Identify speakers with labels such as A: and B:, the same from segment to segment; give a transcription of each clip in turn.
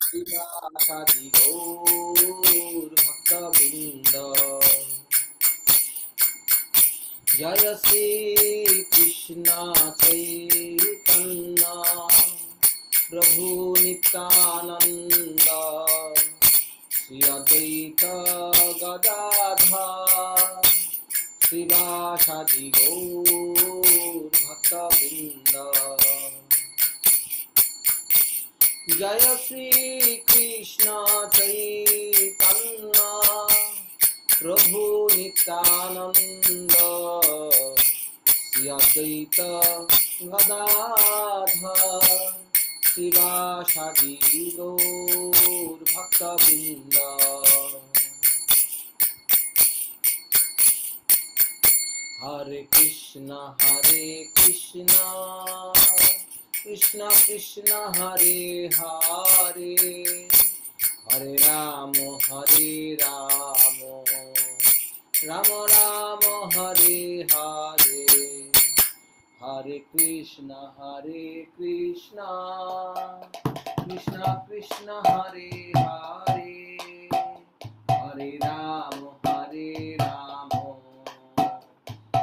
A: শ্রীবাসাদি গৌর ভক্তবৃন্দ। জয় শ্রী কৃষ্ণ চৈতন্য প্রভু নিত্যানন্দ শ্রী অদ্বৈত গদাধর শ্রীবাসাদি গৌর ভক্তবৃন্দ। জয় শ্রী কৃষ্ণ চৈতন্য প্রভু নিত্যানন্দ শ্রী অদ্বৈত গদাধর শ্রীবাসাদি গৌর ভক্তবৃন্দ। হরে কৃষ্ণ কৃষ্ণ কৃষ্ণ হরে হরে, হরে রাম রাম রাম হরে হরে। হরে কৃষ্ণ কৃষ্ণ কৃষ্ণ হরে হরে, হরে রাম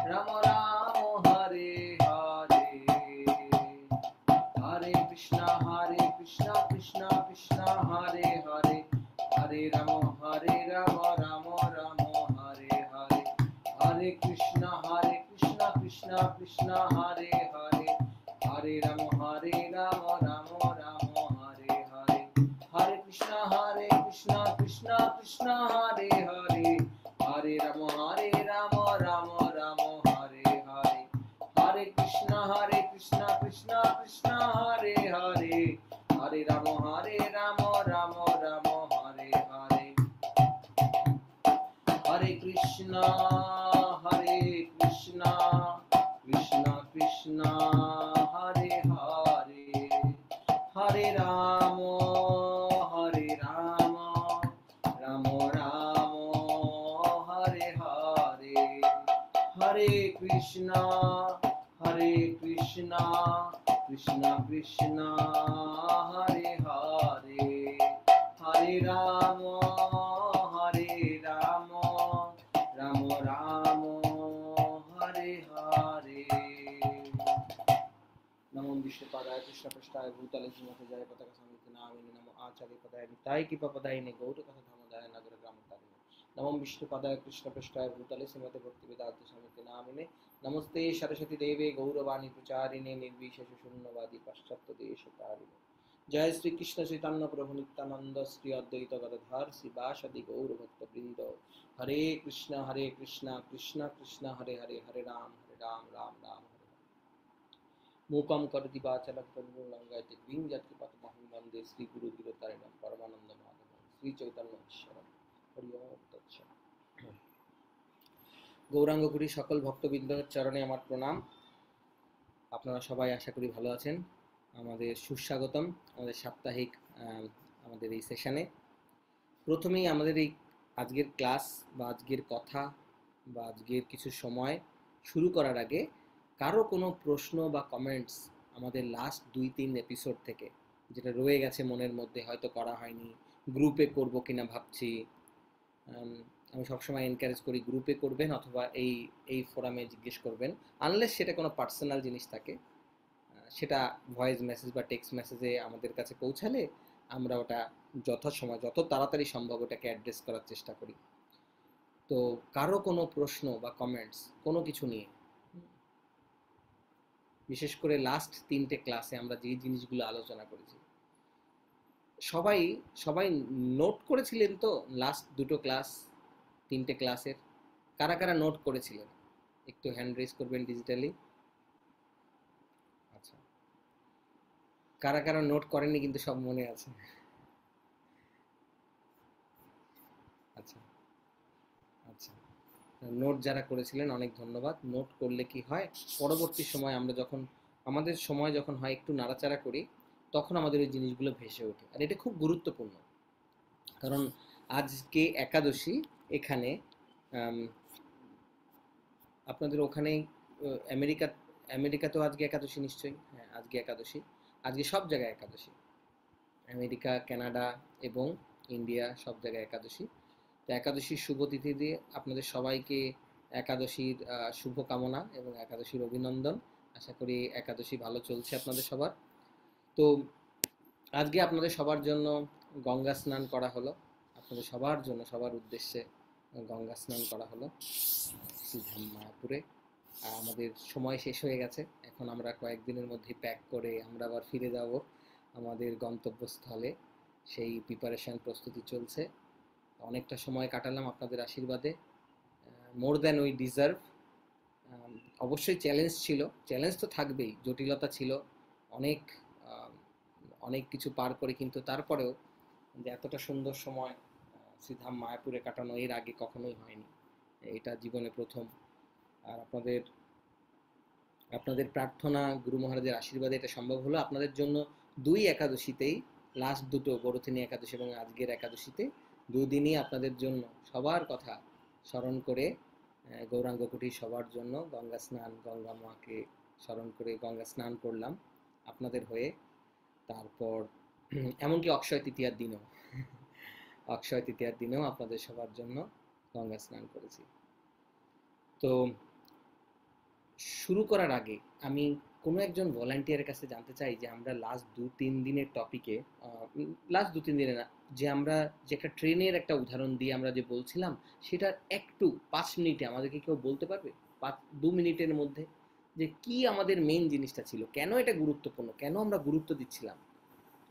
A: রাম রাম হরে হরে। হরে কৃষ্ণ কৃষ্ণ কৃষ্ণ হরে হরে, হরে রাম রাম রাম হরে হরে। হরে কৃষ্ণ কৃষ্ণ কৃষ্ণ হরে হরে, হরে রাম রাম রাম হরে হরে। হরে কৃষ্ণ কৃষ্ণ কৃষ্ণ হরে হরে, হরে রাম রাম রাম হরে হরে। হরে কৃষ্ণ কৃষ্ণ কৃষ্ণ হরে হরে, হরে রাম রাম রাম হরে হরে। হরে কৃষ্ণ কৃষ্ণ কৃষ্ণ হরে হরে, হরে রাম রাম রাম হরে হরে। হরে কৃষ্ণ কৃষ্ণ কৃষ্ণ হরে হরে, হরে রাম রাম রাম হরে হরে। नमो विष्णुपादाय कृष्णपृष्ठाय भूतले श्रीमते जय पताका समिति नामिने नमो आचार्य पदाय निताय कृपा पदायिने गौर कथा धामोदय नगर ग्रामतारिणे। नमो विष्णुपादाय कृष्णपृष्ठाय भूतले श्रीमते भक्ति वेदांत समिति नामिने नमस्ते सरस्वती देवे गौरवाणी प्रचारिणे निर्विशेष शून्यवादी पाश्चात्य देशतारिणे। जय श्री कृष्ण चैतन्य प्रभु नित्यानंद श्री अद्वैत गदाधर श्रीवासादि गौर भक्तवृंद। हरे कृष्ण कृष्ण कृष्ण हरे हरे, हरे राम राम राम हरे। मूकं करोति वाचालं पंगुं लंघयते गिरिं यत्कृपातमहं वन्दे श्रीगुरुगिरतारिणं परमानन्दमाधवं श्रीचैतन्येश्वरं। हरि ओम तत्सत्। গৌরাঙ্গপুরী সকল ভক্তবৃন্দের চরণে আমার প্রণাম। আপনারা সবাই আশা করি ভালো আছেন। আমাদের সুস্বাগতম আমাদের সাপ্তাহিক আমাদের এই সেশনে। প্রথমেই আমাদের এই আজকের ক্লাস বা আজকের কথা বা আজকের কিছু সময় শুরু করার আগে কারো কোনো প্রশ্ন বা কমেন্টস আমাদের লাস্ট 2-3 এপিসোড থেকে যেটা রয়ে গেছে মনের মধ্যে, হয়তো করা হয়নি, গ্রুপে করব কিনা ভাবছি। আমি সবসময় এনকারেজ করি গ্রুপে করবেন অথবা এই ফোরামে জিজ্ঞেস করবেন, আনলেস সেটা কোনো পার্সোনাল জিনিস থাকে। সেটা ভয়েস মেসেজ বা টেক্সট মেসেজে আমাদের কাছে পৌঁছালে আমরা ওটা যথাসময় যত তাড়াতাড়ি সম্ভব ওটাকে অ্যাড্রেস করার চেষ্টা করি। তো কারো কোনো প্রশ্ন বা কমেন্টস কোনো কিছু নিয়ে, বিশেষ করে লাস্ট 3টে ক্লাসে আমরা যে জিনিসগুলো আলোচনা করেছি, সবাই নোট করেছিলেন তো? লাস্ট 2টো ক্লাস 3টে ক্লাসের কারা কারা নোট করেছিলেন একটু হ্যান্ড রেজ করবেন ডিজিটালি। আচ্ছা, কারা কারা নোট করেননি কিন্তু সব মনে আছে? আচ্ছা আচ্ছা, নোট যারা করেছিলেন অনেক ধন্যবাদ। নোট করলে কি হয়, পরবর্তী সময় আমরা যখন আমাদের সময় যখন হয় একটু নাড়াচাড়া করি তখন আমাদের ওই জিনিসগুলো ভেসে ওঠে। আর এটা খুব গুরুত্বপূর্ণ, কারণ আজকে একাদশী। এখানে আপনাদের ওখানে আমেরিকাতেও আজকে একাদশী নিশ্চয়ই? হ্যাঁ, আজকে একাদশী, আজকে সব জায়গায় একাদশী। আমেরিকা, কানাডা এবং ইন্ডিয়া সব জায়গায় একাদশী। তো একাদশীর শুভ তিথি দিয়ে আপনাদের সবাইকে একাদশীর শুভ কামনা এবং একাদশীর অভিনন্দন। আশা করি একাদশী ভালো চলছে আপনাদের সবার। তো আজকে আপনাদের সবার জন্য গঙ্গা স্নান করা হলো, আপনাদের সবার জন্য, সবার উদ্দেশ্যে গঙ্গা স্নান করা হলো শ্রীধাম মায়াপুরে। আর আমাদের সময় শেষ হয়ে গেছে, এখন আমরা কয়েকদিনের মধ্যে প্যাক করে আমরা আবার ফিরে যাব আমাদের গন্তব্যস্থলে। সেই প্রিপারেশন প্রস্তুতি চলছে। অনেকটা সময় কাটালাম আপনাদের আশীর্বাদে, মোর দ্যান উই ডিজার্ভ। অবশ্যই চ্যালেঞ্জ ছিল, চ্যালেঞ্জ তো থাকবেই, জটিলতা ছিল অনেক, আম, অনেক কিছু পার করে, কিন্তু তারপরেও যে এতটা সুন্দর সময় শ্রীধাম মায়াপুরে কাটানো এর আগে কখনোই হয়নি, এটা জীবনে প্রথম। আর আপনাদের আপনাদের প্রার্থনা, গুরু মহারাজের আশীর্বাদে এটা সম্ভব হলো আপনাদের জন্য। দুই একাদশীতেই, লাস্ট দুটো বড়থিনী একাদশী এবং আজকের একাদশীতে, দুদিনই আপনাদের জন্য সবার কথা স্মরণ করে গৌরাঙ্গ কুটির সবার জন্য গঙ্গা স্নান, গঙ্গা মাকে স্মরণ করে গঙ্গা স্নান করলাম আপনাদের হয়ে। তারপর এমনকি অক্ষয় তৃতীয়ার দিনেও অক্ষয় তৃতীয়ার দিনেও আপনাদের সবার জন্য গঙ্গা স্নান করেছি। তো শুরু করার আগে আমি কোনো একজন ভলান্টিয়ারের কাছে জানতে চাই যে আমরা লাস্ট 2-3 দিনের টপিকে, লাস্ট 2-3 দিনে না, যে আমরা যে একটা ট্রেনের একটা উদাহরণ দিয়ে আমরা যে বলছিলাম, সেটার একটু 5 মিনিটে আমাদেরকে কেউ বলতে পারবে, 2 মিনিটের মধ্যে, যে কি আমাদের মেইন জিনিসটা ছিল, কেন এটা গুরুত্বপূর্ণ, কেন আমরা গুরুত্ব দিচ্ছিলাম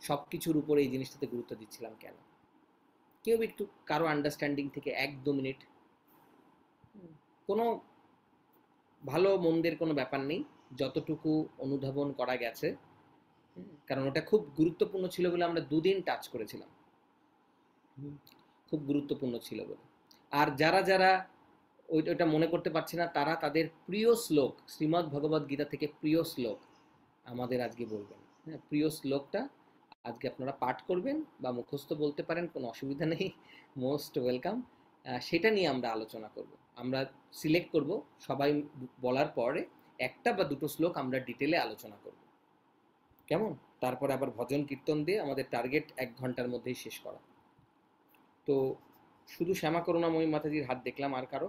A: সব কিছুর উপরে, এই জিনিসটাতে গুরুত্ব দিচ্ছিলাম কেন? কেউ একটু, কারো আন্ডারস্ট্যান্ডিং থেকে 1-2 মিনিট। কোনো ভালো মন্দের কোনো ব্যাপার নেই, যতটুকু অনুধাবন করা গেছে, কারণ ওটা খুব গুরুত্বপূর্ণ ছিল বলে আমরা 2 দিন টাচ করেছিলাম, খুব গুরুত্বপূর্ণ ছিল বলে। আর যারা যারা ওইটা মনে করতে পারছে না, তারা তাদের প্রিয় শ্লোক, শ্রীমদ্ ভগবদ গীতা থেকে প্রিয় শ্লোক আমাদের আজকে বলবেন। হ্যাঁ, প্রিয় শ্লোকটা আজকে আপনারা পাঠ করবেন বা মুখস্থ বলতে পারেন, কোনো অসুবিধা নেই, মোস্ট ওয়েলকাম। সেটা নিয়ে আমরা আলোচনা করব, আমরা সিলেক্ট করব, সবাই বলার পরে একটা বা দুটো শ্লোক আমরা ডিটেলে আলোচনা করব, কেমন? তারপরে আবার ভজন কীর্তন দিয়ে আমাদের টার্গেট 1 ঘন্টার মধ্যেই শেষ করা। তো শুধু শ্যামা করুণাময়ী মাতাজির হাত দেখলাম, আর কারো?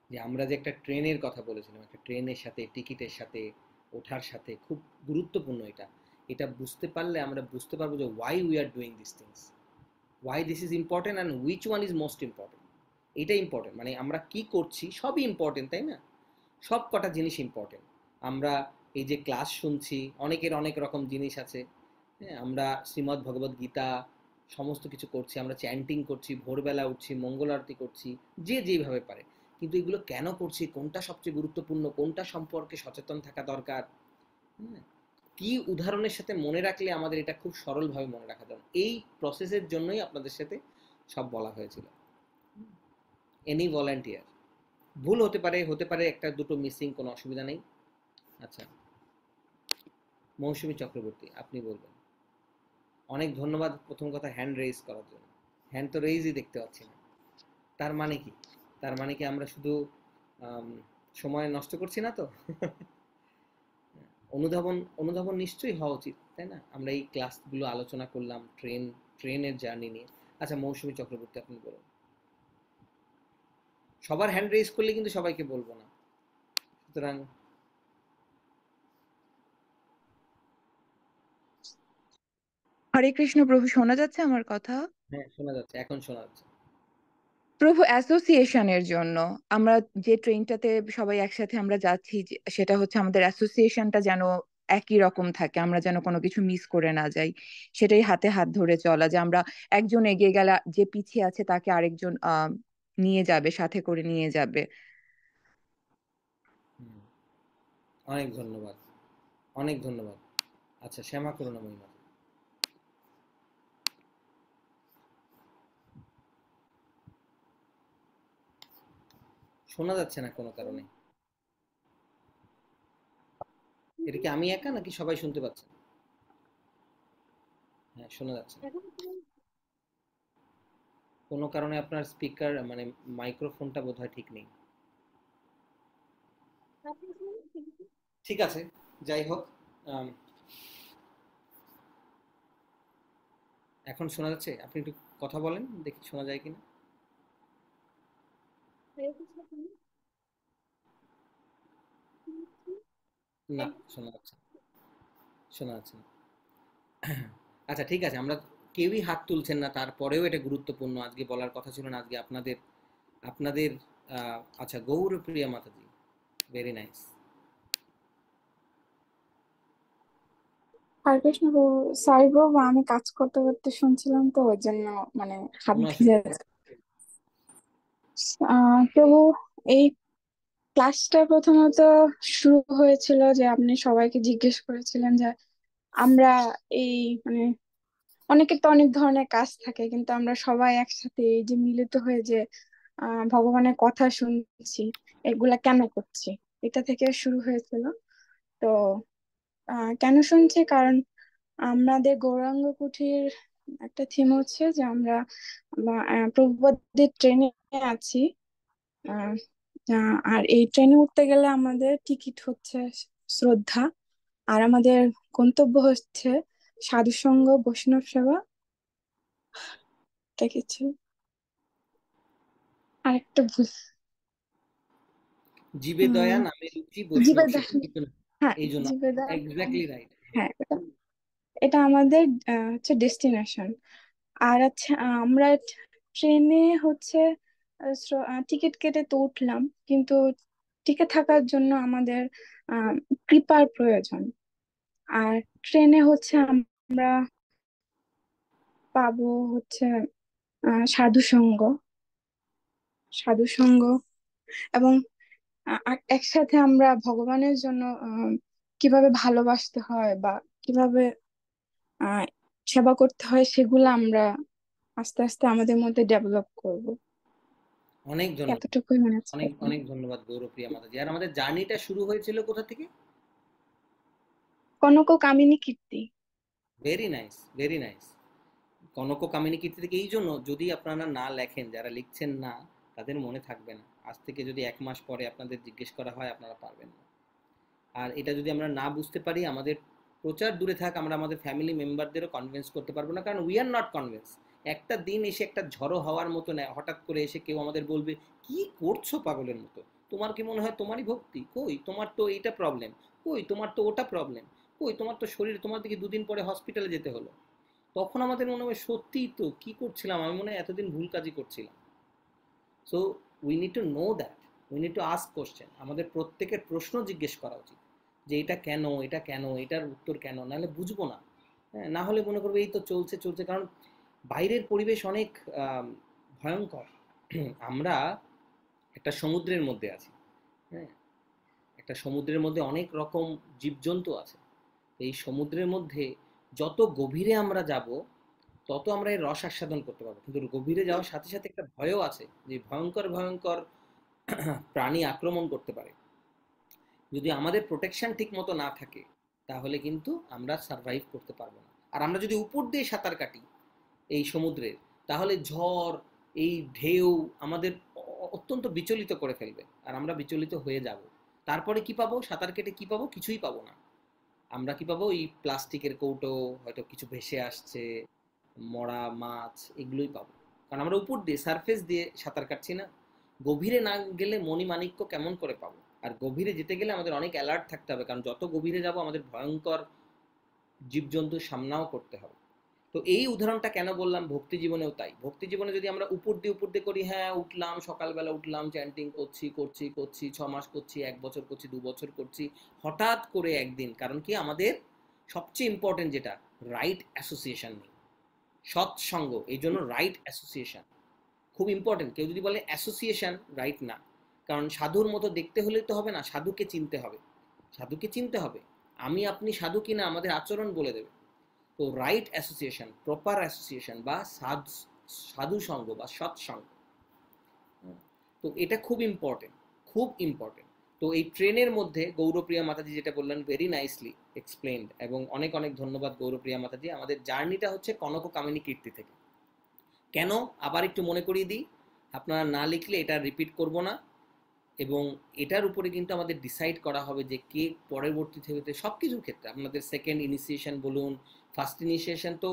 A: যে আমরা যে একটা ট্রেনের কথা বলেছিলাম, একটা ট্রেনের সাথে, টিকিটের সাথে, ওঠার সাথে খুব গুরুত্বপূর্ণ এটা। এটা বুঝতে পারলে আমরা বুঝতে পারবো যে why we are doing this things, why this is important and which one is most important. এটা ইম্পর্টেন্ট, মানে আমরা কি করছি সবই ইম্পর্টেন্ট, তাই না? সব কটা জিনিস ইম্পর্টেন্ট। আমরা এই যে ক্লাস শুনছি, অনেকের অনেক রকম জিনিস আছে। হ্যাঁ, আমরা শ্রীমদ্ ভগবদ গীতা সমস্ত কিছু করছি, আমরা চ্যান্টিং করছি, ভোরবেলা উঠছি, মঙ্গল আরতি করছি, যে যেভাবে পারে। কিন্তু এগুলো কেন করছি, কোনটা সবচেয়ে গুরুত্বপূর্ণ, কোনটা সম্পর্কে সচেতন থাকা দরকার, হ্যাঁ, কি উদাহরণের সাথে মনে রাখলে আমাদের এটা খুব সরলভাবে মনে রাখা যায়, এই প্রসেসের জন্যই আপনাদের সাথে সব বলা হয়েছিল। এনি ভলান্টিয়ার, ভুল হতে পারে, হতে পারে একটা দুটো মিসিং, কোনো অসুবিধা নেই। আচ্ছা, মৌসুমী চক্রবর্তী, আপনি বলবেন। অনেক ধন্যবাদ প্রথম কথা হ্যান্ড রেইজ করার জন্য। হ্যান্ড তো রেইজই দেখতে পাচ্ছি না, তার মানে কি? তার মানে কি আমরা শুধু আম, সময় নষ্ট করছি না তো? অনুধাবন, অনুধাবন নিশ্চয়ই হওয়া উচিত, তাই না? আমরা এই ক্লাসগুলো আলোচনা করলাম ট্রেনের জার্নি নিয়ে। আচ্ছা, মৌসুমী চক্রবর্তী, আপনি বলুন। সবার হ্যান্ড রেইজ করলে কিন্তু সবাইকে বলবো না, সুতরাং।
B: হরে কৃষ্ণ প্রভু, শোনা যাচ্ছে আমার কথা?
A: হ্যাঁ, শোনা যাচ্ছে, এখন শোনা যাচ্ছে।
B: প্রভু, অ্যাসোসিয়েশনের জন্য আমরা যে ট্রেনটাতে সবাই একসাথে আমরা যাচ্ছি, সেটা হচ্ছে আমাদের অ্যাসোসিয়েশনটা যেন একই রকম থাকে, আমরা যেন কোনো কিছু মিস করে না যাই। সেটাই হাতে হাত ধরে চলা, যে আমরা একজন এগিয়ে গেলে যে পিছিয়ে আছে তাকে আরেকজন নিয়ে যাবে, সাথে করে নিয়ে যাবে।
A: হুম, অনেক ধন্যবাদ, অনেক ধন্যবাদ। আচ্ছা, শ্যামা করুণাময়ী মাতা, শোনা যাচ্ছে না কোনো কারণে। এটা কি আমি একা নাকি সবাই শুনতে পাচ্ছেন? হ্যাঁ, শোনা যাচ্ছে না কোনো কারণে, আপনার স্পিকার মানে মাইক্রোফোনটা বোধহয় ঠিক নেই। ঠিক আছে, যাই হোক, আম, এখন শোনা যাচ্ছে? আপনি একটু কথা বলেন, দেখি শোনা যায় কিনা। না, শোনা যাচ্ছে না, শোনা যাচ্ছে না। আচ্ছা ঠিক আছে, আমরা কেউই হাত তুলছেন না, তারপরেও এটা গুরুত্বপূর্ণ, আজকে বলার কথা ছিল না আজকে আপনাদের আপনাদের আচ্ছা, গৌরপ্রিয়া মাতাজি, ভেরি নাইস।
C: হরে কৃষ্ণ প্রভু। সরি প্রভু, আমি কাজ করতে করতে শুনছিলাম তো ওই জন্য মানে হাত
A: কোনো
C: ভিজে
A: অসুবিধা নেই।
C: আছে। প্রভু, এই ক্লাসটা প্রথমত শুরু হয়েছিল যে আপনি সবাইকে জিজ্ঞেস করেছিলেন যে আমরা এই মানে অনেকের তো অনেক ধরনের কাজ থাকে, কিন্তু আমরা সবাই একসাথে এই যে মিলিত হয়ে যে ভগবানের কথা শুনছি, এগুলা কেন করছি, এটা থেকে শুরু হয়েছিল। তো কেন শুনছি, কারণ আমাদের গৌরাঙ্গ কুঠির একটা থিম হচ্ছে যে আমরা প্রভুপাদের ট্রেনে আছি। আহ, আর এই ট্রেনে উঠতে গেলে আমাদের টিকিট হচ্ছে শ্রদ্ধা, আর আমাদের গন্তব্য হচ্ছে সাধুসঙ্গ, বৈষ্ণব সেবা, এটা কিছু আরেকটা ভুল।
A: জীবে দয়া নামে রুচি বৈষ্ণব
C: জীবের
A: সেবা,
C: দা-
A: এই জন্য,
C: হ্যাঁ,
A: এই জন্য
C: জীবের
A: এক্স্যাক্টলি রাইট।
C: হ্যাঁ, এটা আমাদের হচ্ছে ডেস্টিনেশন। আর আচ্ছা, আমরা ট্রেনে হচ্ছে টিকিট কেটে তো উঠলাম, কিন্তু টিকে থাকার জন্য আমাদের আহ কৃপার প্রয়োজন। আর ট্রেনে হচ্ছে আমরা পাবো হচ্ছে সাধু সঙ্গ, সাধু সঙ্গ, এবং একসাথে আমরা ভগবানের জন্য কিভাবে ভালোবাসতে হয় বা কিভাবে আহ সেবা করতে হয় সেগুলো আমরা আস্তে আস্তে আমাদের মধ্যে ডেভেলপ করব।
A: অনেক ধন্যবাদ,
C: এতটুকুই মনে আছে
A: অনেক
C: এখন।
A: অনেক ধন্যবাদ গৌরপ্রিয়া মাতাজি। আর আমাদের জার্নিটা শুরু হয়েছিল কোথা থেকে?
C: কনক কামিনী কীর্তি।
A: Very nice, very nice. কনক কামিনী কীর্তি থেকে, এই জন্য যদি আপনারা না লেখেন, যারা লিখছেন না তাদের মনে থাকবে না। আজ থেকে যদি 1 মাস পরে আপনাদের জিজ্ঞেস করা হয় আপনারা পারবেন না। আর এটা যদি আমরা না বুঝতে পারি, আমাদের প্রচার দূরে থাক, আমরা আমাদের ফ্যামিলি মেম্বারদেরও কনভিন্স করতে পারবো না, কারণ উই আর নট কনভিন্স। একটা দিন এসে একটা ঝড়ো হওয়ার মতো না, হঠাৎ করে এসে কেউ আমাদের বলবে কি করছো পাগলের মতো, তোমার কি মনে হয় তোমারই ভক্তি, কই তোমার তো এইটা প্রবলেম, কই তোমার তো ওটা প্রবলেম, কই তোমার তো শরীর, তোমার দিকে 2 দিন পরে হসপিটালে যেতে হলো। তখন আমাদের মনে হয় সত্যিই তো কি করছিলাম, আমি মনে হয় এতদিন ভুল কাজই করছিলাম। So we need to know that, we need to ask question, আমাদের প্রত্যেকের প্রশ্ন জিজ্ঞেস করা উচিত যে এটা কেন, এটা কেন, এটার উত্তর কেন, নাহলে বুঝবো না। হ্যাঁ, না হলে মনে করবো এই তো চলছে চলছে, কারণ বাইরের পরিবেশ অনেক ভয়ঙ্কর। আমরা একটা সমুদ্রের মধ্যে আছি। হ্যাঁ, একটা সমুদ্রের মধ্যে অনেক রকম জীবজন্তু আছে। এই সমুদ্রের মধ্যে যত গভীরে আমরা যাব তত আমরা এর রস আস্বাদন করতে পারবো, কিন্তু গভীরে যাওয়ার সাথে সাথে একটা ভয়ও আছে যে ভয়ঙ্কর ভয়ঙ্কর প্রাণী আক্রমণ করতে পারে। যদি আমাদের প্রোটেকশন ঠিক মতো না থাকে তাহলে কিন্তু আমরা সার্ভাইভ করতে পারবো না। আর আমরা যদি উপর দিয়ে সাঁতার কাটি এই সমুদ্রের, তাহলে ঝড়, এই ঢেউ আমাদের অত্যন্ত বিচলিত করে ফেলবে, আর আমরা বিচলিত হয়ে যাব। তারপরে কি পাবো? সাঁতার কেটে কি পাবো? কিছুই পাবো না। আমরা কি পাবো? এই প্লাস্টিকের কৌটো, হয়তো কিছু ভেসে আসছে, মরা মাছ, এগুলোই পাবো। কারণ আমরা উপর দিয়ে সারফেস দিয়ে সাঁতার কাটছি না। গভীরে না গেলে মণিমাণিক্য কেমন করে পাবো? আর গভীরে যেতে গেলে আমাদের অনেক অ্যালার্ট থাকতে হবে, কারণ যত গভীরে যাব আমাদের ভয়ঙ্কর জীবজন্তুর সামনাও করতে হবে। তো এই উদাহরণটা কেন বললাম? ভক্তি জীবনেও তাই। ভক্তি জীবনে যদি আমরা উপর দিয়ে করি, হ্যাঁ উঠলাম, সকালবেলা উঠলাম, চ্যান্টিং করছি করছি করছি, 6 মাস করছি, 1 বছর করছি, 2 বছর করছি, হঠাৎ করে একদিন, কারণ কি আমাদের সবচেয়ে ইম্পর্টেন্ট যেটা, রাইট অ্যাসোসিয়েশন নেই, সৎসঙ্গ, এই জন্য রাইট অ্যাসোসিয়েশন খুব ইম্পর্টেন্ট। কেউ যদি বলে অ্যাসোসিয়েশন রাইট না, কারণ সাধুর মতো দেখতে হলে তো হবে না, সাধুকে চিনতে হবে, সাধুকে চিনতে হবে। আমি আপনি সাধু কিনা আমাদের আচরণ বলে দেবে। তো রাইট অ্যাসোসিয়েশন, প্রপার অ্যাসোসিয়েশন বা সাধু সঙ্গ বা সৎসঙ্গ, তো এটা খুব ইম্পর্টেন্ট, খুব ইম্পর্টেন্ট। তো এই ট্রেনের মধ্যে গৌরপ্রিয়া মাতাজি যেটা বললেন, ভেরি নাইসলি এক্সপ্লেইনড, এবং অনেক অনেক ধন্যবাদ গৌরপ্রিয়া মাতাজি। আমাদের জার্নিটা হচ্ছে কনক কামিনী কীর্তি থেকে। কেন? আবার একটু মনে করিয়ে দিই, আপনারা না লিখলে এটা রিপিট করব না। এবং এটার উপরে কিন্তু আমাদের ডিসাইড করা হবে যে কে পরবর্তী থেকে সব কিছুর ক্ষেত্রে আপনাদের সেকেন্ড ইনিশিয়েশন বলুন, ফার্স্ট ইনিশিয়েশন তো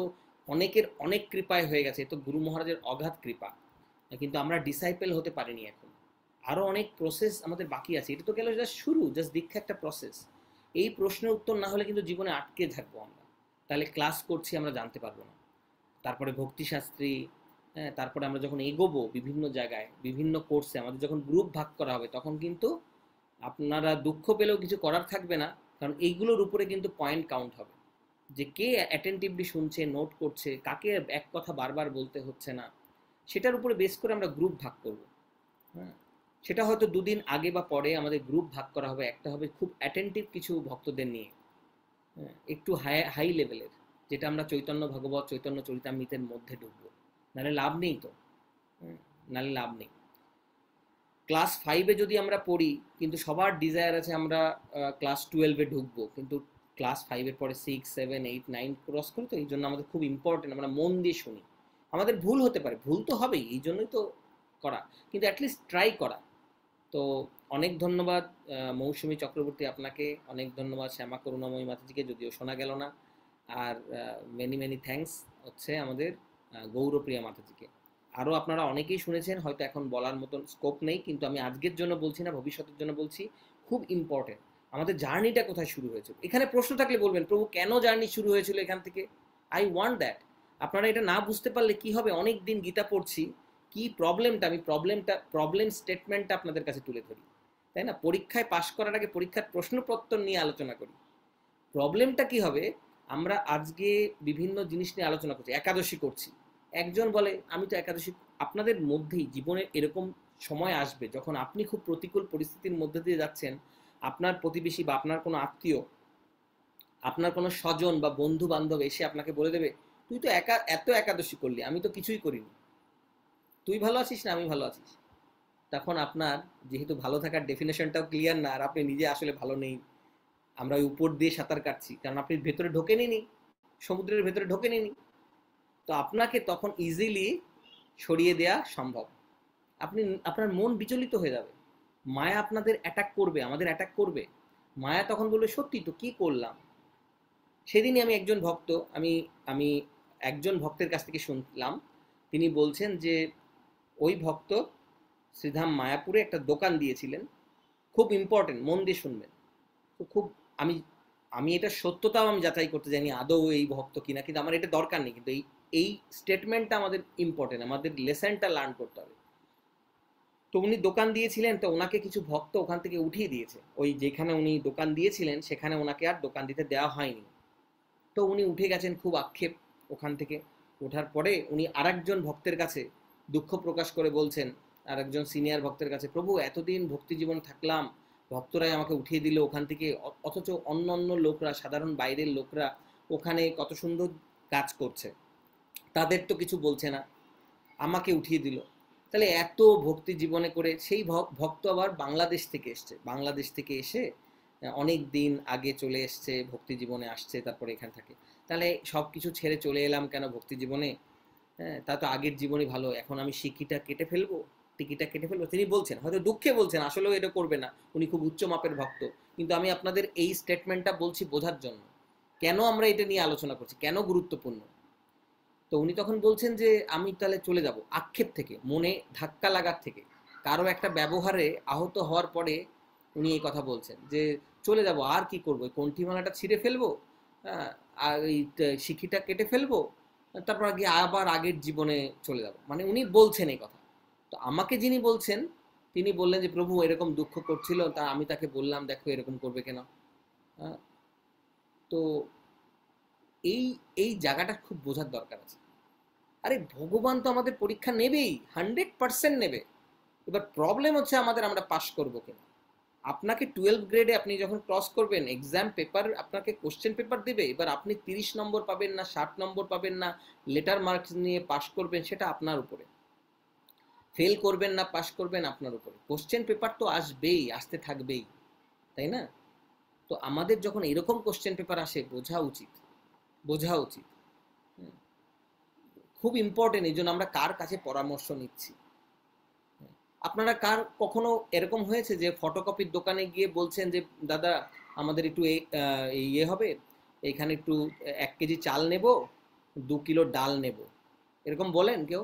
A: অনেকের অনেক কৃপায় হয়ে গেছে, এ তো গুরু মহারাজের অগাধ কৃপা, কিন্তু আমরা ডিসাইপেল হতে পারিনি এখন, আরও অনেক প্রসেস আমাদের বাকি আছে। এটা তো গেল জাস্ট শুরু, জাস্ট দীক্ষা একটা প্রসেস। এই প্রশ্নের উত্তর না হলে কিন্তু জীবনে আটকে থাকবো আমরা, তাহলে ক্লাস করছি আমরা জানতে পারবো না। তারপরে ভক্তিশাস্ত্রী, হ্যাঁ, তারপরে আমরা যখন এগোবো বিভিন্ন জায়গায় বিভিন্ন কোর্সে আমাদের যখন গ্রুপ ভাগ করা হবে তখন কিন্তু আপনারা দুঃখ পেলেও কিছু করার থাকবে না, কারণ এইগুলোর উপরে কিন্তু পয়েন্ট কাউন্ট হবে, যে কে অ্যাটেন্টিভলি শুনছে, নোট করছে, কাকে এক কথা বারবার বলতে হচ্ছে না, সেটার উপরে বেস করে আমরা গ্রুপ ভাগ করব। হ্যাঁ, সেটা হয়তো দুদিন আগে বা পরে আমাদের গ্রুপ ভাগ করা হবে, একটা হবে খুব অ্যাটেন্টিভ কিছু ভক্তদের নিয়ে, হ্যাঁ, একটু হাই হাই লেভেলের, যেটা আমরা চৈতন্য ভাগবত চৈতন্য চরিতামৃতের মধ্যে ঢুকবো, নাহলে লাভ নেই তো। নাহলে লাভ নেই। ক্লাস 5-এ যদি আমরা পড়ি, কিন্তু সবার ডিজায়ার আছে আমরা ক্লাস 12-এ ঢুকবো, কিন্তু ক্লাস 5-এর পরে 6, 7, 8, 9 ক্রস করি, তো এই জন্য আমাদের খুব ইম্পর্টেন্ট আমরা মন দিয়ে শুনি। আমাদের ভুল হতে পারে, ভুল তো হবেই, এই জন্যই তো করা, কিন্তু অ্যাটলিস্ট ট্রাই করা। তো অনেক ধন্যবাদ মৌসুমী চক্রবর্তী আপনাকে, অনেক ধন্যবাদ শ্যামা করুণাময়ী মাতাজিকে, যদিও শোনা গেল না, আর মেনি মেনি থ্যাঙ্কস হচ্ছে আমাদের গৌরপ্রিয়া মাতাজিকে। আরও আপনারা অনেকেই শুনেছেন, হয়তো এখন বলার মতন স্কোপ নেই, কিন্তু আমি আজকের জন্য বলছি না, ভবিষ্যতের জন্য বলছি, খুব ইম্পর্টেন্ট আমাদের জার্নিটা কোথায় শুরু হয়েছিল। এখানে প্রশ্ন থাকলে বলবেন, প্রভু কেন জার্নি শুরু হয়েছিল এখান থেকে, আই ওয়ান্ট দ্যাট। আপনারা এটা না বুঝতে পারলে কি হবে, অনেক দিন গীতা পড়ছি, কি প্রবলেমটা, আমি প্রবলেম স্টেটমেন্টটা আপনাদের কাছে তুলে ধরি, তাই না? পরীক্ষায় পাশ করার আগে পরীক্ষার প্রশ্নপত্র নিয়ে আলোচনা করি। প্রবলেমটা কি হবে, আমরা আজকে বিভিন্ন জিনিস নিয়ে আলোচনা করছি, একাদশী করছি, একজন বলে আমি তো একাদশী, আপনাদের মধ্যেই জীবনে এরকম সময় আসবে যখন আপনি খুব প্রতিকূল পরিস্থিতির মধ্যে দিয়ে যাচ্ছেন, আপনার প্রতিবেশী বা আপনার কোনো আত্মীয়, আপনার কোনো স্বজন বা বন্ধু বান্ধব এসে আপনাকে বলে দেবে, তুই তো এত একাদশী করলি, আমি তো কিছুই করিনি, তুই ভালো আছিস না আমি ভালো আছিস। তখন আপনার যেহেতু ভালো থাকার ডেফিনেশনটাও ক্লিয়ার না, আর আপনি নিজে আসলে ভালো নেই, আমরা ওই উপর দিয়ে সাঁতার কাটছি, কারণ আপনি ভেতরে ঢোকে নিনি, সমুদ্রের ভেতরে ঢোকে নিনি, তো আপনাকে তখন ইজিলি সরিয়ে দেয়া সম্ভব। আপনি, আপনার মন বিচলিত হয়ে যাবে, মায়া আপনাদের অ্যাটাক করবে, আমাদের অ্যাটাক করবে, মায়া তখন বলবে সত্যি তো কি করলাম। সেদিনই আমি একজন ভক্ত, আমি আমি একজন ভক্তের কাছ থেকে শুনলাম, তিনি বলছেন যে ওই ভক্ত শ্রীধাম মায়াপুরে একটা দোকান দিয়েছিলেন, খুব ইম্পর্টেন্ট, মন দিয়ে শুনবেন, তো খুব, আমি আমি এটা সত্যতাও আমি যাচাই করতে জানি আদৌ এই ভক্ত কিনা, কিন্তু আমার এটা দরকার নেই, কিন্তু এই এই স্টেটমেন্টটা আমাদের ইম্পর্টেন্ট, আমাদের লেসনটা লার্ন করতে হবে। তো উনি দোকান দিয়েছিলেন, তো ওনাকে কিছু ভক্ত ওখান থেকে উঠিয়ে দিয়েছে, ওই যেখানে উনি দোকান দিয়েছিলেন সেখানে ওনাকে আর দোকান দিতে দেওয়া হয়নি। তো উনি উঠে গেছেন, খুব আক্ষেপ ওখান থেকে। ওঠার পরে উনি আরেকজন ভক্তের কাছে দুঃখ প্রকাশ করে বলছেন, আরেকজন সিনিয়র ভক্তের কাছে, প্রভু এতদিন ভক্তি জীবন থাকলাম, ভক্তরাই আমাকে উঠিয়ে দিল ওখান থেকে, অথচ অন্য অন্য লোকরা, সাধারণ বাইরের লোকরা ওখানে কত সুন্দর কাজ করছে, তাদের তো কিছু বলছে না, আমাকে উঠিয়ে দিল। তাহলে এত ভক্তি জীবনে করে সেই ভক্ত আবার বাংলাদেশ থেকে এসছে, বাংলাদেশ থেকে এসে অনেক দিন আগে চলে এসছে, ভক্তি জীবনে আসছে, তারপরে এখান থাকে, তাহলে সব কিছু ছেড়ে চলে এলাম কেন ভক্তি জীবনে? হ্যাঁ, তা তো আগের জীবনই ভালো, এখন আমি সিকিটা কেটে ফেলবো, টিকিটা কেটে ফেলবো। তিনি বলছেন, হয়তো দুঃখে বলছেন, আসলেও এটা করবে না, উনি খুব উচ্চ মাপের ভক্ত, কিন্তু আমি আপনাদের এই স্টেটমেন্টটা বলছি বোঝার জন্য, কেন আমরা এটা নিয়ে আলোচনা করছি, কেন গুরুত্বপূর্ণ। তো উনি তখন বলছেন যে আমি তাহলে চলে যাব, আক্ষেপ থেকে, মনে ধাক্কা লাগার থেকে, কারো একটা ব্যবহারে আহত হওয়ার পরে উনি এই কথা বলছেন যে চলে যাব, আর কি করবো, কণ্ঠিমালাটা ছিঁড়ে ফেলবো, আর এই শিখিটা কেটে ফেলবো, তারপর গিয়ে আবার আগের জীবনে চলে যাব, মানে উনি বলছেন এই কথা। তো আমাকে যিনি বলছেন তিনি বললেন যে প্রভু এরকম দুঃখ করছিল, তা আমি তাকে বললাম দেখো এরকম করবে কেন। হ্যাঁ, তো এই এই জায়গাটা খুব বোঝার দরকার আছে। আরে ভগবান তো আমাদের পরীক্ষা নেবেই, 100% নেবে, এবার প্রবলেম হচ্ছে আমরা পাস করবো কিনা। আপনাকে 12 গ্রেডে আপনি যখন ক্রস করবেন, এক্সাম পেপার আপনাকে কোশ্চেন পেপার দেবে, এবার আপনি 30 নম্বর পাবেন না 60 নম্বর পাবেন না, লেটার মার্কস নিয়ে পাস করবেন, সেটা আপনার উপরে, ফেল করবেন না পাস করবেন আপনার উপরে, কোশ্চেন পেপার তো আসবেই, আসতে থাকবেই, তাই না? তো আমাদের যখন এরকম কোশ্চেন পেপার আসে, বোঝা উচিত, বোঝা উচিত। খুব ইম্পর্টেন্ট, এই জন্য আমরা কার কাছে পরামর্শ নিচ্ছি। আপনারা কার কখনো এরকম হয়েছে যে ফটোকপির দোকানে গিয়ে বলছেন যে দাদা আমাদের একটু ইয়ে হবে, এখানে একটু 1 কেজি চাল নেব, 2 কিলো ডাল নেব, এরকম বলেন কেউ?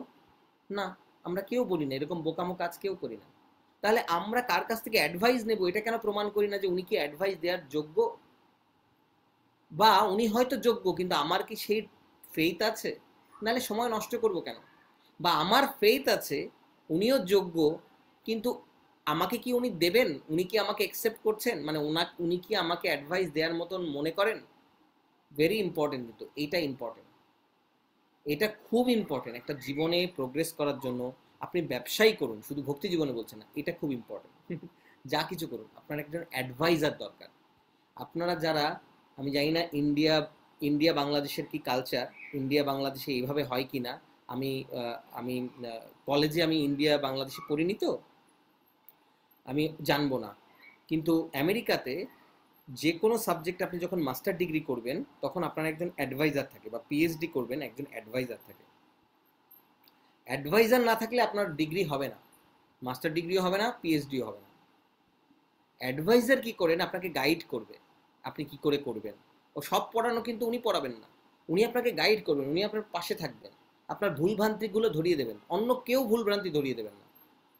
A: না, আমরা কেউ বলি না, এরকম বোকামো কাজ কেউ করি না। তাহলে আমরা কার কাছ থেকে অ্যাডভাইস নেব এটা কেন প্রমাণ করি না যে উনি কি অ্যাডভাইস দেওয়ার যোগ্য? বা উনি হয়তো যোগ্য কিন্তু আমার কি সেই ফেইথ আছে? নাহলে সময় নষ্ট করব কেন? বা আমার ফেইথ আছে, উনিও যোগ্য, কিন্তু আমাকে কি উনি দেবেন? উনি কি আমাকে অ্যাকসেপ্ট করছেন? মানে উনি কি আমাকে অ্যাডভাইস দেওয়ার মতন মনে করেন? ভেরি ইম্পর্টেন্ট, কিন্তু এইটা ইম্পর্টেন্ট, এটা খুব ইম্পর্টেন্ট একটা জীবনে প্রোগ্রেস করার জন্য। আপনি ব্যবসাই করুন, শুধু ভক্তি জীবনে বলছেন না, এটা খুব ইম্পর্টেন্ট। যা কিছু করুন আপনার একজন অ্যাডভাইজার দরকার। আপনারা যারা, আমি জানি না ইন্ডিয়া ইন্ডিয়া বাংলাদেশের কি কালচার, ইন্ডিয়া বাংলাদেশে এইভাবে হয় কি না। আমি আমি কলেজে আমি ইন্ডিয়া বাংলাদেশে পড়িনি, তো আমি জানবো না। কিন্তু আমেরিকাতে যে কোনো সাবজেক্ট আপনি যখন মাস্টার ডিগ্রি করবেন তখন আপনার একজন অ্যাডভাইজার থাকে, বা পিএইচডি করবেন একজন অ্যাডভাইজার থাকে। অ্যাডভাইজার না থাকলে আপনার ডিগ্রি হবে না, মাস্টার ডিগ্রিও হবে না, পিএইচডিও হবে না। অ্যাডভাইজার কি করেন? আপনাকে গাইড করবে আপনি কি করে করবেন। ও সব পড়ানো কিন্তু উনি পড়াবেন না, উনি আপনাকে গাইড করবেন, উনি আপনার পাশে থাকবেন, আপনার ভুলভ্রান্তিগুলো ধরিয়ে দেবেন। অন্য কেউ ভুলভ্রান্তি ধরিয়ে দেবেন না।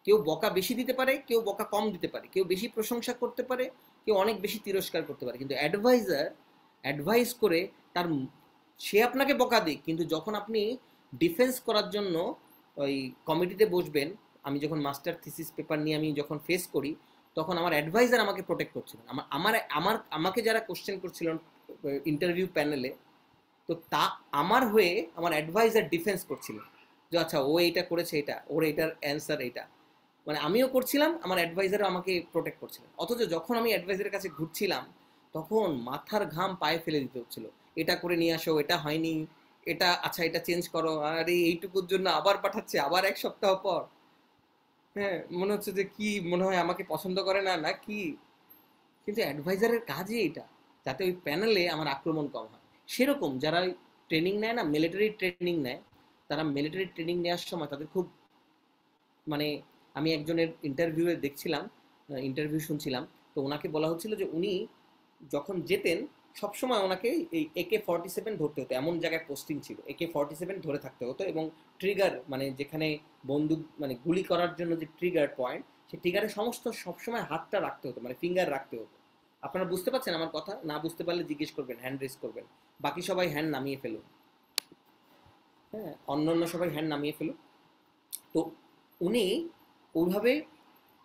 A: কেউ বকা বেশি দিতে পারে, কেউ বকা কম দিতে পারে, কেউ বেশি প্রশংসা করতে পারে, কেউ অনেক বেশি তিরস্কার করতে পারে, কিন্তু অ্যাডভাইজার অ্যাডভাইস করে তার সে আপনাকে বকা দিক, কিন্তু যখন আপনি ডিফেন্স করার জন্য ওই কমিটিতে বসবেন, আমি যখন মাস্টার থিসিস পেপার নিয়ে আমি যখন ফেস করি, তখন আমার অ্যাডভাইজার আমাকে প্রোটেক্ট করছিলেন। আমার আমার আমার আমাকে যারা কোশ্চেন করছিলেন ইন্টারভিউ প্যানেলে, তো তা আমার হয়ে আমার অ্যাডভাইজার ডিফেন্স করছিলেন যে আচ্ছা ও এইটা করেছে, এটা ওর এটার অ্যান্সার এইটা। মানে আমিও করছিলাম, আমার অ্যাডভাইজারও আমাকে প্রোটেক্ট করছিলেন। অথচ যখন আমি অ্যাডভাইজারের কাছে ঘুরছিলাম তখন মাথার ঘাম পায়ে ফেলে দিতে হচ্ছিল, এটা করে নিয়ে আসো, এটা হয়নি, এটা আচ্ছা এটা চেঞ্জ করো, আরে এইটুকুর জন্য আবার পাঠাচ্ছে, আবার 1 সপ্তাহ পর। হ্যাঁ, মনে হচ্ছে যে কি মনে হয় আমাকে পছন্দ করে না না কি। কিন্তু অ্যাডভাইজারের কাজই এটা, যাতে ওই প্যানেলে আমার আক্রমণ কম হয়। সেরকম যারা ট্রেনিং নেয় না, মিলিটারি ট্রেনিং নেয়, তারা মিলিটারি ট্রেনিং নেওয়ার সময় তাদের খুব মানে, আমি একজনের ইন্টারভিউয়ে দেখছিলাম, ইন্টারভিউ শুনছিলাম, তো ওনাকে বলা হচ্ছিল যে উনি যখন যেতেন সবসময় ওনাকে এই AK-47 ধরতে হতো, এমন জায়গায় পোস্টিং ছিল, AK-47 ধরে থাকতে হতো, এবং ট্রিগার মানে যেখানে বন্দুক মানে গুলি করার জন্য যে ট্রিগার পয়েন্ট, সেই ট্রিগারে সমস্ত সবসময় হাতটা রাখতে হতো, মানে ফিঙ্গার রাখতে হতো। আপনারা বুঝতে পারছেন আমার কথা? না বুঝতে পারলে জিজ্ঞেস করবেন, হ্যান্ড রেস করবেন। বাকি সবাই হ্যান্ড নামিয়ে ফেলুন। হ্যাঁ, অন্য সবাই হ্যান্ড নামিয়ে ফেলুন। তো উনি ওইভাবে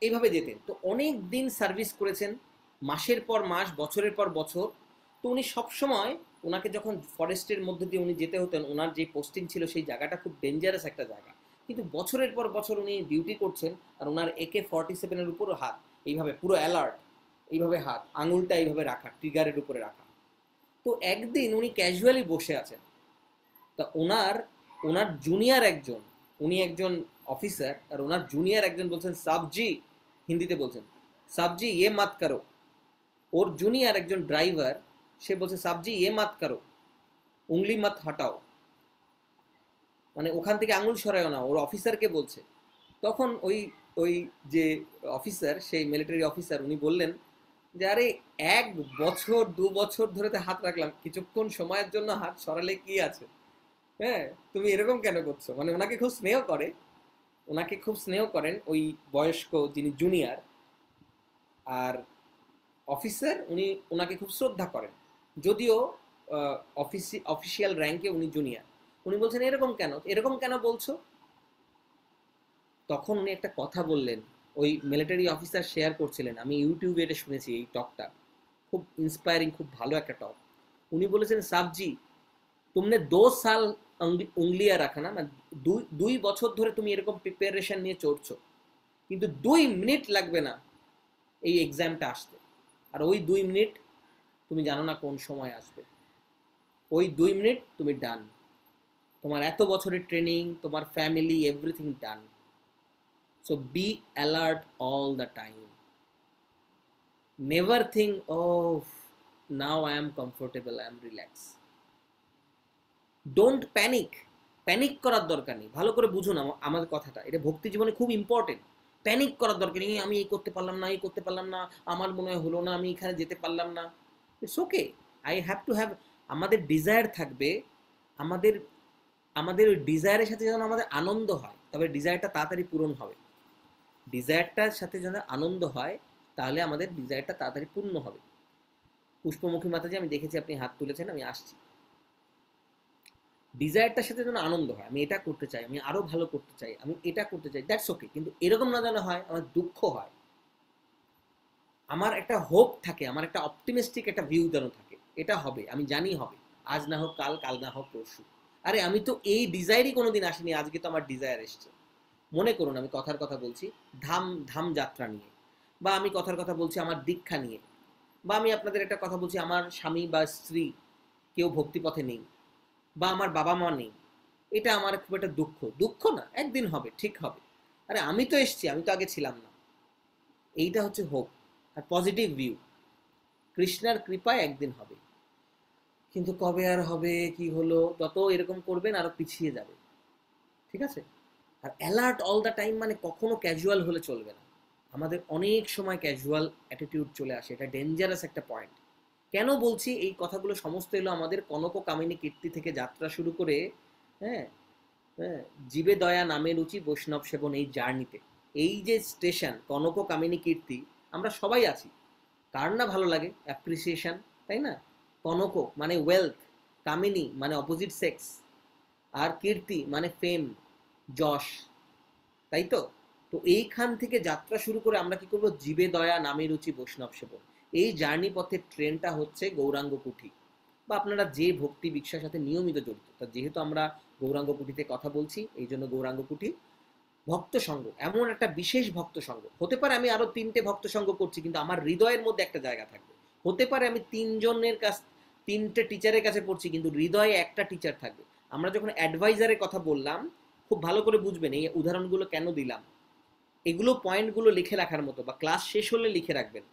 A: এইভাবে যেতেন, তো অনেক দিন সার্ভিস করেছেন, মাসের পর মাস, বছরের পর বছর। তো উনি সবসময়, ওনাকে যখন ফরেস্টের মধ্যে দিয়ে উনি যেতে হতেন, ওনার যে পোস্টিং ছিল সেই জায়গাটা খুব ডেঞ্জারাস একটা জায়গা, কিন্তু বছরের পর বছর উনি ডিউটি করছেন, আর ওনার AK-47 উপরও হাত এইভাবে পুরো অ্যালার্ট, এইভাবে হাত আঙুলটা এইভাবে রাখা, ট্রিগারের উপরে রাখা। তো একদিন উনি ক্যাজুয়ালি বসে আছেন, তা ওনার ওনার জুনিয়র একজন, উনি একজন অফিসার, আর ওনার জুনিয়র একজন বলছেন সাবজি, হিন্দিতে বলছেন সাবজি ইয়ে মাত করো। ওর জুনিয়র একজন ড্রাইভার, সে বলছে সাবজি ইয়ে মাত করো, উংলি মাত হাটাও, মানে ওখান থেকে আঙুল সরায়ও না, ওর অফিসারকে বলছে। তখন ওই ওই যে অফিসার, সেই মিলিটারি অফিসার, উনি বললেন যে আরে 1 বছর 2 বছর ধরে তো হাত রাখলাম, কিছুক্ষণ সময়ের জন্য হাত সরালে কি আছে? হ্যাঁ, তুমি এরকম কেন করছো? মানে ওনাকে খুব স্নেহ করে, ওনাকে খুব স্নেহ করেন ওই বয়স্ক যিনি জুনিয়র, আর অফিসার উনি ওনাকে খুব শ্রদ্ধা করেন, যদিও অফিসিয়াল র্যাঙ্কে উনি জুনিয়র। উনি বলছেন এরকম কেন, এরকম কেন বলছো? তখন উনি একটা কথা বললেন, ওই মিলিটারি অফিসার শেয়ার করছিলেন, আমি ইউটিউবে এটা শুনেছি, এই টকটা খুব ইন্সপায়ারিং, খুব ভালো একটা টক। উনি বলেছেন সাবজি, तुमने 2 साल उंगलियां रखा ना, মানে 2 বছর ধরে তুমি এরকম প্রিপারেশন নিয়ে চড়ছো, কিন্তু 2 মিনিট লাগবে না এই এক্সামটা আসতে, আর ওই 2 মিনিট তুমি জানো না কোন সময় আসবে। ওই 2 মিনিট তুমি ডান, তোমার এত বছরের ট্রেনিং, তোমার family, everything done. So be alert all the time, never think oh now I am comfortable, I am relax. Don't panic, panic করার দরকার নেই। ভালো করে বুঝুন আমাদের কথাটা, এটা ভক্তি জীবনে খুব ইম্পর্টেন্ট। প্যানিক করার দরকার নেই, আমি এই করতে পারলাম না, এই করতে পারলাম না, আমার মনে হয় হলো না, আমি এখানে যেতে পারলাম না। It's okay. I have to have, আমাদের ডিজায়ার থাকবে, আমাদের আমাদের ওই ডিজায়ারের সাথে যেন আমাদের আনন্দ হয়, তবে ডিজায়ারটা তাড়াতাড়ি পূরণ হবে। ডিজায়ারটার সাথে যেন আনন্দ হয়, তাহলে আমাদের ডিজায়ারটা তাড়াতাড়ি পূর্ণ হবে। পুষ্পমুখী মাতাজি, আমি দেখেছি আপনি হাত তুলেছেন, আমি আসছি। ডিজায়ারটার সাথে যেন আনন্দ হয়, আমি এটা করতে চাই, আমি আরো ভালো করতে চাই, আমি এটা করতে চাই, দ্যাটস ওকে। কিন্তু এরকম না যেন হয় আমার দুঃখ হয়, আমার একটা হোপ থাকে, আমার একটা অপটিমিস্টিক একটা ভিউ যেন থাকে, এটা হবে, আমি জানি হবে, আজ না হোক কাল, কাল না হোক পরশু। আরে আমি তো এই ডিজায়ারই কোনোদিন আসিনি, আজকে তো আমার ডিজায়ার এসছে। মনে করুন আমি কথার কথা বলছি ধাম ধাম যাত্রা নিয়ে, বা আমি কথার কথা বলছি আমার দীক্ষা নিয়ে, বা আমি আপনাদের একটা কথা বলছি আমার স্বামী বা স্ত্রী কেউ ভক্তিপথে নেই, বা আমার বাবা মা নেই। এটা আমার খুব একটা দুঃখ, দুঃখ না, একদিন হবে, ঠিক হবে। আরে আমি তো এসছি, আমি তো আগে ছিলাম না। এইটা হচ্ছে হোপ আর পজিটিভ ভিউ। কৃষ্ণার কৃপায় একদিন হবে, কিন্তু কবে আর হবে, কি হলো, যত এরকম করবেন আরো পিছিয়ে যাবে। ঠিক আছে? আর অ্যালার্ট অল দ্য টাইম মানে কখনো ক্যাজুয়াল হলে চলবে না। আমাদের অনেক সময় ক্যাজুয়াল অ্যাটিটিউড চলে আসে, এটা ডেঞ্জারাস একটা পয়েন্ট। কেন বলছি এই কথাগুলো? সমস্ত এলো আমাদের কনক কামিনী কীর্তি থেকে যাত্রা শুরু করে, হ্যাঁ, হ্যাঁ, জীবে দয়া নামে রুচি বৈষ্ণব সেবন, এই জার্নিতে, এই যে স্টেশন কনক কামিনী কীর্তি, আমরা সবাই আছি। কার না ভালো লাগে অ্যাপ্রিসিয়েশন, তাই না? কনক মানে ওয়েলথ, কামিনী মানে অপোজিট সেক্স, আর কীর্তি মানে ফেম, যশ, তাই তো? তো এইখান থেকে যাত্রা শুরু করে আমরা কি করব? জীবে দয়া নামে রুচি বৈষ্ণব সেবন, এই জার্নি পথের ট্রেনটা হচ্ছে গৌরাঙ্গ কুঠি, বা আপনারা যে ভক্তি ভিক্ষার সাথে নিয়মিত জড়িত, তা যেহেতু আমরা গৌরাঙ্গ কুঠিতে কথা বলছি, এই জন্য গৌরাঙ্গ কুঠি ভক্ত সঙ্গ, এমন একটা বিশেষ ভক্ত সঙ্গ। হতে পারে আমি আরো 3টে ভক্ত সঙ্গ করছি, কিন্তু আমার হৃদয়ের মধ্যে একটা জায়গা থাকবে। হতে পারে আমি 3টে টিচারের কাছে পড়ছি, কিন্তু হৃদয়ে একটা টিচার থাকবে। আমরা যখন অ্যাডভাইজারের কথা বললাম, খুব ভালো করে বুঝবেন এই উদাহরণগুলো কেন দিলাম। এগুলো পয়েন্টগুলো লিখে রাখার মতো, বা ক্লাস শেষ হলে লিখে রাখবেন।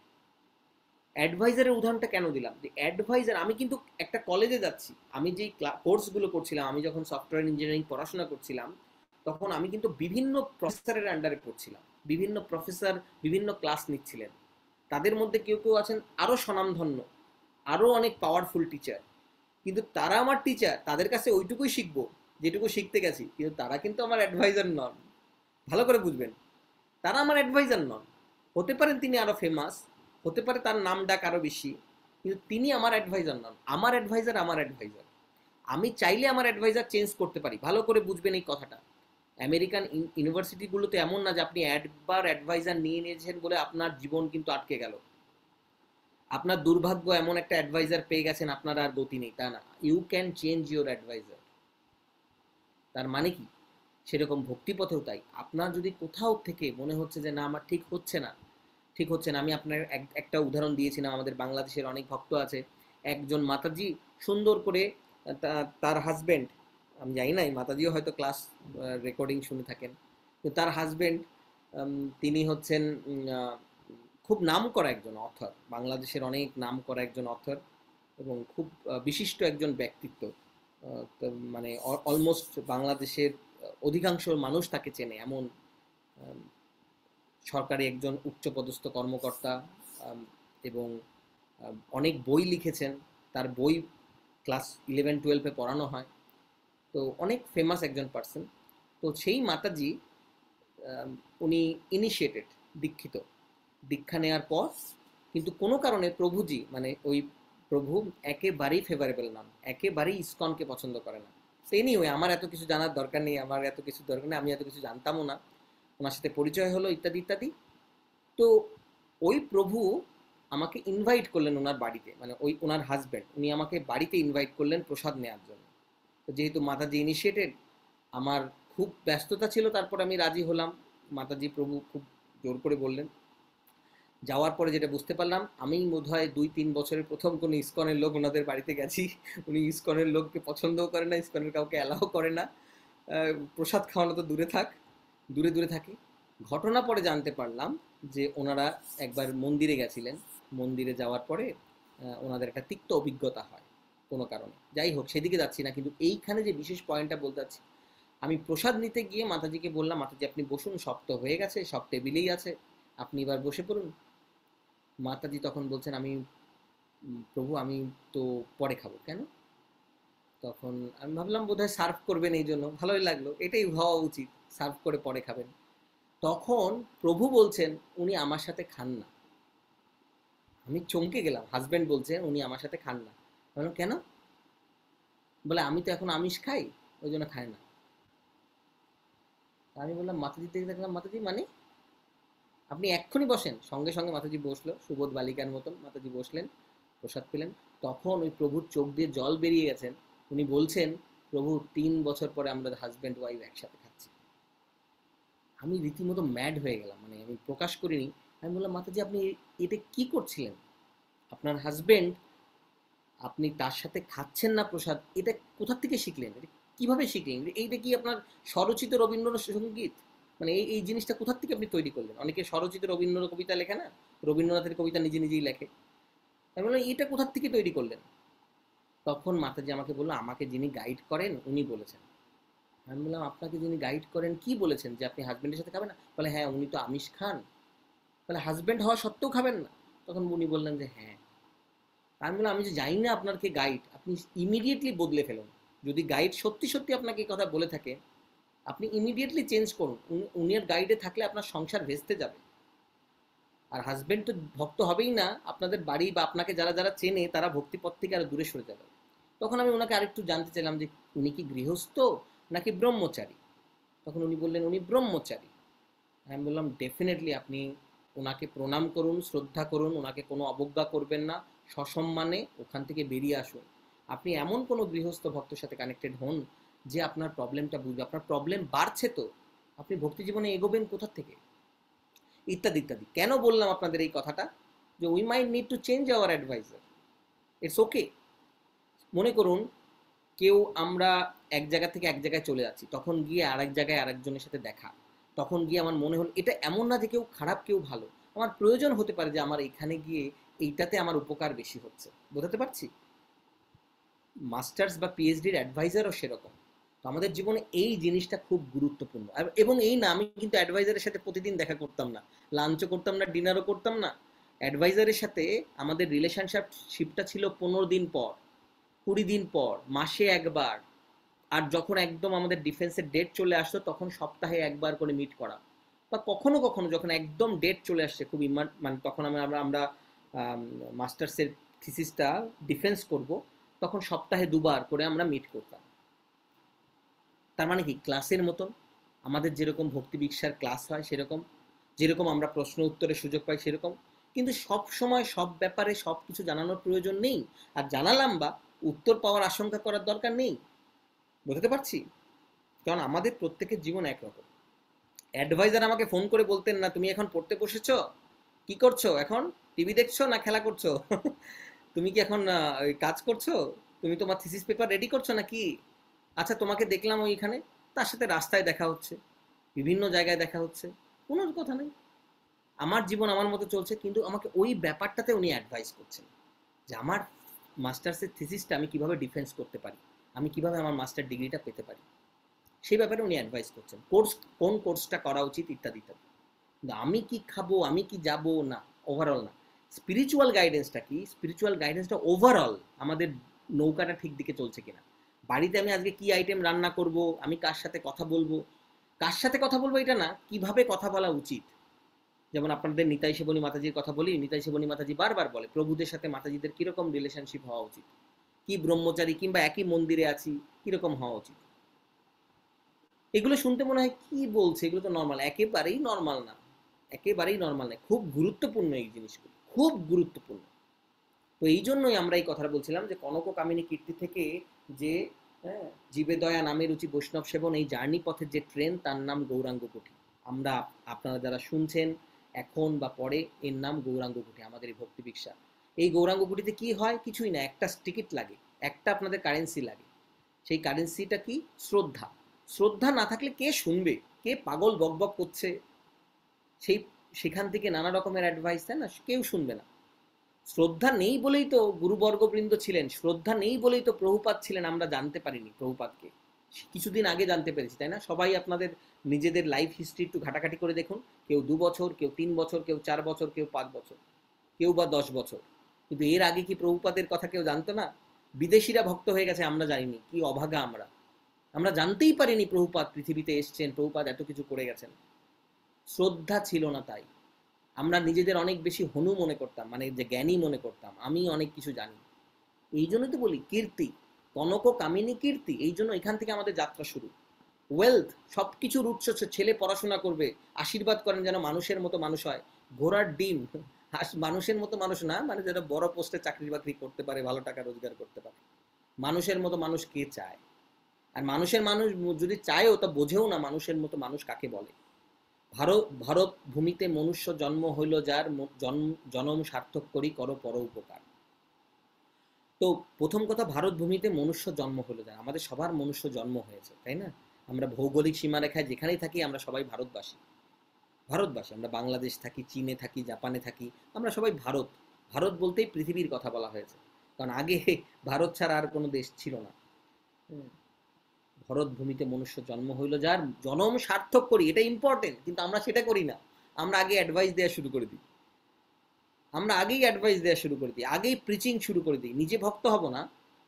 A: অ্যাডভাইজারের উদাহরণটা কেন দিলাম? যে অ্যাডভাইজার, আমি কিন্তু একটা কলেজে যাচ্ছি, আমি যেই কোর্সগুলো করছিলাম, আমি যখন সফটওয়্যার ইঞ্জিনিয়ারিং পড়াশোনা করছিলাম, তখন আমি কিন্তু বিভিন্ন প্রফেসরের আন্ডারে পড়ছিলাম, বিভিন্ন প্রফেসর বিভিন্ন ক্লাস নিচ্ছিলেন। তাদের মধ্যে কেউ কেউ আছেন আরো স্বনামধন্য, আরো অনেক পাওয়ারফুল টিচার, কিন্তু তারা আমার টিচার, তাদের কাছে ওইটুকুই শিখবো যেটুকু শিখতে গেছি, কিন্তু তারা কিন্তু আমার অ্যাডভাইজার নন। ভালো করে বুঝবেন, তারা আমার অ্যাডভাইজার নন। হতে পারেন তিনি আরো ফেমাস, হতে পারে তার নাম ডাক আরো বেশি, কিন্তু তিনি আমার অ্যাডভাইজার নন। আমার অ্যাডভাইজার আমার অ্যাডভাইজার। আমি চাইলে আমার অ্যাডভাইজার চেঞ্জ করতে পারি, ভালো করে বুঝবেন এই কথাটা। আমেরিকান ইউনিভার্সিটিগুলোতে এমন না যে আপনি একবার অ্যাডভাইজার নিয়ে নিয়েছেন বলে আপনার জীবন কিন্তু আটকে গেল। আপনার দুর্ভাগ্য এমন একটা অ্যাডভাইজার পেয়ে গেছেন, আপনার আর গতি নেই, তা না। You can change your adviser. তার মানে কি? সেরকম ভক্তিপথেও তাই। আপনার যদি কোথাও থেকে মনে হচ্ছে যে না আমার ঠিক হচ্ছে না, ঠিক হচ্ছে না, আমি আপনার একটা উদাহরণ দিয়েছিলাম, আমাদের বাংলাদেশের অনেক ভক্ত আছে। একজন মাতাজি সুন্দর করে তার হাজবেন্ড, আমি জানি না এই মাতাজিও হয়তো ক্লাস রেকর্ডিং শুনে থাকেন, তো তার হাজবেন্ড, তিনি হচ্ছেন খুব নাম করা একজন অথর, বাংলাদেশের অনেক নাম করা একজন অথর, এবং খুব বিশিষ্ট একজন ব্যক্তিত্ব। তো মানে অলমোস্ট বাংলাদেশের অধিকাংশ মানুষ তাকে চেনে, এমন সরকারি একজন উচ্চপদস্থ কর্মকর্তা, এবং অনেক বই লিখেছেন, তার বই ক্লাস 11-12-এ পড়ানো হয়, তো অনেক ফেমাস একজন পার্সন। তো সেই মাতাজি, উনি ইনিশিয়েটেড, দীক্ষিত, দীক্ষা নেওয়ার পর কিন্তু কোনো কারণে প্রভুজি মানে ওই প্রভু একেবারেই ফেভারেবল নন, একেবারেই ইসকনকে পছন্দ করে না। এনিওয়ে আমার এত কিছু জানার দরকার নেই, আমার এত কিছু দরকার নেই, আমি এত কিছু জানতামও না। ওনার সাথে পরিচয় হলো ইত্যাদি ইত্যাদি। তো ওই প্রভু আমাকে ইনভাইট করলেন ওনার বাড়িতে, মানে ওই ওনার হাজব্যান্ড, উনি আমাকে বাড়িতে ইনভাইট করলেন প্রসাদ নেওয়ার জন্য। তো যেহেতু মাতাজি ইনিশিয়েটেড, আমার খুব ব্যস্ততা ছিল, তারপর আমি রাজি হলাম। মাতাজি প্রভু খুব জোর করে বললেন। যাওয়ার পরে যেটা বুঝতে পারলাম, আমি বোধহয় 2-3 বছরের প্রথম কোনো ইসকনের লোক ওনাদের বাড়িতে গেছি। উনি ইসকনের লোককে পছন্দও করে না, ইসকনের কাউকে অ্যালাও করে না। প্রসাদ খাওয়ানো তো দূরে থাক, দূরে দূরে থাকি। ঘটনা পরে জানতে পারলাম যে ওনারা একবার মন্দিরে গেছিলেন, মন্দিরে যাওয়ার পরে ওনাদের একটা তিক্ত অভিজ্ঞতা হয় কোনো কারণে। যাই হোক, সেদিকে যাচ্ছি না, কিন্তু এইখানে যে বিশেষ পয়েন্টটা বলতে চাচ্ছি, আমি প্রসাদ নিতে গিয়ে মাতাজিকে বললাম, মাতাজি আপনি বসুন, সব তো হয়ে গেছে, সব টেবিলেই আছে, আপনি এবার বসে পড়ুন। মাতাজি তখন বলছেন, আমি প্রভু আমি তো পরে খাবো। কেন? তখন আমি ভাবলাম বোধহয় সার্ভ করবেন, এই জন্য ভালোই লাগলো, এটাই হওয়া উচিত, সার্ভ করে পরে খাবেন। তখন প্রভু বলছেন উনি আমার সাথে খান না। আমি চমকে গেলাম, হাজবেন্ড বলছেন উনি আমার সাথে খান না। বললাম কেন? বলে আমি তো এখন আমিষ খাই, ওই জন্য খায় না। তা আমি বললাম, মাতাজি থেকে দেখলাম, মাতাজি মানে আপনি এক্ষুনি বসেন। সঙ্গে সঙ্গে মাতাজি বসলো, সুবোধ বালিকার মতন মাতাজি বসলেন, প্রসাদ পেলেন। তখন ওই প্রভুর চোখ দিয়ে জল বেরিয়ে গেছেন। উনি বলছেন, প্রভু 3 বছর পরে আমরা হাজব্যান্ড ওয়াইফ একসাথে খাচ্ছি। আমি রীতিমতো ম্যাড হয়ে গেলাম, মানে আমি প্রকাশ করিনি। আমি বললাম, মাতাজি আপনি এটা কি করছিলেন? আপনার হাজবেন্ড, আপনি তার সাথে খাচ্ছেন না প্রসাদ, এটা কোথা থেকে শিখলেন? এটা কিভাবে শিখলেন? এইটা কি আপনার স্বরচিত রবীন্দ্রসঙ্গীত? মানে এই এই জিনিসটা কোথা থেকে আপনি তৈরি করলেন? অনেকে স্বরচিত রবীন্দ্র কবিতা লেখে না, রবীন্দ্রনাথের কবিতা নিজে নিজেই লেখে। আমি বললাম এটা কোথা থেকে তৈরি করলেন? তখন মাতাজি আমাকে বললো, আমাকে যিনি গাইড করেন উনি বলেছেন। আমি বললাম, আপনাকে যিনি গাইড করেন কি বলেছেন, যে আপনি হাজবেন্ডের সাথে খাবেন না? বলে হ্যাঁ, উনি তো আমিষ খান। বলে হাজবেন্ড হওয়া সত্ত্বেও খাবেন না? তখন উনি বললেন যে হ্যাঁ। আমি বললাম, আমি যে জানি না আপনার কে গাইড, আপনি ইমিডিয়েটলি বদলে ফেলুন। যদি গাইড সত্যি সত্যি আপনাকে এই কথা বলে থাকে, আপনি ইমিডিয়েটলি চেঞ্জ করুন। উনির গাইডে থাকলে আপনার সংসার ভেস্তে যাবে। আর হাজবেন্ড তো ভক্ত হবেই না, আপনাদের বাড়ি বা আপনাকে যারা যারা চেনে তারা ভক্তিপথ থেকে আরো দূরে সরে যাবে। তখন আমি ওনাকে আরেকটু জানতে চাইলাম যে উনি কি গৃহস্থ নাকি ব্রহ্মচারী? তখন উনি বললেন উনি ব্রহ্মচারী। আমি বললাম ডেফিনেটলি আপনি ওনাকে প্রণাম করুন, শ্রদ্ধা করুন, ওনাকে কোনো অবজ্ঞা করবেন না, সসম্মানে ওখান থেকে বেরিয়ে আসুন। আপনি এমন কোনো গৃহস্থ ভক্তের সাথে কানেক্টেড হন যে আপনার প্রবলেমটা বুঝবে। আপনার প্রবলেম বাড়ছে তো আপনি ভক্তি জীবনে এগোবেন কোথা থেকে? ইত্যাদি ইত্যাদি। কেন বললাম আপনাদের এই কথাটা? যে we might need to change our adviser. It's okay. মনে করুন কেউ, আমরা এক জায়গা থেকে এক জায়গায় চলে যাচ্ছি, তখন গিয়ে আরেক জায়গায় আরেকজনের সাথে দেখা, তখন গিয়ে আমার মনে হল এটা এমন না যে কেউ খারাপ কেউ ভালো, আমার প্রয়োজন হতে পারে যে আমার এখানে গিয়ে এইটাতে আমার উপকার বেশি হচ্ছে। বোঝাতে পারছি? মাস্টার্স বা পিএইচডির অ্যাডভাইজারও সেরকম। তো আমাদের জীবনে এই জিনিসটা খুব গুরুত্বপূর্ণ। এবং এই না, আমি কিন্তু অ্যাডভাইজারের সাথে প্রতিদিন দেখা করতাম না, লাঞ্চও করতাম না, ডিনারও করতাম না। অ্যাডভাইজারের সাথে আমাদের রিলেশনশিপটা ছিল 15 দিন পর, 20 দিন পর, মাসে একবার। আর যখন একদম আমাদের ডিফেন্সের ডেট চলে আসতো তখন সপ্তাহে একবার করে মিট করা। বা কখনো কখনো যখন একদম ডেট চলে আসছে খুব মানে তখন আমরা আমরা আমরা মাস্টার্সের থিসিসটা ডিফেন্স করব, তখন সপ্তাহে 2বার করে আমরা মিট করতাম। তার মানে কি ক্লাসের মতন, আমাদের যেরকম ভক্তি বিকশার ক্লাস হয় সেরকম, যেরকম আমরা প্রশ্ন উত্তরের সুযোগ পাই সেরকম। কিন্তু সব সময় সব ব্যাপারে সব কিছু জানানোর প্রয়োজন নেই। আর জানালাম বা উত্তর পাওয়ার আশঙ্কা করার দরকার নেই। বুঝতে পারছি? কারণ আমাদের প্রত্যেকের জীবন একরকম। অ্যাডভাইজার আমাকে ফোন করে বলতেন না, তুমি এখন পড়তে বসেছো, কি করছো এখন, টিভি দেখছো না খেলা করছো? তুমি কি এখন কাজ করছো, তুমি তোমার থিসিস পেপার রেডি করছো নাকি? আচ্ছা তোমাকে দেখলাম ওইখানে, তার সাথে রাস্তায় দেখা হচ্ছে, বিভিন্ন জায়গায় দেখা হচ্ছে, কোনো কথা নেই, আমার জীবন আমার মতো চলছে। কিন্তু আমাকে ওই ব্যাপারটাতে উনি অ্যাডভাইস করছেন যে আমার মাস্টার্সের থিসিসটা আমি কিভাবে ডিফেন্স করতে পারি, আমি কিভাবে আমার মাস্টার ডিগ্রিটা পেতে পারি, সেই ব্যাপারে উনি অ্যাডভাইস করছেন। কোন কোর্সটা করা উচিত ইত্যাদি ইত্যাদি। কিন্তু আমি কি খাবো, আমি কি যাব, না, ওভারঅল না। স্পিরিচুয়াল গাইডেন্সটা কি? স্পিরিচুয়াল গাইডেন্সটা ওভারঅল আমাদের নৌকাটা ঠিক দিকে চলছে কিনা। বাড়িতে আমি আজকে কি আইটেম রান্না করব, আমি কার সাথে কথা বলবো, কার সাথে কথা বলবো এটা না, কিভাবে কথা বলা উচিত। যেমন আপনাদের নিতাই সেবনী মাতাজির কথা বলি, নিতাই সেবনী মাতাজি বারবার বলে প্রভুদের সাথে মাতাজিদের কিরকম রিলেশনশিপ হওয়া উচিত, কি ব্রহ্মচারী কিংবা একই মন্দিরে আছি কিরকম হওয়া উচিত। এগুলো শুনতে মনে হয় কি বলছে, এগুলো তো নর্মাল, একেবারেই নর্মাল না, একেবারেই নর্মাল না, খুব গুরুত্বপূর্ণ এই জিনিসগুলো, খুব গুরুত্বপূর্ণ। তো এই জন্যই আমরা এই কথাটা বলছিলাম যে কনক কামিনী কীর্তি থেকে যে হ্যাঁ, জীবে দয়া নামে রুচি বৈষ্ণব সেবন, এই জার্নি পথের যে ট্রেন তার নাম গৌরাঙ্গ কুঠি। আমরা, আপনারা যারা শুনছেন এখন বা পরে, এর নাম গৌরাঙ্গ কুঠি, আমাদের এই ভক্তি ভিক্ষা। এই গৌরাঙ্গ কুঠিতে কি হয়? কিছুই না, একটা টিকিট লাগে, একটা আপনাদের কারেন্সি লাগে। সেই কারেন্সিটা কি? শ্রদ্ধা। শ্রদ্ধা না থাকলে কে শুনবে? কে পাগল বকবক করছে সেই, সেখান থেকে নানা রকমের অ্যাডভাইস দেয় না, কেউ শুনবে না। শ্রদ্ধা নেই বলেই তো গুরুবর্গবৃন্দ ছিলেন, শ্রদ্ধা নেই বলেই তো প্রভুপাদ ছিলেন, আমরা জানতে পারিনি প্রভুপাদকে। কিছুদিন আগে জানতে পেরেছি, তাই না? সবাই আপনাদের নিজেদের লাইফ হিস্ট্রি একটু ঘাটাঘাটি করে দেখুন, কেউ 2 বছর, কেউ 3 বছর, কেউ 4 বছর, কেউ 5 বছর, কেউ বা 10 বছর। কিন্তু এর আগে কি প্রভুপাদের কথা কেউ জানতো না? বিদেশিরা ভক্ত হয়ে গেছে, আমরা জানিনি, কি অভাগা আমরা। আমরা জানতেই পারিনি প্রভুপাদ পৃথিবীতে এসছেন, প্রভুপাদ এত কিছু করে গেছেন। শ্রদ্ধা ছিল না, তাই আমরা নিজেদের অনেক বেশি হনু মনে করতাম, মানে যে জ্ঞানী মনে করতাম, আমি অনেক কিছু জানি। এই জন্যই তো বলি কীর্তি, কনক কামিনী কীর্তি, এই জন্য এখান থেকে আমাদের যাত্রা শুরু। ওয়েলথ, সব কিছুর উৎস হচ্ছে ছেলে পড়াশোনা করবে, আশীর্বাদ করেন যেন মানুষের মতো মানুষ হয়। ঘোড়ার ডিম, মানুষের মতো মানুষ না, মানে যারা বড় পোস্টে চাকরি বাকরি করতে পারে, ভালো টাকা রোজগার করতে পারে। মানুষের মতো মানুষ কে চায়? আর মানুষের মানুষ যদি চায়ও তা বোঝেও না মানুষের মতো মানুষ কাকে বলে। ভারত ভারত ভূমিতে মনুষ্য জন্ম হইল যার, জনম সার্থক করি করো পর উপকার। তো প্রথম কথা, ভারত ভূমিতে মনুষ্য জন্ম হলো যার, আমাদের সবার মনুষ্য জন্ম হয়েছে, তাই না? আমরা ভৌগোলিক সীমারেখায় যেখানেই থাকি আমরা সবাই ভারতবাসী। ভারতবাসী, আমরা বাংলাদেশ থাকি, চীনে থাকি, জাপানে থাকি, আমরা সবাই ভারত। ভারত বলতেই পৃথিবীর কথা বলা হয়েছে, কারণ আগে ভারত ছাড়া আর কোনো দেশ ছিল না। ভরত ভূমিতে মনুষ্য জন্ম হইল যার, জনম সার্থক করি, এটা ইম্পর্টেন্ট, কিন্তু আমরা সেটা করি না। আমরা আগে অ্যাডভাইস দেওয়া শুরু করে দিই, আগেই প্রিচিং শুরু করে দিই। নিজে ভক্ত হব না,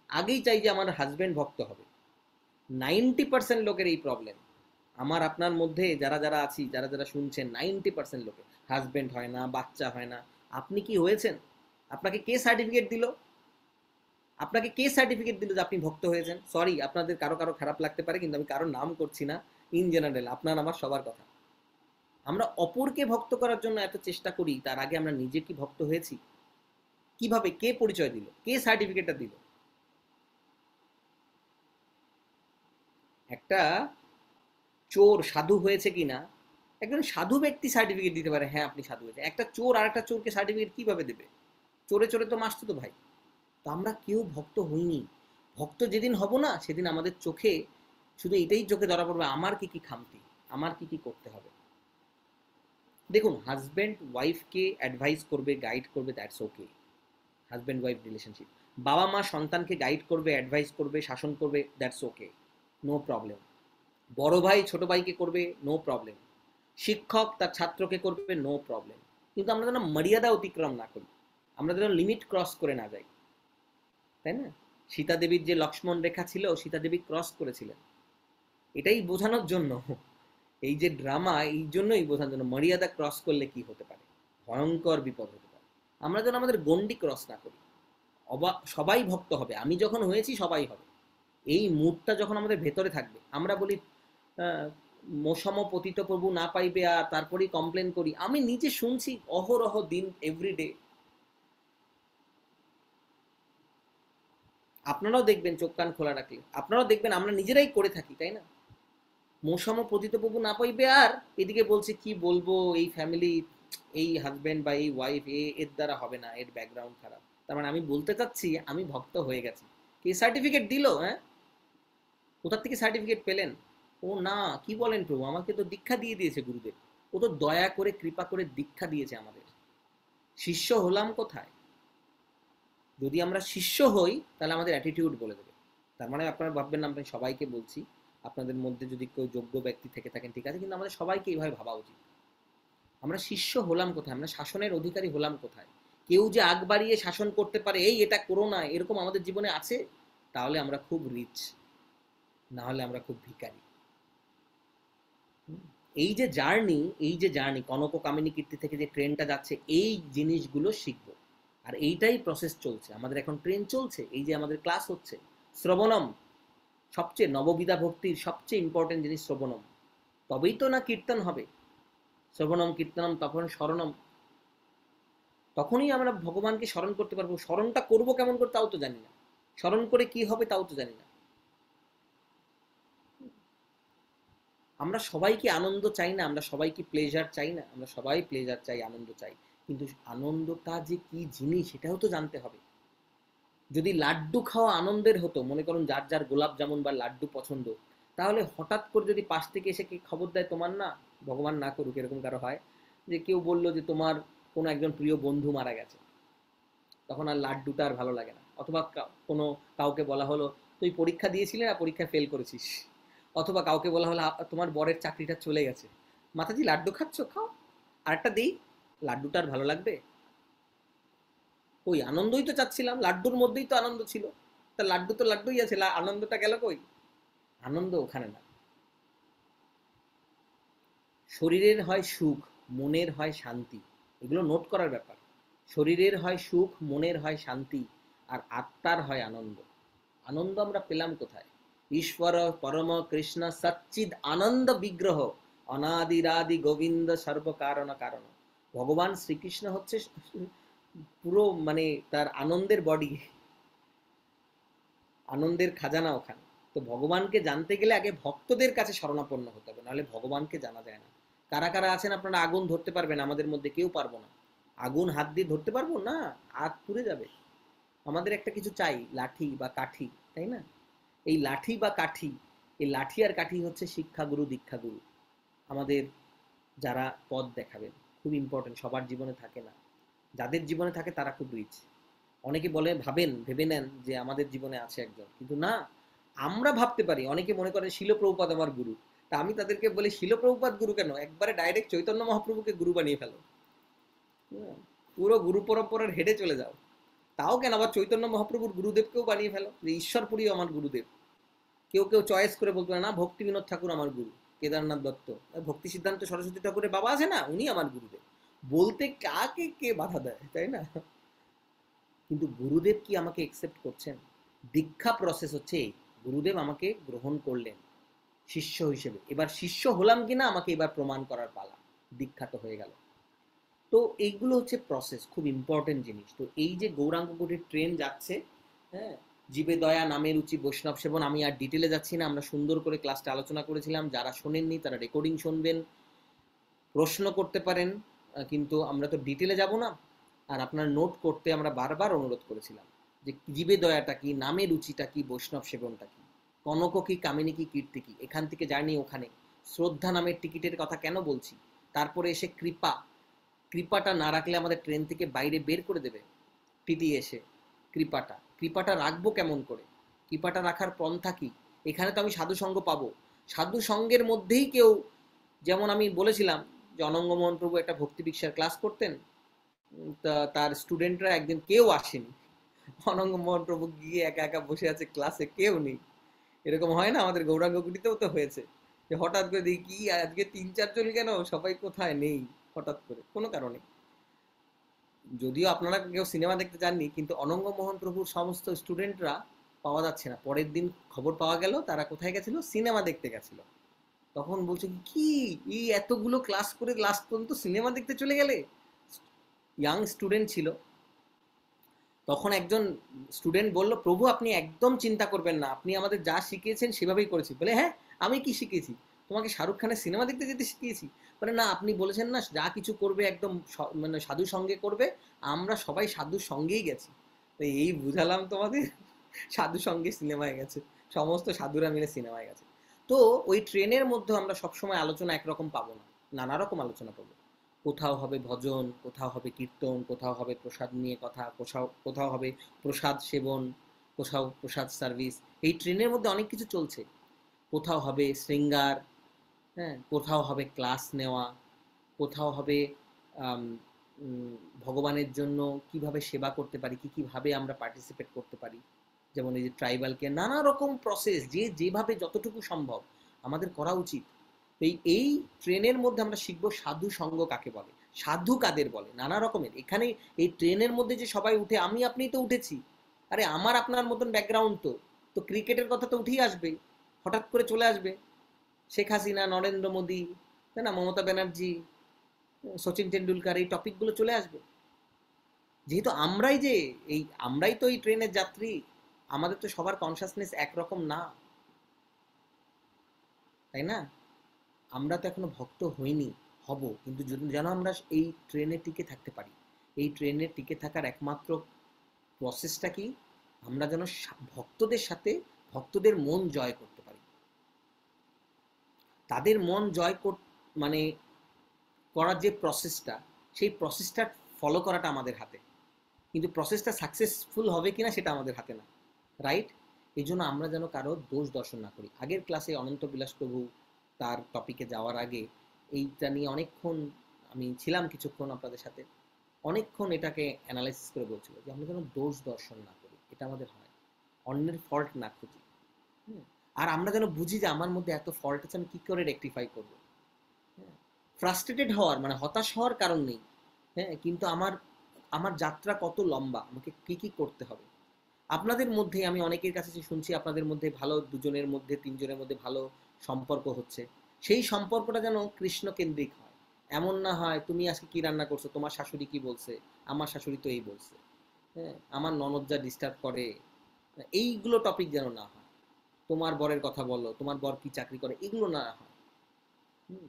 A: আগেই চাই যে আমার হাজব্যান্ড ভক্ত হবে। 90% লোকের এই প্রবলেম। আমার আপনার মধ্যে যারা যারা আছি, যারা যারা শুনছেন, 90% লোকের হাজব্যান্ড হয় না, বাচ্চা হয় না। আপনি কি হয়েছেন? আপনাকে কে সার্টিফিকেট দিল? যে আপনি ভক্ত হয়েছেন? সরি, আপনাদের কারো কারো খারাপ লাগতে পারে, কিন্তু আমি কারোর নাম করছি না, ইন জেনারেল আপনার আমার সবার কথা। আমরা অপরকে ভক্ত করার জন্য এত চেষ্টা করি, তার আগে আমরা নিজে কি ভক্ত হয়েছি? কিভাবে, কে পরিচয় দিল, কে সার্টিফিকেটটা দিল? একটা চোর সাধু হয়েছে কিনা, একজন সাধু ব্যক্তি সার্টিফিকেট দিতে পারে, হ্যাঁ আপনি সাধু হয়েছে। একটা চোর আর একটা চোরকে সার্টিফিকেট কিভাবে দেবে? চোরে চোরে তো মাসতো তো ভাই। তো আমরা কেউ ভক্ত হইনি। ভক্ত যেদিন হব না, সেদিন আমাদের চোখে শুধু এটাই চোখে ধরা পড়বে, আমার কি কি খামতি, আমার কি কি করতে হবে। দেখুন, হাজব্যান্ড ওয়াইফকে অ্যাডভাইস করবে, গাইড করবে, that's okay. Husband wife relationship, বাবা মা সন্তানকে গাইড করবে, অ্যাডভাইস করবে, শাসন করবে, দ্যাটস ওকে, নো প্রবলেম। বড় ভাই ছোট ভাইকে করবে, নো প্রবলেম। শিক্ষক তার ছাত্রকে করবে, নো প্রবলেম। কিন্তু আমরা যেন মর্যাদা অতিক্রম না করি, আমরা যেন লিমিট ক্রস করে না যাই, তাই না? সীতা দেবীর যে লক্ষ্মণ রেখা ছিল, সীতা দেবী ক্রস করেছিলেন, এটাই বোঝানোর জন্য। এই যে ড্রামা, এই জন্যই বোঝানোর জন্য, মর্যাদা ক্রস করলে কি হতে পারে, ভয়ঙ্কর বিপদ হতে পারে। আমরা যেন আমাদের গন্ডি ক্রস না করি। সবাই ভক্ত হবে, আমি যখন হয়েছি সবাই হবে, এই মুডটা যখন আমাদের ভেতরে থাকবে। আমরা বলি মৌসম পতিত প্রভু না পাইবে, আর তারপরেই কমপ্লেন করি। আমি নিজে শুনছি অহরহ দিন, এভরিডে। আপনারাও দেখবেন, চোখ কান খোলা রাখলে আপনারাও দেখবেন আমরা নিজেরাই করে থাকি, তাই না? মৌসম পতিত প্রভু না পাইবে, আর এদিকে বলছে কি বলবো, এই ফ্যামিলি, এই হাজব্যান্ড বা এই ওয়াইফ, এর দ্বারা হবে না, এর ব্যাকগ্রাউন্ড খারাপ। তার মানে আমি বলতে চাচ্ছি আমি ভক্ত হয়ে গেছি। কে সার্টিফিকেট দিল? হ্যাঁ, কোথা থেকে সার্টিফিকেট পেলেন? ও না, কি বলেন প্রভু, আমাকে তো দীক্ষা দিয়ে দিয়েছে গুরুদেব। ও তো দয়া করে কৃপা করে দীক্ষা দিয়েছে আমাদের। শিষ্য হলাম কোথায়? যদি আমরা শিষ্য হই তাহলে আমাদের অ্যাটিটিউড বলে দেবে। তার মানে আপনারা ভাববেন না আমি সবাইকে বলছি, আপনাদের মধ্যে যদি কেউ যোগ্য ব্যক্তি থেকে থাকেন ঠিক আছে, কিন্তু আমাদের সবাইকে এইভাবে ভাবা উচিত। আমরা শিষ্য হলাম কোথায়? আমরা শাসনের অধিকারী হলাম কোথায়? কেউ যে আগ বাড়িয়ে শাসন করতে পারে, এই এটা করো না, এরকম আমাদের জীবনে আছে, তাহলে আমরা খুব রিচ, না হলে আমরা খুব ভিখারি। এই যে জার্নি, কনক কামিনী কীর্তি থেকে যে ট্রেনটা যাচ্ছে, এই জিনিসগুলো শিখবো। আর এইটাই প্রসেস চলছে, আমাদের এখন ট্রেন চলছে, এই যে আমাদের ক্লাস হচ্ছে। শ্রবণম, সবচেয়ে নববিধা ভক্তির সবচেয়ে ইম্পর্টেন্ট জিনিস শ্রবণম, তবেই তো না কীর্তন হবে। শ্রবণম কীর্তনম তখন স্মরণম, তখনই আমরা ভগবানকে স্মরণ করতে পারবো। স্মরণটা করবো কেমন করে তাও তো জানি না, স্মরণ করে কি হবে তাও তো জানি না। আমরা সবাই কি আনন্দ চাই না? আমরা সবাই কি প্লেজার চাই না? আমরা সবাই প্লেজার চাই, আনন্দ চাই, কিন্তু আনন্দটা যে কি জিনিস সেটাও তো জানতে হবে। যদি লাড্ডু খাওয়া আনন্দের হতো, মনে করুন যার যার গোলাপ জামুন বা লাড্ডু পছন্দ, তাহলে হঠাৎ করে যদি পাশ থেকে এসে কি খবর দেয়, তোমার না, ভগবান না করুক এরকম কারো হয়, যে কেউ বললো যে তোমার কোনো একজন প্রিয় বন্ধু মারা গেছে, তখন আর লাড্ডুটা আর ভালো লাগে না। অথবা কোনো কাউকে বলা হলো তুই পরীক্ষা দিয়েছিলে না, পরীক্ষায় ফেল করেছিস, অথবা কাউকে বলা হলো তোমার বরের চাকরিটা চলে গেছে, মাতাজি লাড্ডু খাচ্ছ, খাও, আরেকটা দিই, লাড্ডুটা আর ভালো লাগবে? ওই আনন্দই তো চাচ্ছিলাম, লাড্ডুর মধ্যেই তো আনন্দ ছিল, তা লাড্ডু তো লাড্ডুই আছে, আনন্দটা গেল কই? আনন্দ ওখানে না। শরীরের হয় সুখ, মনের হয় শান্তি, এগুলো নোট করার ব্যাপার। শরীরের হয় সুখ, মনের হয় শান্তি, আর আত্মার হয় আনন্দ। আনন্দ আমরা পেলাম কোথায়? ঈশ্বর পরম কৃষ্ণ সচ্চিদ আনন্দ বিগ্রহ, অনাদিরাদি গোবিন্দ সর্বকারণ কারণ। ভগবান শ্রীকৃষ্ণ হচ্ছে পুরো মানে তার আনন্দের বডি, আনন্দের খাজানা ওখানে। তো ভগবানকে জানতে গেলে আগে ভক্তদের কাছে শরণাপন্ন হতে হবে, নাহলে ভগবানকে জানা যায় না। কারা কারা আছেন আপনারা আগুন ধরতে পারবেন? আমাদের মধ্যে কেউ পারবো না। আগুন হাত দিয়ে ধরতে পারবো না, হাত পুড়ে যাবে। আমাদের একটা কিছু চাই, লাঠি বা কাঠি, তাই না? এই লাঠি বা কাঠি, এই লাঠি আর কাঠি হচ্ছে শিক্ষাগুরু দীক্ষাগুরু, আমাদের যারা পথ দেখাবেন। খুব ইম্পর্টেন্ট, সবার জীবনে থাকে না, যাদের জীবনে থাকে তারা খুব রিচ। অনেকে বলে ভেবে নেন যে আমাদের জীবনে আছে একজন, কিন্তু না, আমরা ভাবতে পারি। অনেকে মনে করে শিল প্রভুপাদ আমার গুরু, তা আমি তাদেরকে বলি শিল প্রভুপাদ গুরু কেন, একবারে ডাইরেক্ট চৈতন্য মহাপ্রভুকে গুরু বানিয়ে ফেলো, পুরো গুরু পরম্পরার হেডে চলে যাও। তাও কেন, আবার চৈতন্য মহাপ্রভুর গুরুদেবকেও বানিয়ে ফেলো যে ঈশ্বরপুরীও আমার গুরুদেব। কেউ কেউ চয়েস করে বলতো না ভক্তি বিনোদ ঠাকুর আমার গুরু, কেদারনাথ দত্ত, ভক্তি সিদ্ধান্ত সরস্বতী ঠাকুরের বাবা আছে না, উনি আমার গুরুদেব। বলতে কাকে কে বাধা দেয়, তাই না? কিন্তু গুরুদেব কি আমাকে একসেপ্ট করছেন? দীক্ষা প্রসেস হচ্ছে এই, গুরুদেব আমাকে গ্রহণ করলেন শিষ্য হিসেবে, এবার শিষ্য হলাম কিনা আমাকে এবার প্রমাণ করার পালা, দীক্ষা তো হয়ে গেল। তো এইগুলো হচ্ছে প্রসেস, খুব ইম্পর্টেন্ট জিনিস। তো এই যে গৌরাঙ্গ কোটির ট্রেন যাচ্ছে, হ্যাঁ, জীবে দয়া নামে রুচি বৈষ্ণব সেবন, আমি আর ডিটেলে যাচ্ছি না, আমরা সুন্দর করে ক্লাসটা আলোচনা করেছিলাম, যারা শোনেননি তারা রেকর্ডিং শুনবেন, প্রশ্ন করতে পারেন, কিন্তু আমরা তো ডিটেলে যাব না। আর আপনার নোট করতে আমরা বারবার অনুরোধ করেছিলাম যে জীবে দয়াটা কি, নামে রুচিটা কি, বৈষ্ণব সেবনটা কি, কনক কি, কামিনী কি, কীর্তি কি, এখান থেকে জার্নি ওখানে। শ্রদ্ধা নামের টিকিটের কথা কেন বলছি, তারপরে এসে কৃপা, কৃপাটা না রাখলে আমাদের ট্রেন থেকে বাইরে বের করে দেবে টিটি এসে। কৃপাটা রাখবো কেমন করে, কৃপাটা রাখার পন্থা কি? এখানে তো আমি সাধু সঙ্গ পাবো, সাধু সঙ্গের মধ্যেই কেউ, যেমন আমি বলেছিলাম যে অনঙ্গমোহন প্রভু একটা ভক্তি ভিক্ষার ক্লাস করতেন, তা তার স্টুডেন্টরা একদিন কেউ আসেনি, অনঙ্গমোহন প্রভু গিয়ে একা একা বসে আছে ক্লাসে, কেউ নেই। এরকম হয় না, আমাদের গৌরাঙ্গগুলিতেও তো হয়েছে যে হঠাৎ করে দেখি কি আজকে 3-4 জন কেন, সবাই কোথায় নেই, হঠাৎ করে কোনো কারণে। যদিও আপনারা কেউ সিনেমা দেখতে যাননি, কিন্তু অনঙ্গমোহন প্রভুর সমস্ত স্টুডেন্টরা পাওয়া যাচ্ছে না। পরের দিন খবর পাওয়া গেল তারা কোথায় গেছিল, সিনেমা দেখতে গেছিল। তখন বলছে কি, এই এতগুলো ক্লাস করে লাস্ট পর্যন্ত সিনেমা দেখতে চলে গেলে? ইয়াং স্টুডেন্ট ছিল। তখন একজন স্টুডেন্ট বলল, প্রভু আপনি একদম চিন্তা করবেন না, আপনি আমাদের যা শিখিয়েছেন সেভাবেই করেছি। বলে হ্যাঁ, আমি কি শিখিয়েছি? তোমাকে শাহরুখ খানের সিনেমা দেখতে যেতে শিখিয়েছি? বলে না, আপনি বলেছেন না যা কিছু করবে একদম মানে সাধু সঙ্গে করবে, আমরা সবাই সাধুর সঙ্গেই গেছি। তো এই বুঝালাম তোমাদের, সাধু সঙ্গে সিনেমায় গেছে, সমস্ত সাধুরা মিলে সিনেমায় গেছে। তো ওই ট্রেনের মধ্যে আমরা সবসময় আলোচনা একরকম পাবো না, নানা রকম আলোচনা পাবো। কোথাও হবে ভজন, কোথাও হবে কীর্তন, কোথাও হবে প্রসাদ নিয়ে কথা, কোথাও হবে প্রসাদ সেবন, কোথাও প্রসাদ সার্ভিস। এই ট্রেনের মধ্যে অনেক কিছু চলছে। কোথাও হবে শৃঙ্গার, হ্যাঁ, কোথাও হবে ক্লাস নেওয়া, কোথাও হবে ভগবানের জন্য কিভাবে সেবা করতে পারি, কি কিভাবে আমরা পার্টিসিপেট করতে পারি। যেমন এই যে ট্রাইবালকে, নানা রকম প্রসেস, যে যেভাবে যতটুকু সম্ভব আমাদের করা উচিত। এই ট্রেনের মধ্যে আমরা শিখবো সাধু সঙ্গ কাকে বলে, সাধু কাদের বলে, নানা রকমের। এখানে এই ট্রেনের মধ্যে যে সবাই উঠে, আমি আপনি তো উঠেছি, আরে আমার আপনার মতন ব্যাকগ্রাউন্ড তো, তো ক্রিকেটের কথা তো উঠেই আসবে, হঠাৎ করে চলে আসবে শেখ হাসিনা, নরেন্দ্র মোদী, তাই না, মমতা ব্যানার্জি, সচিন টেন্ডুলকার, এই টপিকগুলো চলে আসবে। যেহেতু আমরাই তো এই ট্রেনের যাত্রী, আমাদের তো সবার কনসাসনেস একরকম না, তাই না? আমরা তো এখনো ভক্ত হইনি, হব, কিন্তু যেন আমরা এই ট্রেনে টিকে থাকতে পারি। এই ট্রেনে টিকে থাকার একমাত্র প্রসেসটা কি, আমরা যেন ভক্তদের সাথে ভক্তদের মন জয় করতে পারি। তাদের মন জয় মানে করার যে প্রসেসটা, সেই প্রসেসটা ফলো করাটা আমাদের হাতে, কিন্তু প্রসেসটা সাকসেসফুল হবে কিনা সেটা আমাদের হাতে না, রাইট? এই জন্য আমরা যেন কারো দোষ দর্শন না করি। আগের ক্লাসে অনন্ত বিলাস প্রভু তার টপিকে যাওয়ার আগে এইটা নিয়ে অনেকক্ষণ আমি ছিলাম, কিছুক্ষণ আপনাদের সাথে, অনেকক্ষণ এটাকে অ্যানালাইসিস করে বলছিল যে আমরা যেন দোষ দর্শন না করি, এটা আমাদের হয়, অন্যের ফল্ট না খুঁজি। হুম। আর আমরা যেন বুঝি যে আমার মধ্যে এত ফল্ট আছে, আমি কি করে রেকটিফাই করবো। হ্যাঁ, ফ্রাস্ট্রেটেড হওয়ার মানে হতাশ হওয়ার কারণ নেই। হ্যাঁ, কিন্তু আমার আমার যাত্রা কত লম্বা, আমাকে কি কি করতে হবে। আপনাদের মধ্যে আমি অনেকের কাছে শুনছি আপনাদের মধ্যে ভালো, দুজনের মধ্যে তিনজনের মধ্যে ভালো সম্পর্ক হচ্ছে, সেই সম্পর্কটা যেন কৃষ্ণ কেন্দ্রিক হয়। এমন না হয় তুমি আজকে কি রান্না করছো, তোমার শাশুড়ি কি বলছে, আমার শাশুড়ি তো এই বলছে, হ্যাঁ, আমার ননদ যা ডিস্টার্ব করে, এইগুলো টপিক যেন না হয়। তোমার বরের কথা বলো, তোমার বর কি চাকরি করে, এগুলো না হয়। হুম।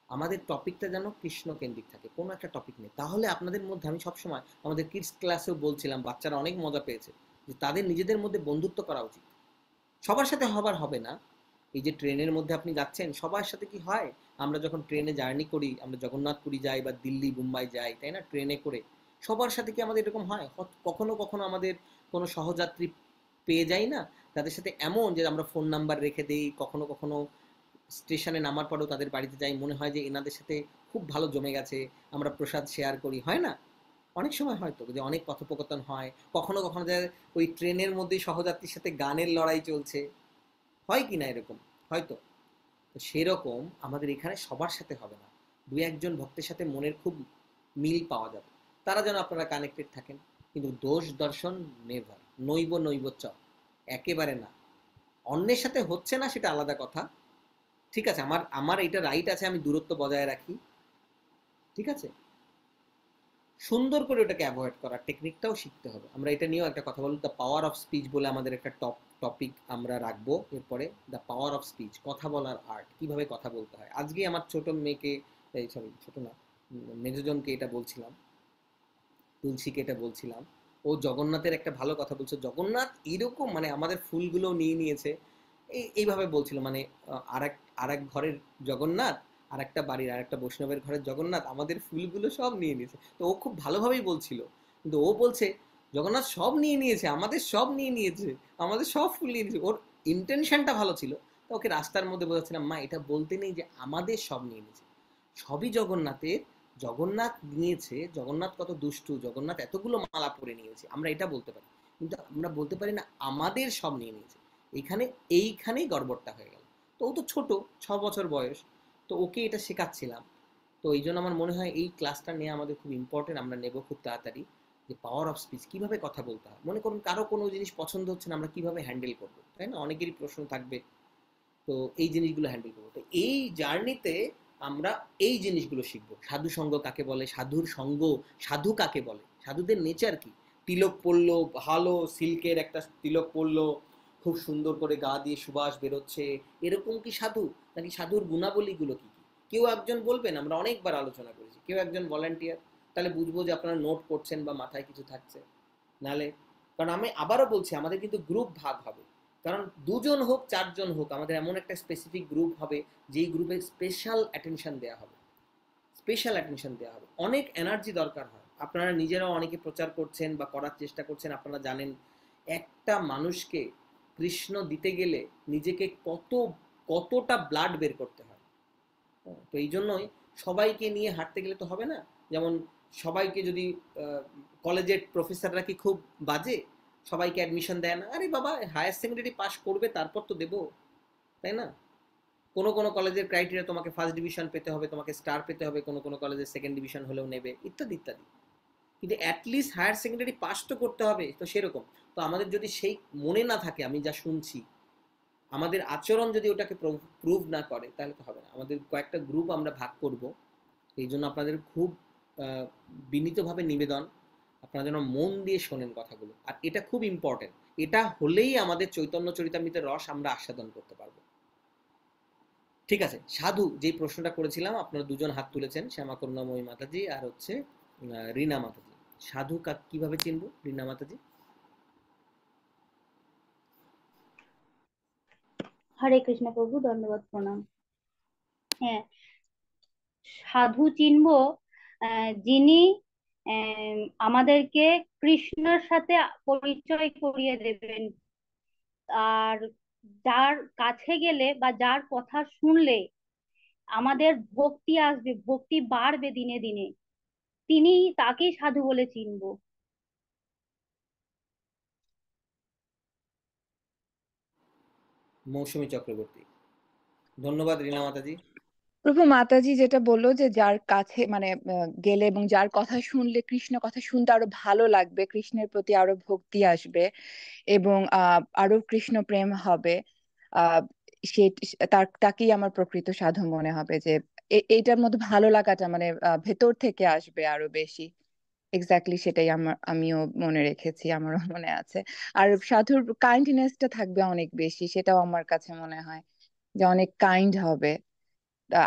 A: আমাদের টপিকটা যেন কৃষ্ণ কেন্দ্রিক থাকে, কোনো একটা টপিক নেই। তাহলে আপনাদের মধ্যে, আমি সবসময় আমাদের কিডস ক্লাসেও বলছিলাম, বাচ্চারা অনেক মজা পেয়েছে, যে তাদের নিজেদের মধ্যে বন্ধুত্ব করা উচিত। সবার সাথে হবার হবে না। এই যে ট্রেনের মধ্যে আপনি যাচ্ছেন, সবার সাথে কি হয়, আমরা যখন ট্রেনে জার্নি করি, আমরা জগন্নাথপুরী যাই বা দিল্লি মুম্বাই যাই, তাই না, ট্রেনে করে, সবার সাথে কি আমাদের এরকম হয়? কখনো কখনো আমাদের কোনো সহযাত্রী পেয়ে যাই না, তাদের সাথে এমন যে আমরা ফোন নাম্বার রেখে দিই, কখনো কখনো স্টেশনে নামার পরেও তাদের বাড়িতে যাই, মনে হয় যে এনাদের সাথে খুব ভালো জমে গেছে, আমরা প্রসাদ শেয়ার করি, হয় না? অনেক সময় হয়তো যে অনেক কথোপকথন হয়, কখনো কখনো যে ওই ট্রেনের মধ্যেই সহযাত্রীর সাথে গানের লড়াই চলছে, হয় কি না এরকম? হয়তো। তো সেরকম আমাদের এখানে সবার সাথে হবে না, দু একজন ভক্তের সাথে মনের খুব মিল পাওয়া যাবে, তারা যেন আপনারা কানেক্টেড থাকেন। কিন্তু দোষ দর্শন নেভার, নৈব নৈব চ, একেবারে না। অন্যের সাথে হচ্ছে না সেটা আলাদা কথা, ঠিক আছে, আমার আমার এটা রাইট আছে, আমি দূরত্ব বজায় রাখি, ঠিক আছে, সুন্দর করে ওটাকে অ্যাভয়েড করার টেকনিকটাও শিখতে হবে। আমরা এটা নিয়েও একটা কথা বলবো, দ্য পাওয়ার অফ স্পিচ বলে আমাদের একটা টপিক আমরা রাখবো এরপরে, দ্য পাওয়ার অফ স্পিচ, কথা বলার আর্ট, কিভাবে কথা বলতে হয়। আজকে আমার ছোট মেয়েকে, এই সরি ছোট না, মেজোজনকে এটা বলছিলাম, তুলসীকে এটা বলছিলাম, ও জগন্নাথের একটা ভালো কথা বলছে, জগন্নাথ এরকম মানে আমাদের ফুলগুলো নিয়ে নিয়েছে, এইভাবে বলছিল, মানে আর এক ঘরের জগন্নাথ, আর একটা বাড়ির আর একটা বৈষ্ণবের ঘরের জগন্নাথ আমাদের ফুলগুলো সব নিয়ে নিয়েছে। তো ও খুব ভালোভাবেই বলছিল, কিন্তু ও বলছে জগন্নাথ সব নিয়ে নিয়েছে, আমাদের সব নিয়ে নিয়েছে, আমাদের সব ফুল নিয়ে নিয়েছে। ওর ইন্টেনশনটা ভালো ছিল। তো ওকে রাস্তার মধ্যে বোঝাচ্ছিলাম, মা এটা বলতে নেই যে আমাদের সব নিয়ে নিয়েছে, সবই জগন্নাথের, জগন্নাথ নিয়েছে, জগন্নাথ কত দুষ্টু, জগন্নাথ এতগুলো মালা পরে নিয়েছে, আমরা এটা বলতে পারি, কিন্তু আমরা বলতে পারি না আমাদের সব নিয়ে নিয়েছে। এইখানে এইখানেই গড়বড়টা হয়ে গেল। তো ও তো ছোট, 6 বছর বয়স, তো ওকে এটা শেখাচ্ছিলাম। তো এই জন্য আমার মনে হয় এই ক্লাসটা নিয়ে আমাদের খুব ইম্পর্টেন্ট, আমরা নেব খুব তাড়াতাড়ি, যে পাওয়ার অফ স্পিচ, কিভাবে কথা বলতে হয়। মনে করুন কারো কোনো জিনিস পছন্দ হচ্ছে না, আমরা কিভাবে হ্যান্ডেল করবো, তাই না, অনেকেরই প্রশ্ন থাকবে। তো এই জিনিসগুলো হ্যান্ডেল করবো। তো এই জার্নিতে আমরা এই জিনিসগুলো শিখবো, সাধু সঙ্গ কাকে বলে, সাধুর সঙ্গ, সাধু কাকে বলে, সাধুদের নেচার কি, তিলক পরলো, ভালো সিল্কের একটা তিলক পরলো, খুব সুন্দর করে গা দিয়ে সুবাস বেরোচ্ছে, এরকম কি সাধু, নাকি সাধুর গুণাবলীগুলো কি কি, কেউ একজন বলবেন, আমরা অনেকবার আলোচনা করেছি, কেউ একজন ভলান্টিয়ার, তাহলে বুঝবো যে আপনারা নোট করছেন বা মাথায় কিছু থাকছে। নালে, কারণ আমি আবারও বলছি, আমাদের কিন্তু গ্রুপ ভাগ হবে, কারণ 2জন হোক 4জন হোক, আমাদের এমন একটা স্পেসিফিক গ্রুপ হবে, যেই গ্রুপে স্পেশাল অ্যাটেনশন দেওয়া হবে, স্পেশাল অ্যাটেনশন দেওয়া হবে। অনেক এনার্জি দরকার হয়, আপনারা নিজেরাও অনেকে প্রচার করছেন বা করার চেষ্টা করছেন, আপনারা জানেন একটা মানুষকে কৃষ্ণ দিতে গেলে নিজেকে কতটা ব্লাড বের করতে হয়। তো এই জন্যই সবাইকে নিয়ে হাঁটতে গেলে তো হবে না। যেমন সবাইকে যদি কলেজের প্রফেসররা কি খুব বাজে, সবাইকে অ্যাডমিশন দেয় না, আরে বাবা হায়ার সেকেন্ডারি পাস করবে তারপর তো দেবো, তাই না? কোনো কোনো কলেজের ক্রাইটেরিয়া, তোমাকে ফার্স্ট ডিভিশন পেতে হবে, তোমাকে স্টার পেতে হবে, কোনো কোনো কলেজের সেকেন্ড ডিভিশন হলেও নেবে, ইত্যাদি ইত্যাদি। কিন্তু অ্যাটলিস্ট হায়ার সেকেন্ডারি পাস তো করতে হবে, তো সেরকম। তো আমাদের যদি সেই মনে না থাকে, আমি যা শুনছি, আমাদের আচরণ যদি ওটাকে প্রুভ না করে, তাহলে তো হবে না। আমাদের কয়েকটা গ্রুপ আমরা ভাগ করব, এই জন্য আপনাদের খুব বিনীতভাবে নিবেদন, আপনারা যেন মন দিয়ে শোনেন কথাগুলো, আর এটা খুব ইম্পর্টেন্ট। এটা হলেই আমাদের চৈতন্য চরিতামৃতের রস আমরা আস্বাদন করতে পারবো। ঠিক আছে, সাধু যে প্রশ্নটা করেছিলাম, আপনারা 2জন হাত তুলেছেন, শ্যামা করুণাময়ী মাতাজি আর হচ্ছে রীনা মাতাজি। সাধু কিভাবে চিনবো, রীনা মাতাজি?
D: হরে কৃষ্ণ প্রভু, দণ্ডবত প্রণাম। হ্যাঁ, সাধু চিনবো যিনি আমাদেরকে কৃষ্ণের সাথে পরিচয় করিয়ে দেবেন, আর যার কাছে গেলে বা যার কথা শুনলে আমাদের ভক্তি আসবে, ভক্তি বাড়বে দিনে দিনে, তিনি তাকেই সাধু বলে চিনবো।
A: মৌসুমী চক্রবর্তী। ধন্যবাদ রিনা মাতাজি।
B: প্রভু মাতাজি যেটা বললো যে যার কাছে মানে গেলে এবং যার কথা শুনলে, কৃষ্ণ কথা শুনতে আরো ভালো লাগবে, কৃষ্ণের প্রতি আরো ভক্তি আসবে এবং আরো কৃষ্ণ প্রেম হবে, আহ সে তাকেই আমার প্রকৃত সাধু মনে হবে। যে এইটার মধ্যে ভালো লাগাটা মানে ভেতর থেকে আসবে আরো বেশি। এক্স্যাক্টলি সেটাই আমিও মনে রেখেছি, আমারও মনে আছে। আর সাধুর কাইন্ডনেসটা থাকবে অনেক বেশি, সেটাও আমার কাছে মনে হয় যে অনেক কাইন্ড হবে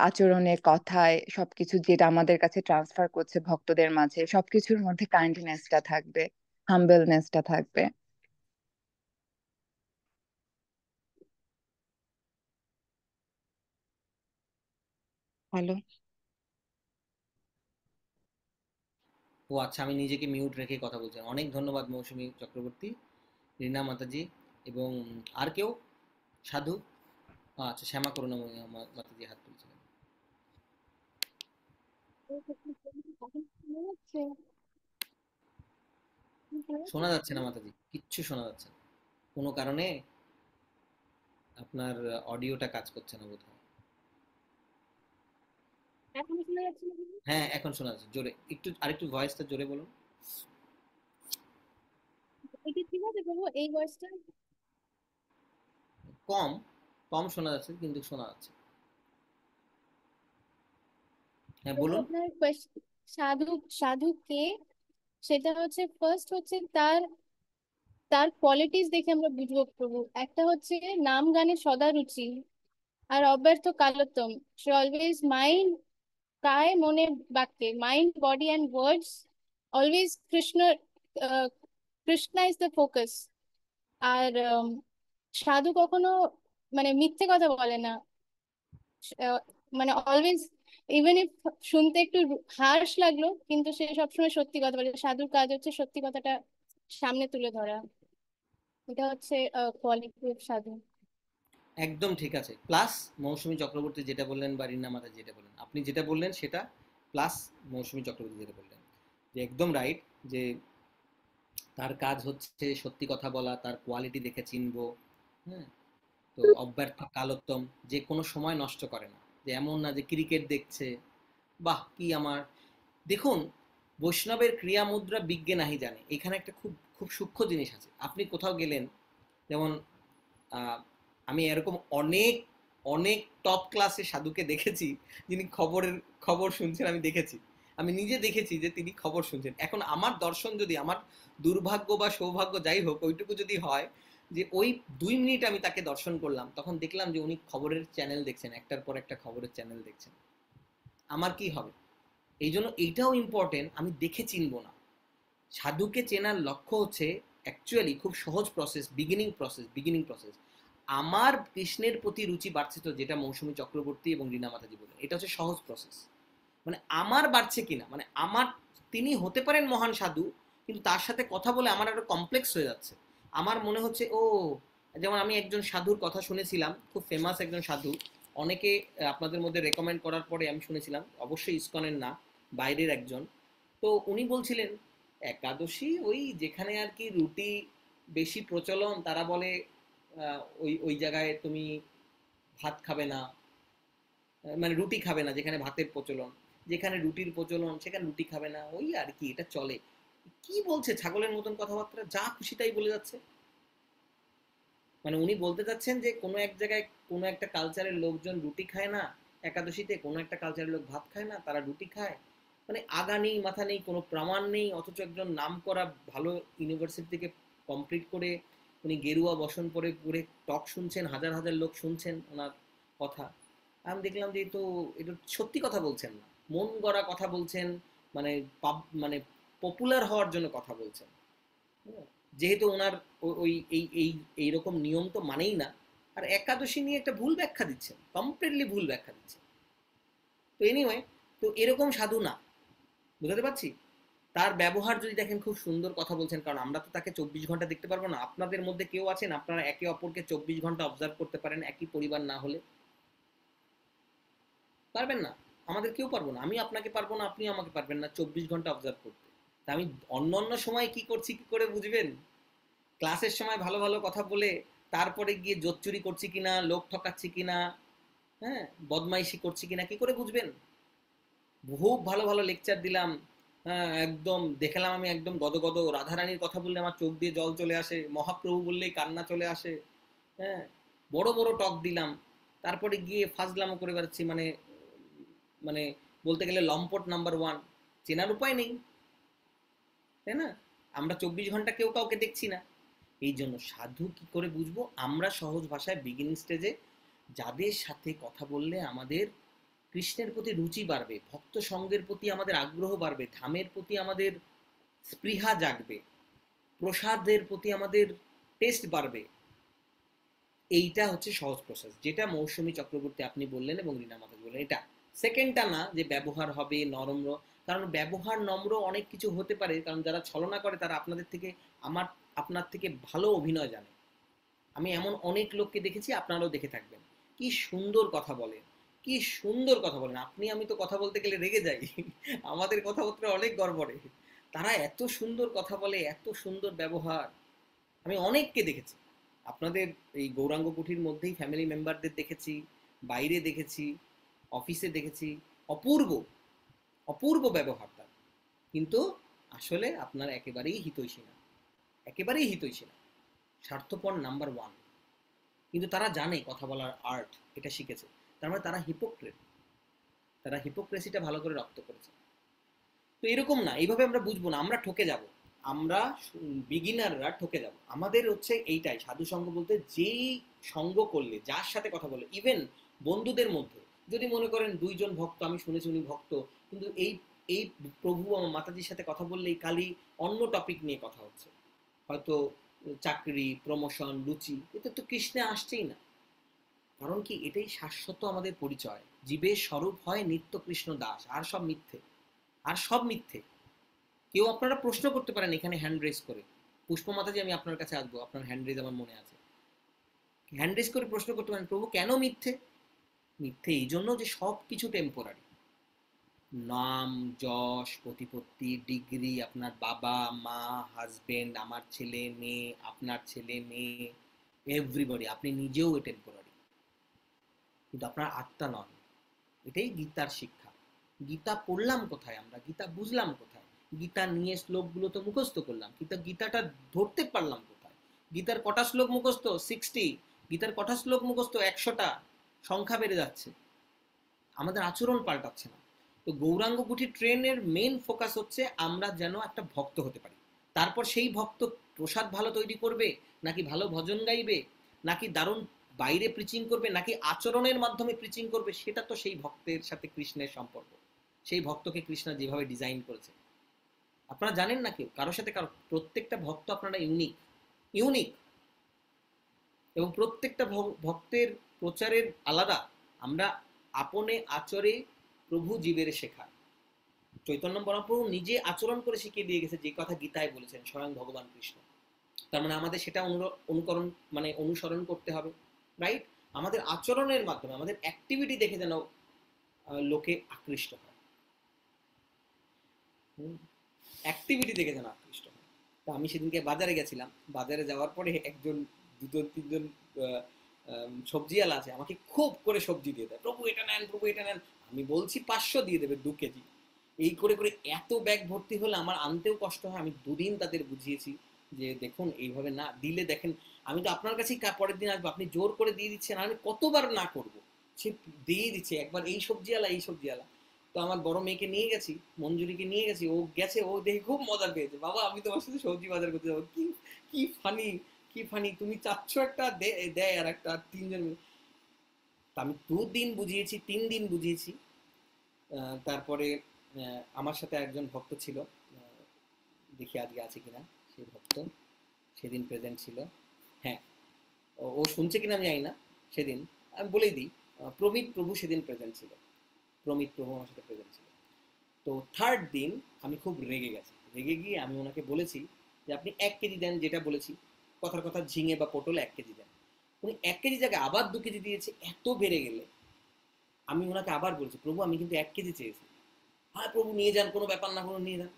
B: আচরণে, কথায়, সবকিছু যেটা আমাদের কাছে ট্রান্সফার করছে ভক্তদের মাঝে, সবকিছুর মধ্যে কাইন্ডনেসটা থাকবে, হাম্বলনেসটা থাকবে। হ্যালো।
A: ও আচ্ছা, আমি নিজেকে মিউট রেখে কথা বলছি। অনেক ধন্যবাদ মৌসুমী চক্রবর্তী, রিনা মাতাজি। এবং আর কেউ সাধু? আচ্ছা, শ্যামা করুণা মাতাজি হাত তুলছিলেন। শোনা যাচ্ছে না মাতাজি, কিচ্ছু শোনা যাচ্ছে না। কোনো কারণে আপনার অডিওটা কাজ করছে না বোধহয়।
E: এখন শোনা যাচ্ছে না দিদি?
A: হ্যাঁ, এখন শোনা যাচ্ছে জোরে। একটু আরেকটু ভয়েসটা জোরে বলুন।
E: এটা ঠিক আছে প্রভু, এই ভয়েসটা?
A: কম কম শোনা যাচ্ছে, কিন্তু শোনা যাচ্ছে। হ্যাঁ
E: প্রভু
A: বলুন।
E: আপনার সাধু, সাধু কে, সেটা হচ্ছে ফার্স্ট হচ্ছে তার তার কোয়ালিটিস দেখে আমরা বুঝবো প্রভু। একটা হচ্ছে নাম গানে সদা রুচি, আর অব্যর্থ কালোত্তম, সে অলওয়েজ মাইন্ড কায় মনে বাক্যে, mind body and words always Krishna, Krishna is the focus. আর সাধু কখনো মানে মিথ্যে কথা বলে না, আহ, মানে অলওয়েজ, ইভেন ইফ শুনতে একটু হার্শ লাগলো, কিন্তু সে সবসময় সত্যি কথা বলে। সাধুর কাজ হচ্ছে সত্যি কথাটা সামনে তুলে ধরা। এটা হচ্ছে কোয়ালিটি অফ সাধু।
A: একদম ঠিক আছে। প্লাস মৌসুমী চক্রবর্তী যেটা বললেন বা রিনা মাতা যেটা বললেন, আপনি যেটা বললেন সেটা, প্লাস মৌসুমী চক্রবর্তী যেটা বললেন, যে একদম রাইট, যে তার কাজ হচ্ছে সত্যি কথা বলা, তার কোয়ালিটি দেখে চিনবো। হ্যাঁ, তো অব্যর্থ কালোত্তম, যে কোনো সময় নষ্ট করে না, যে এমন না যে ক্রিকেট দেখছে। বাহ, কি আমার, দেখুন, বৈষ্ণবের ক্রিয়া মুদ্রা বিজ্ঞে নাহি জানে, এখানে একটা খুব খুব সূক্ষ্ম জিনিস আছে। আপনি কোথাও গেলেন, যেমন আহ, আমি এরকম অনেক অনেক টপ ক্লাসের সাধুকে দেখেছি, যিনি খবর শুনছেন, আমি দেখেছি, আমি নিজে দেখেছি যে তিনি খবর শুনছেন। এখন আমার দর্শন যদি, আমার দুর্ভাগ্য বা সৌভাগ্য যাই হোক, ওইটুকু যদি হয় যে ওই 2 মিনিট আমি তাকে দর্শন করলাম, তখন দেখলাম যে উনি খবরের চ্যানেল দেখছেন, একটার পর একটা খবরের চ্যানেল দেখছেন, আমার কি হবে? এই জন্য এইটাও ইম্পর্টেন্ট, আমি দেখে চিনবো না। সাধুকে চেনার লক্ষ্য হচ্ছে অ্যাকচুয়ালি খুব সহজ প্রসেস, বিগিনিং প্রসেস। আমার কৃষ্ণের প্রতি রুচি বাড়ছে, তো যেটা মৌসুমী চক্রবর্তী এবং রীনা মাতাজি বলেন, এটা হচ্ছে সহজ প্রসেস। মানে আমার বাড়ছে কিনা, মানে আমার, তিনি হতে পারেন মহান সাধু, কিন্তু তার সাথে কথা বলে আমার আরো কমপ্লেক্স হয়ে যাচ্ছে। আমার মনে হচ্ছে ও, যেমন আমি একজন সাধুর কথা শুনেছিলাম, খুব ফেমাস একজন সাধু, অনেকে আপনাদের মধ্যে রেকমেন্ড করার পরে আমি শুনেছিলাম, অবশ্যই ইসকনের না, বাইরের একজন। তো উনি বলছিলেন একাদশী ওই যেখানে আর কি রুটি বেশি প্রচলন, তারা বলে ওই ওই জায়গায় তুমি ভাত খাবে না, মানে রুটি খাবে না, যেখানে ভাতের প্রচলন, যেখানে রুটির প্রচলন সেখানে রুটি খাবে না, ওই আর কি, এটা চলে। কি বলছে ছাগলের মতন কথাবার্তা, যা খুশি তাই বলে যাচ্ছে। মানে উনি বলতে চাচ্ছেন যে কোনো এক জায়গায় কোনো একটা কালচারের লোকজন রুটি খায় না একাদশীতে, কোনো একটা কালচারের লোক ভাত খায় না, তারা রুটি খায়। মানে আগা নেই মাথা নেই, কোনো প্রমাণ নেই, অথচ একজন নাম করা ভালো ইউনিভার্সিটি থেকে কমপ্লিট করে উনি গেরুয়া বসন পরে পুরে টক শুনছেন, হাজার হাজার লোক শুনছেন ওনার কথা। আমি দেখলাম যে তো এটা সত্যি কথা বলছেন না, মন গড়া কথা বলছেন, মানে মানে পপুলার হওয়ার জন্য কথা বলছেন। হ্যাঁ, যেহেতু ওনার ওই এই এই এইরকম নিয়ম তো মানেই না, আর একাদশী নিয়ে একটা ভুল ব্যাখ্যা দিচ্ছেন, কমপ্লিটলি ভুল ব্যাখ্যা দিচ্ছেন। তো এনিওয়ে, তো এরকম সাধু না, বুঝতে পারছি। তার ব্যবহার যদি দেখেন খুব সুন্দর কথা বলছেন, কারণ আমরা তো তাকে 24 ঘন্টা দেখতে পারবো না। আপনাদের মধ্যে কেউ আছেন আপনারা একে অপরকে 24 ঘন্টা অবজার্ভ করতে পারেন, একই পরিবার না হলে? পারবেন না। আমাদের কেউ পারবো না, আমি আপনাকে পারবো না, আপনি আমাকে পারবেন না 24 ঘন্টা অবজার্ভ করতে। তা আমি অন্য অন্য সময় কি করছি কি করে বুঝবেন? ক্লাসের সময় ভালো ভালো কথা বলে তারপরে গিয়ে জোচ্চুরি করছি কিনা, লোক ঠকাচ্ছি কিনা, হ্যাঁ, বদমাইশি করছি কিনা, কি করে বুঝবেন? খুব ভালো ভালো লেকচার দিলাম, হ্যাঁ, একদম দেখালাম আমি একদম গদগদ, রাধারানীর কথা বললে আমার চোখ দিয়ে জল চলে আসে, মহাপ্রভু বললেই কান্না চলে আসে, হ্যাঁ, বড় বড় টক দিলাম, তারপরে গিয়ে ফাজলামো করে বেড়াচ্ছি, মানে মানে বলতে গেলে লম্পট নাম্বার 1, চেনার উপায় নেই, তাই না? আমরা 24 ঘন্টা কেউ কাউকে দেখছি না। এই জন্য সাধু কি করে বুঝবো? আমরা সহজ ভাষায় বিগিনিং স্টেজে যাদের সাথে কথা বললে আমাদের কৃষ্ণের প্রতি রুচি বাড়বে, ভক্ত সঙ্গের প্রতি আমাদের আগ্রহ বাড়বে, ধামের প্রতি আমাদের স্পৃহা জাগবে, প্রসাদের প্রতি আমাদের টেস্ট বাড়বে, এইটা হচ্ছে সহজ প্রসেস, যেটা মৌসুমী চক্রবর্তী আপনি বললেন এবং রীনা মাতা বললেন। এটা সেকেন্ডটা না যে ব্যবহার হবে নম্র, কারণ ব্যবহার নম্র অনেক কিছু হতে পারে, কারণ যারা ছলনা করে তারা আপনাদের থেকে আপনার থেকে ভালো অভিনয় জানে। আমি এমন অনেক লোককে দেখেছি, আপনারাও দেখে থাকবেন, কি সুন্দর কথা বলে, কি সুন্দর কথা বলেন। আপনি আমি তো কথা বলতে গেলে রেগে যাই, আমাদের কথাবার্তা অনেক গড়বড়ে, তারা এত সুন্দর কথা বলে, এত সুন্দর ব্যবহার। আমি অনেককে দেখেছি, আপনাদের এই গৌরাঙ্গ কুঠির মধ্যেই ফ্যামিলি মেম্বারদের দেখেছি, বাইরে দেখেছি, অফিসে দেখেছি, অপূর্ব অপূর্ব ব্যবহার তার, কিন্তু আসলে আপনার একেবারেই হিতৈষী না, একেবারেই হিতৈষী না, স্বার্থপর নাম্বার 1। কিন্তু তারা জানে কথা বলার আর্ট, এটা শিখেছে, তার মানে তারা হিপোক্রেট, তারা হিপোক্রেসিটা ভালো করে রপ্ত করেছে। তো এরকম না, এইভাবে আমরা বুঝবো না, আমরা ঠকে যাব, আমরা বিগিনাররা ঠকে যাব। আমাদের হচ্ছে এইটাই সাধু সঙ্গ বলতে, যেই সঙ্গ করলে, যার সাথে কথা বলে, ইভেন বন্ধুদের মধ্যে যদি মনে করেন 2জন ভক্ত, আমি শুনেছি উনি ভক্ত, কিন্তু এই এই প্রভু আমার মাতাজির সাথে কথা বললেই খালি অন্য টপিক নিয়ে কথা হচ্ছে, হয়তো চাকরি, প্রমোশন, রুচি, এটা তো কৃষ্ণে আসছেই না। কারণ কি, এটাই শাশ্বত আমাদের পরিচয়, জীবের স্বরূপ হয় নিত্য কৃষ্ণ দাস, আর সব মিথ্যে, আর সব মিথ্যে। কেউ আপনারা প্রশ্ন করতে পারেন এখানে হ্যান্ড রেজ করে, পুষ্প মাতাজি আমি আপনার কাছে আসবো, আপনার হ্যান্ড রেজ আমার মনে আছে, হ্যান্ড রেজ করে প্রশ্ন করতে পারেন, প্রভু কেন মিথ্যে? মিথ্যে এই জন্য যে সব কিছু টেম্পোরারি, নাম, যশ, প্রতিপত্তি, ডিগ্রি, আপনার বাবা মা, হাজবেন্ড, আমার ছেলে মেয়ে, আপনার ছেলে মেয়ে, এভরিবডি, আপনি নিজেও টেম্পোরারি, কিন্তু আপনার আত্মা নন। এটাই গীতার শিক্ষা। গীতা পড়লাম কোথায়, আমরা গীতা বুঝলাম কোথায়? গীতা নিয়ে শ্লোকগুলো তো মুখস্থ করলাম, কিন্তু গীতাটা ধরতে পারলাম কোথায়? গীতার কটা শ্লোক মুখস্থ? 60। গীতার কটা শ্লোক মুখস্থ? 100টা। সংখ্যা বেড়ে যাচ্ছে, আমাদের আচরণ পাল্টাচ্ছে না। তো গৌরাঙ্গ কুঠির ট্রেনের মেন ফোকাস হচ্ছে আমরা যেন একটা ভক্ত হতে পারি। তারপর সেই ভক্ত প্রসাদ ভালো তৈরি করবে, নাকি ভালো ভজন গাইবে, নাকি দারুণ বাইরে প্রিচিং করবে, নাকি আচরণের মাধ্যমে প্রিচিং করবে, সেটা তো সেই ভক্তের সাথে কৃষ্ণের সম্পর্ক, সেই ভক্তকে কৃষ্ণ যেভাবে ডিজাইন করেছে। আপনারা জানেন না, কেউ কারোর সাথে কারো, প্রত্যেকটা ভক্ত আপনারা ইউনিক, ইউনিক, এবং প্রত্যেকটা ভক্তের প্রচারের আলাদা। আমরা আপনে আচরে প্রভু জীবের শেখা, চৈতন্য মহাপ্রভু নিজে আচরণ করে শিখিয়ে দিয়ে গেছে, যে কথা গীতায় বলেছেন স্বয়ং ভগবান কৃষ্ণ। তার মানে আমাদের সেটা অনুকরণ, মানে অনুসরণ করতে হবে, রাইট? আমাদের আচরণের মাধ্যমে, আমাদের অ্যাক্টিভিটি দেখে যেন লোকে আকৃষ্ট হয়, অ্যাক্টিভিটি দেখে যেন আকৃষ্ট হয়। তো আমি সেদিনকে বাজারে গেছিলাম, বাজারে যাওয়ার পরে একজন, 2-3জন সবজিওয়ালা আছে, আমাকে খুব করে সবজি দিয়ে দেয়, প্রভু এটা নেন, প্রভু এটা নেন। আমি বলছি 500 দিয়ে দেবে 2 কেজি, এই করে করে এত ব্যাগ ভর্তি হলে আমার আনতেও কষ্ট হয়। আমি 2 দিন তাদের বুঝিয়েছি যে দেখুন এইভাবে না দিলে, দেখেন আমি তো আপনার কাছেই পরের দিন আসবো, আপনি জোর করে দিয়ে দিচ্ছেন, আমি কতবার না করব, সে দিয়ে দিচ্ছে একবার এই সবজিওয়ালা, এই সবজিওয়ালা। তো আমার বড় মেয়েকে নিয়ে গেছি, মঞ্জুরিকে নিয়ে গেছি, ও গেছে, ও দেখে খুব মজা পেয়েছে, বাবা আমি তোমার সাথে সবজি বাজার করতে যাবো। কি কি ফানি, কি ফানি, তুমি চাচ্ছ একটা দেয় আর একটা, 3জন। আমি 2 দিন বুঝিয়েছি, 3 দিন বুঝিয়েছি। তারপরে আমার সাথে একজন ভক্ত ছিল, দেখি আজকে আছে কিনা সেই ভক্ত, সেদিন প্রেজেন্ট ছিল, হ্যাঁ, ও শুনছে কিনা আমি জানি না। সেদিন আমি বলেই দিই, প্রমিত প্রভু সেদিন প্রেজেন্ট ছিল, প্রমিত প্রভু আমার সাথে প্রেজেন্ট ছিল। তো 3rd দিন আমি খুব রেগে গেছি, রেগে গিয়ে আমি ওনাকে বলেছি যে আপনি 1 কেজি দেন, যেটা বলেছি কথার কথা ঝিঙে বা পটল 1 কেজি দেন। উনি 1 কেজি জায়গায় আবার 2 কেজি দিয়েছে। এত বেড়ে গেলে আমি ওনাকে আবার বলছি, প্রভু আমি কিন্তু 1 কেজি চেয়েছি। হ্যাঁ প্রভু নিয়ে যান, কোনো ব্যাপার না, কোনো নিয়ে যান।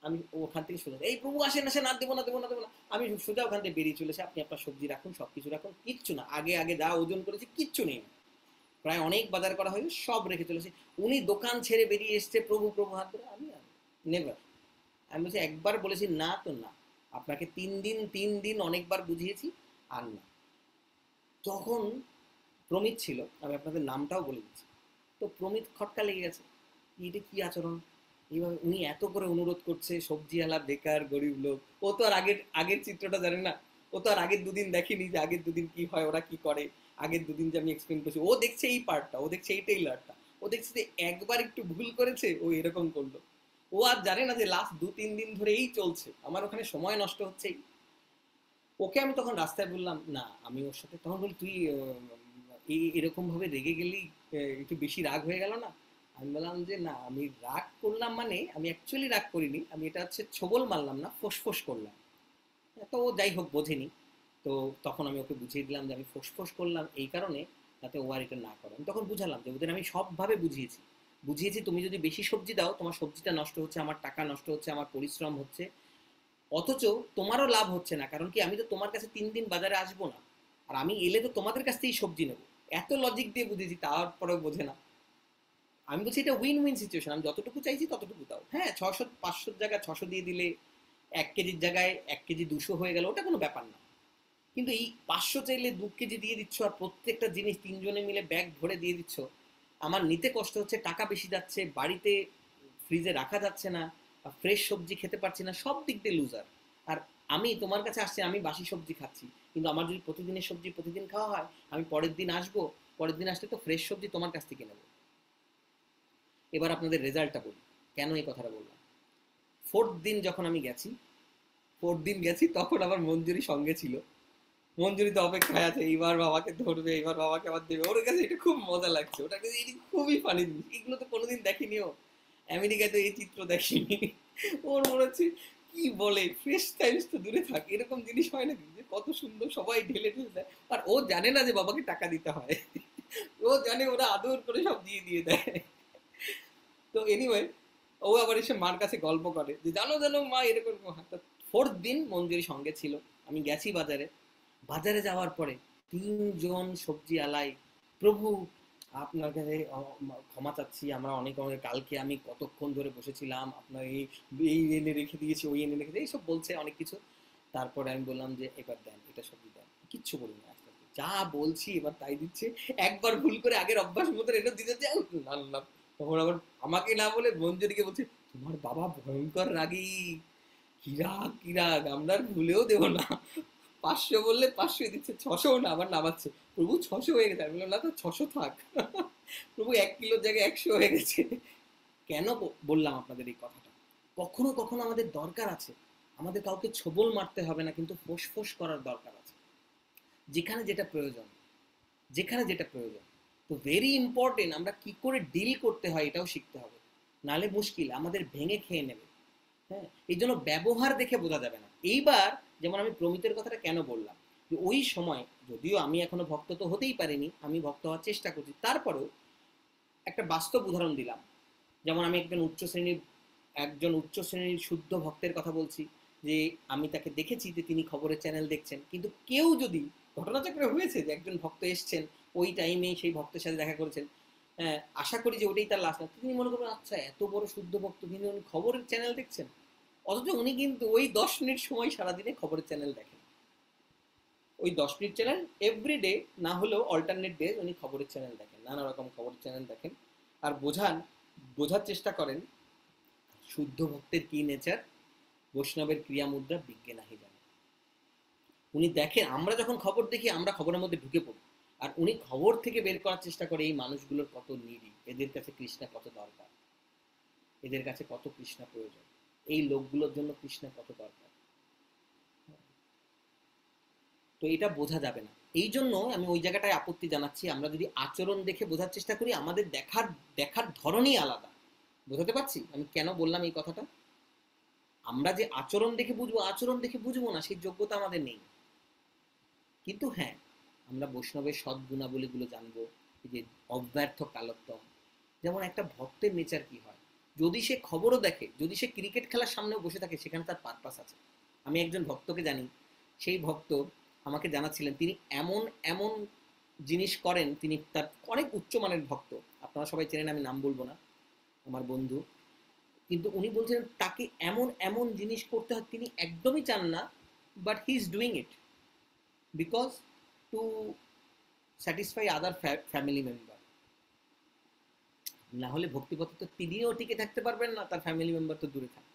A: আমি ওখান থেকে সোজা, এই প্রভু আসেন আসেন, আর দেবো না দেবো না দেবো না। আমি সোজা ওখান থেকে বেরিয়ে চলেছে, আপনি আপনার সবজি রাখুন, সবকিছু রাখুন, কিচ্ছু না, আগে আগে যা ওজন করেছি কিচ্ছু নেই, প্রায় অনেক বাজার করা হয়েছে, সব রেখে চলেছে। উনি দোকান ছেড়ে বেরিয়ে এসছে প্রভু প্রভু হাত ধরে, আমি নেভার। আমি বলছি একবার বলেছি না তো না, আপনাকে 3 দিন অনেকবার বুঝিয়েছি, আর না। তখন প্রমিত ছিল, আমি আপনাদের নামটাও বলে দিচ্ছি। তো প্রমিত খটকা লেগে গেছে, এটা কি আচরণ, এইভাবে উনি এত করে অনুরোধ করছে, সবজিওয়ালা বেকার গরিব লোক, ও তো আর আগের আগের চিত্রটা জানে না, ও তো আর আগের 2 দিন দেখেনি যে আগের 2 দিন কি হয়, ওরা কি করে। আগের 2 দিন যে আমি এক্সপ্লেন করছি, ও দেখছে এই পার্টটা, ও দেখছে এই টেইলারটা, ও দেখছে যে একবার একটু ভুল করেছে ও এরকম করলো। ও আর জানে না যে লাস্ট 2-3 দিন ধরে এই চলছে, আমার ওখানে সময় নষ্ট হচ্ছে। ওকে আমি তখন রাস্তায় বললাম না, আমি ওর সাথে তখন বলি তুই এরকম ভাবে রেগে গেলি, একটু বেশি রাগ হয়ে গেল না। আমি বললাম যে না, আমি রাগ করলাম মানে আমি অ্যাকচুয়ালি রাগ করিনি, আমি এটা হচ্ছে ছোবল মারলাম না, ফোঁস করলাম। তো ও যাই হোক বোঝেনি। তো তখন আমি ওকে বুঝিয়ে দিলাম যে আমি ফোঁস করলাম এই কারণে, যাতে ও আর এটা না করে। আমি তখন বুঝালাম যে ওদের আমি সবভাবে বুঝিয়েছি বুঝিয়েছি তুমি যদি বেশি সবজি দাও, তোমার সবজিটা নষ্ট হচ্ছে, আমার টাকা নষ্ট হচ্ছে, আমার পরিশ্রম হচ্ছে, অথচ তোমারও লাভ হচ্ছে না। কারণ কি, আমি তো তোমার কাছে 3 দিন বাজারে আসবো না, আর আমি এলে তো তোমাদের কাছ থেকেই সবজি নেবো। এত লজিক দিয়ে বুঝেছি, তারপরেও বোঝে না। আমি বলছি এটা উইন উইন সিচুয়েশন, আমি যতটুকু চাইছি ততটুকু দাও। হ্যাঁ 600-500 জায়গায় 600 দিয়ে দিলে 1 কেজির জায়গায় 1 কেজি 200 হয়ে গেল, ওটা কোনো ব্যাপার না। কিন্তু এই 500 চাইলে 2 কেজি দিয়ে দিচ্ছ, আর প্রত্যেকটা জিনিস 3 জনে মিলে ব্যাগ ভরে দিয়ে দিচ্ছ, আমার নিতে কষ্ট হচ্ছে, টাকা বেশি যাচ্ছে, বাড়িতে ফ্রিজে রাখা যাচ্ছে না, ফ্রেশ সবজি খেতে পারছি না, সব দিক দিয়ে লুজার। আর আমি তোমার কাছে আসছি, আমি বাসি সবজি খাচ্ছি, কিন্তু আমার যদি প্রতিদিনের সবজি প্রতিদিন খাওয়া হয়, আমি পরের দিন আসবো, পরের দিন আসলে তো ফ্রেশ সবজি তোমার কাছ থেকে নেবো। এবার আপনাদের রেজাল্টটা বলি কেন এই কথাটা বললাম। 4th দিন যখন আমি গেছি, 4th দিন গেছি, তখন আবার মঞ্জুরি সঙ্গে ছিল। মঞ্জুরি তো অপেক্ষায় আছে, এইবার বাবাকে ধরবে, এইবার বাবাকে আবার দেবে। ওর কাছে এটা খুব মজা লাগছে, ওটার কাছে এটি খুবই ফানি জিনিস, এগুলো তো কোনোদিন দেখিনি ও, আমেরিকায় তো এই চিত্র দেখিনি। ওর মনে হচ্ছে কি বলে, ফ্রেশ টাইমস তো দূরে থাক, এরকম জিনিস হয় নাকি যে কত সুন্দর সবাই ঢেলে ঢেলে দেয়। আর ও জানে না যে বাবাকে টাকা দিতে হয়, ও জানে ওরা আদর করে সব দিয়ে দেয়। তো এনিওয়ে, ও আবার এসে মার কাছে গল্প করে যে জানো জানো মা এরকম। 4th দিন মঞ্জুরি সঙ্গে ছিল, আমি গেছি বাজারে। বাজারে যাওয়ার পরে 3 জন সবজি আলাই, প্রভু আপনার কাছে ক্ষমা চাচ্ছি, আমরা অনেক অনেক কালকে আমি কতক্ষণ ধরে বসেছিলাম, আপনার এই এই এনে রেখে দিয়েছি, ওই এনে রেখে দিয়েছি, এইসব বলছে অনেক কিছু। তারপরে আমি বললাম যে এবার দেন, এটা সবজি দেন, কিচ্ছু বলিনি, আস্তে আস্তে যা বলছি এবার তাই দিচ্ছে। একবার ভুল করে আগের অভ্যাস মতো এটা দিতে চাও না না, তখন আবার আমাকে না বলে মঞ্জুরিকে বলছে তোমার বাবা ভয়ঙ্কর রাগী, কিরাগ আমরা আর ভুলেও দেবো না। 500 বললে 500 দিচ্ছে, 600 না আবার নামাচ্ছে, প্রভু 600 হয়ে গেছে। আমি বললাম না তো 600 থাক। প্রভু 1 কিলোর জায়গায় 100 হয়ে গেছে। কেন বললাম আপনাদের এই কথাটা, কখনো কখনো আমাদের দরকার আছে, আমাদের কাউকে ছোবল মারতে হবে না, কিন্তু ফোঁস করার দরকার আছে, যেখানে যেটা প্রয়োজন, যেখানে যেটা প্রয়োজন। তো ভেরি ইম্পর্টেন্ট, আমরা কি করে ডিল করতে হয় এটাও শিখতে হবে, নালে মুশকিল, আমাদের ভেঙে খেয়ে নেবে। হ্যাঁ, এই জন্য ব্যবহার দেখে বোঝা যাবে না। এইবার যেমন আমি প্রমিতের কথাটা কেন বললাম, যে ওই সময় যদিও আমি এখনো ভক্ত তো হতেই পারিনি, আমি ভক্ত হওয়ার চেষ্টা করছি, তারপরেও একটা বাস্তব উদাহরণ দিলাম। যেমন আমি একজন উচ্চ শ্রেণীর শুদ্ধ ভক্তের কথা বলছি, যে আমি তাকে দেখেছি যে তিনি খবরের চ্যানেল দেখছেন, কিন্তু কেউ যদি ঘটনাচক্রে হয়েছে যে একজন ভক্ত এসছেন, ওই টাইমে সেই ভক্তের সাথে দেখা করেছেন, আশা করি যে ওটাই তার লাস্ট না, তিনি মনে করবেন আচ্ছা এত বড় শুদ্ধ ভক্ত, তিনি উনি খবরের চ্যানেল দেখছেন, অথচ উনি কিন্তু ওই 10 মিনিট সময় সারাদিনে খবরের চ্যানেল দেখেন। ওই 10 মিনিট চ্যানেল এভরিডে না হলেও অল্টারনেট ডে উনি খবরের চ্যানেল দেখেন, নানা রকম খবরের চ্যানেল দেখেন, আর বোঝার চেষ্টা করেন শুদ্ধ ভক্তের কি নেচার, বৈষ্ণবের ক্রিয়া মুদ্রা বিজ্ঞে নাহি জানে। উনি দেখেন, আমরা যখন খবর দেখি আমরা খবরের মধ্যে ঢুকে পড়ি, আর উনি খবর থেকে বের করার চেষ্টা করে এই মানুষগুলোর কত নিডি, এদের কাছে কৃষ্ণা কত দরকার, এদের কাছে কত কৃষ্ণা প্রয়োজন, এই লোকগুলোর জন্য কৃষ্ণা কত দরকার। তো এটা বোঝা যাবে না, এই জন্য আমি ওই জায়গাটায় আপত্তি জানাচ্ছি। আমরা যদি আচরণ দেখে বোঝার চেষ্টা করি, আমাদের দেখার ধরনই আলাদা। বোঝাতে পারছি আমি কেন বললাম এই কথাটা? আমরা যে আচরণ দেখে বুঝবো, আচরণ দেখে বুঝবো না, সেই যোগ্যতা আমাদের নেই। কিন্তু হ্যাঁ, আমরা বৈষ্ণবের সৎ গুণাবলীগুলো জানবো। এই যে অব্যর্থ কালোত্তম, যেমন একটা ভক্তের নেচার কি হয়, যদি সে খবরও দেখে, যদি সে ক্রিকেট খেলার সামনেও বসে থাকে, সেখানে তার পারপাস আছে। আমি একজন ভক্তকে জানি, সেই ভক্ত আমাকে জানাচ্ছিলেন তিনি এমন এমন জিনিস করেন, তিনি তার অনেক উচ্চমানের ভক্ত, আপনারা সবাই চেনেন, আমি নাম বলবো না, আমার বন্ধু। কিন্তু উনি বলছিলেন তাকে এমন এমন জিনিস করতে হয়, তিনি একদমই চান না, but he is doing it because to satisfy other family member. না হলে ভক্তিপথে তো তিনিও টিকে থাকতে পারবেন না, তার ফ্যামিলি মেম্বার তো দূরে থাকে।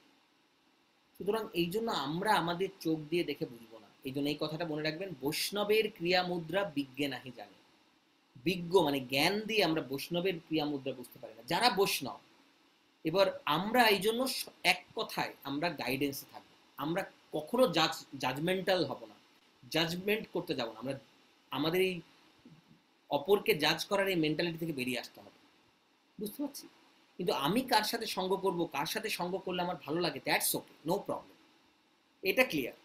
A: সুতরাং এই জন্য আমরা আমাদের চোখ দিয়ে দেখে বুঝবো না। এই জন্য এই কথাটা মনে রাখবেন, বৈষ্ণবের ক্রিয়া মুদ্রা বিজ্ঞে নাহি জানে। বিজ্ঞ মানে জ্ঞান দিয়ে আমরা বৈষ্ণবের ক্রিয়া মুদ্রা বুঝতে পারি না, যারা বৈষ্ণব। এবার আমরা এই জন্য এক কথায় আমরা গাইডেন্সে থাকবো, আমরা কখনো জাজমেন্টাল হব না, জাজমেন্ট করতে যাব না। আমরা আমাদের এই অপরকে জাজ করার এই মেন্টালিটি থেকে বেরিয়ে আসতে হবে, বুঝতে পারছি। কিন্তু আমি কার সাথে সঙ্গ করব, কার সাথে সঙ্গ করলে আমার ভালো লাগে, দ্যাটস ওকে, নো প্রবলেম, এটা ক্লিয়ার।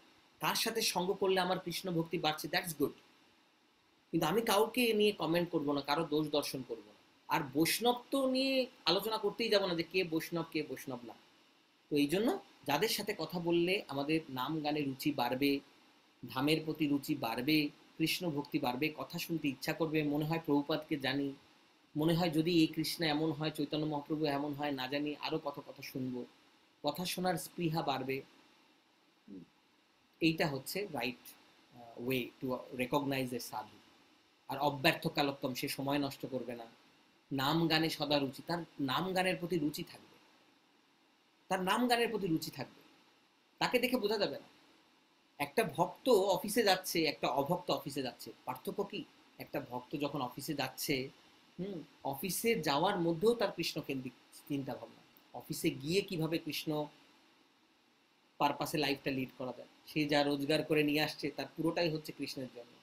A: কার সাথে সঙ্গ করলে আমার কৃষ্ণ ভক্তি বাড়ছে, দ্যাটস গুড। কিন্তু আমি কাউকে নিয়ে কমেন্ট করব না, কারো দোষ দর্শন করব না। আর বৈষ্ণব তো নিয়ে আলোচনা করতেই যাব না যে কে বৈষ্ণব কে বৈষ্ণব না। তো এই জন্য যাদের সাথে কথা বললে আমাদের নাম গানে রুচি বাড়বে, ধামের প্রতি রুচি বাড়বে, কৃষ্ণ ভক্তি বাড়বে, কথা শুনতে ইচ্ছা করবে, মনে হয় প্রভুপাদকে জানি, মনে হয় যদি এই কৃষ্ণ এমন হয়, চৈতন্য মহাপ্রভু এমন হয়, না জানি আরো কত কথা শুনবো, কথা শোনার স্পৃহা বাড়বে। এইটা হচ্ছে রাইট ওয়ে টু রেকগনাইজ এ সাধু। আর অব্যর্থ কালোত্তম, সে সময় নষ্ট করবে না, নাম গানে সদা রুচি, তার নাম গানের প্রতি রুচি থাকবে, তার নাম গানের প্রতি রুচি থাকবে, তাকে দেখে বোঝা যাবে না। একটা ভক্ত অফিসে যাচ্ছে, একটা অভক্ত অফিসে যাচ্ছে, পার্থক্য কি? একটা ভক্ত যখন অফিসে যাচ্ছে, অফিসে যাওয়ার মধ্যেও তার কৃষ্ণ কেন্দ্রিক চিন্তা ভাবনা, অফিসে গিয়ে কিভাবে কৃষ্ণ পারপাসে লাইফটা লিড করা যায়, সে যা রোজগার করে নিয়ে আসছে তার পুরোটাই হচ্ছে কৃষ্ণের জন্য।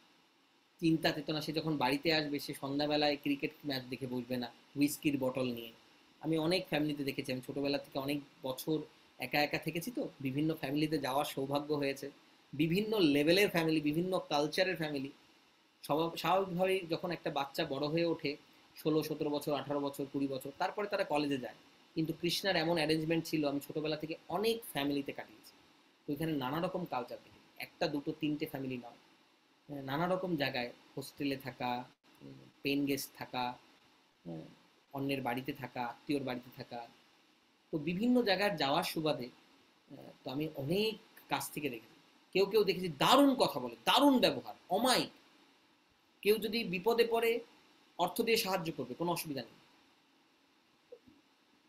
A: চিন্তা চেতনা, সে যখন বাড়িতে আসবে, সে সন্ধ্যাবেলায় ক্রিকেট ম্যাচ দেখে বসবে না হুইস্কির বটল নিয়ে। আমি অনেক ফ্যামিলিতে দেখেছি, আমি ছোটবেলা থেকে অনেক বছর একা একা থেকেছি, তো বিভিন্ন ফ্যামিলিতে যাওয়ার সৌভাগ্য হয়েছে, বিভিন্ন লেভেলের ফ্যামিলি, বিভিন্ন কালচারের ফ্যামিলি। স্বাভাবিকভাবেই যখন একটা বাচ্চা বড় হয়ে ওঠে, 16-17 বছর, 18 বছর, 20 বছর, তারপরে তারা কলেজে যায়। কিন্তু কৃষ্ণার এমন অ্যারেঞ্জমেন্ট ছিল, আমি ছোটবেলা থেকে অনেক ফ্যামিলিতে কাটিয়েছি। তো এখানে নানা রকম কালচার দেখি, একটা দুটো তিনটে ফ্যামিলি নয়, নানা রকম জায়গায় হোস্টেলে থাকা, পেন গেস্ট থাকা, অন্যের বাড়িতে থাকা, আত্মীয়র বাড়িতে থাকা। তো বিভিন্ন জায়গায় যাওয়ার সুবাদে তো আমি অনেক কাছ থেকে দেখেছি। কেউ কেউ দেখেছি দারুণ কথা বলে, দারুণ ব্যবহার, অমায়িক। কেউ যদি বিপদে পড়ে অর্থ দিয়ে সাহায্য করবে, কোনো অসুবিধা নেই,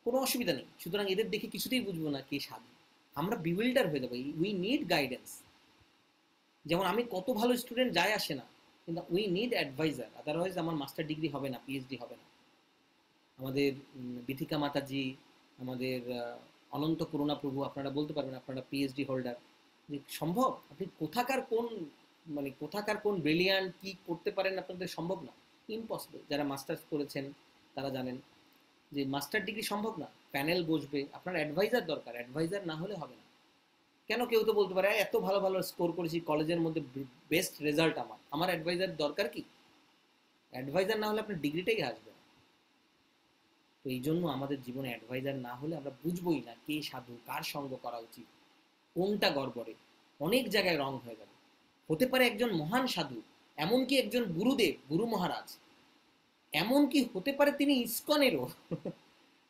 A: কোনো অসুবিধা নেই। সুতরাং এদের দেখে কিছুতেই বুঝবো না কে সাধু, আমরা বিউইল্ডার হয়ে যাবো। We need guidance. যেমন আমি কত ভালো স্টুডেন্ট, যায় আসে না, কিন্তু উই নিড অ্যাডভাইজার, আদারওয়াইজ আমার মাস্টার ডিগ্রি হবে না, পিএইচডি হবে না। আমাদের বিথিকা মাতাজি, আমাদের অনন্ত করুণা প্রভু, আপনারা বলতে পারবেন আপনারা পিএইচডি হোল্ডার, যে সম্ভব? আপনি কোথাকার কোন মানে কোথাকার কোন ব্রিলিয়ান্ট কি করতে পারেন, আপনাদের সম্ভব না, ইম্পসিবল। যারা মাস্টার্স করেছেন তারা জানেন যে মাস্টার ডিগ্রি সম্ভব না। প্যানেল বসবে, আপনার অ্যাডভাইজার দরকার, অ্যাডভাইজার না হলে হবে না। কেন কেউ তো বলতে পারে এত ভালো ভালো স্কোর করেছি, কলেজের মধ্যে বেস্ট রেজাল্ট, আমার অ্যাডভাইজার দরকার কি? অ্যাডভাইজার না হলে আপনার ডিগ্রিটাই আসবে না। তো এই জন্য আমাদের জীবনে অ্যাডভাইজার না হলে আমরা বুঝবোই না কে সাধু, কার সঙ্গ করা উচিত, কোনটা গড়বড়ে, অনেক জায়গায় রং হয়ে যাবে। হতে পারে একজন মহান সাধু, এমনকি একজন গুরুদেব, গুরু মহারাজ, এমনকি হতে পারে তিনি ইসকনেরও,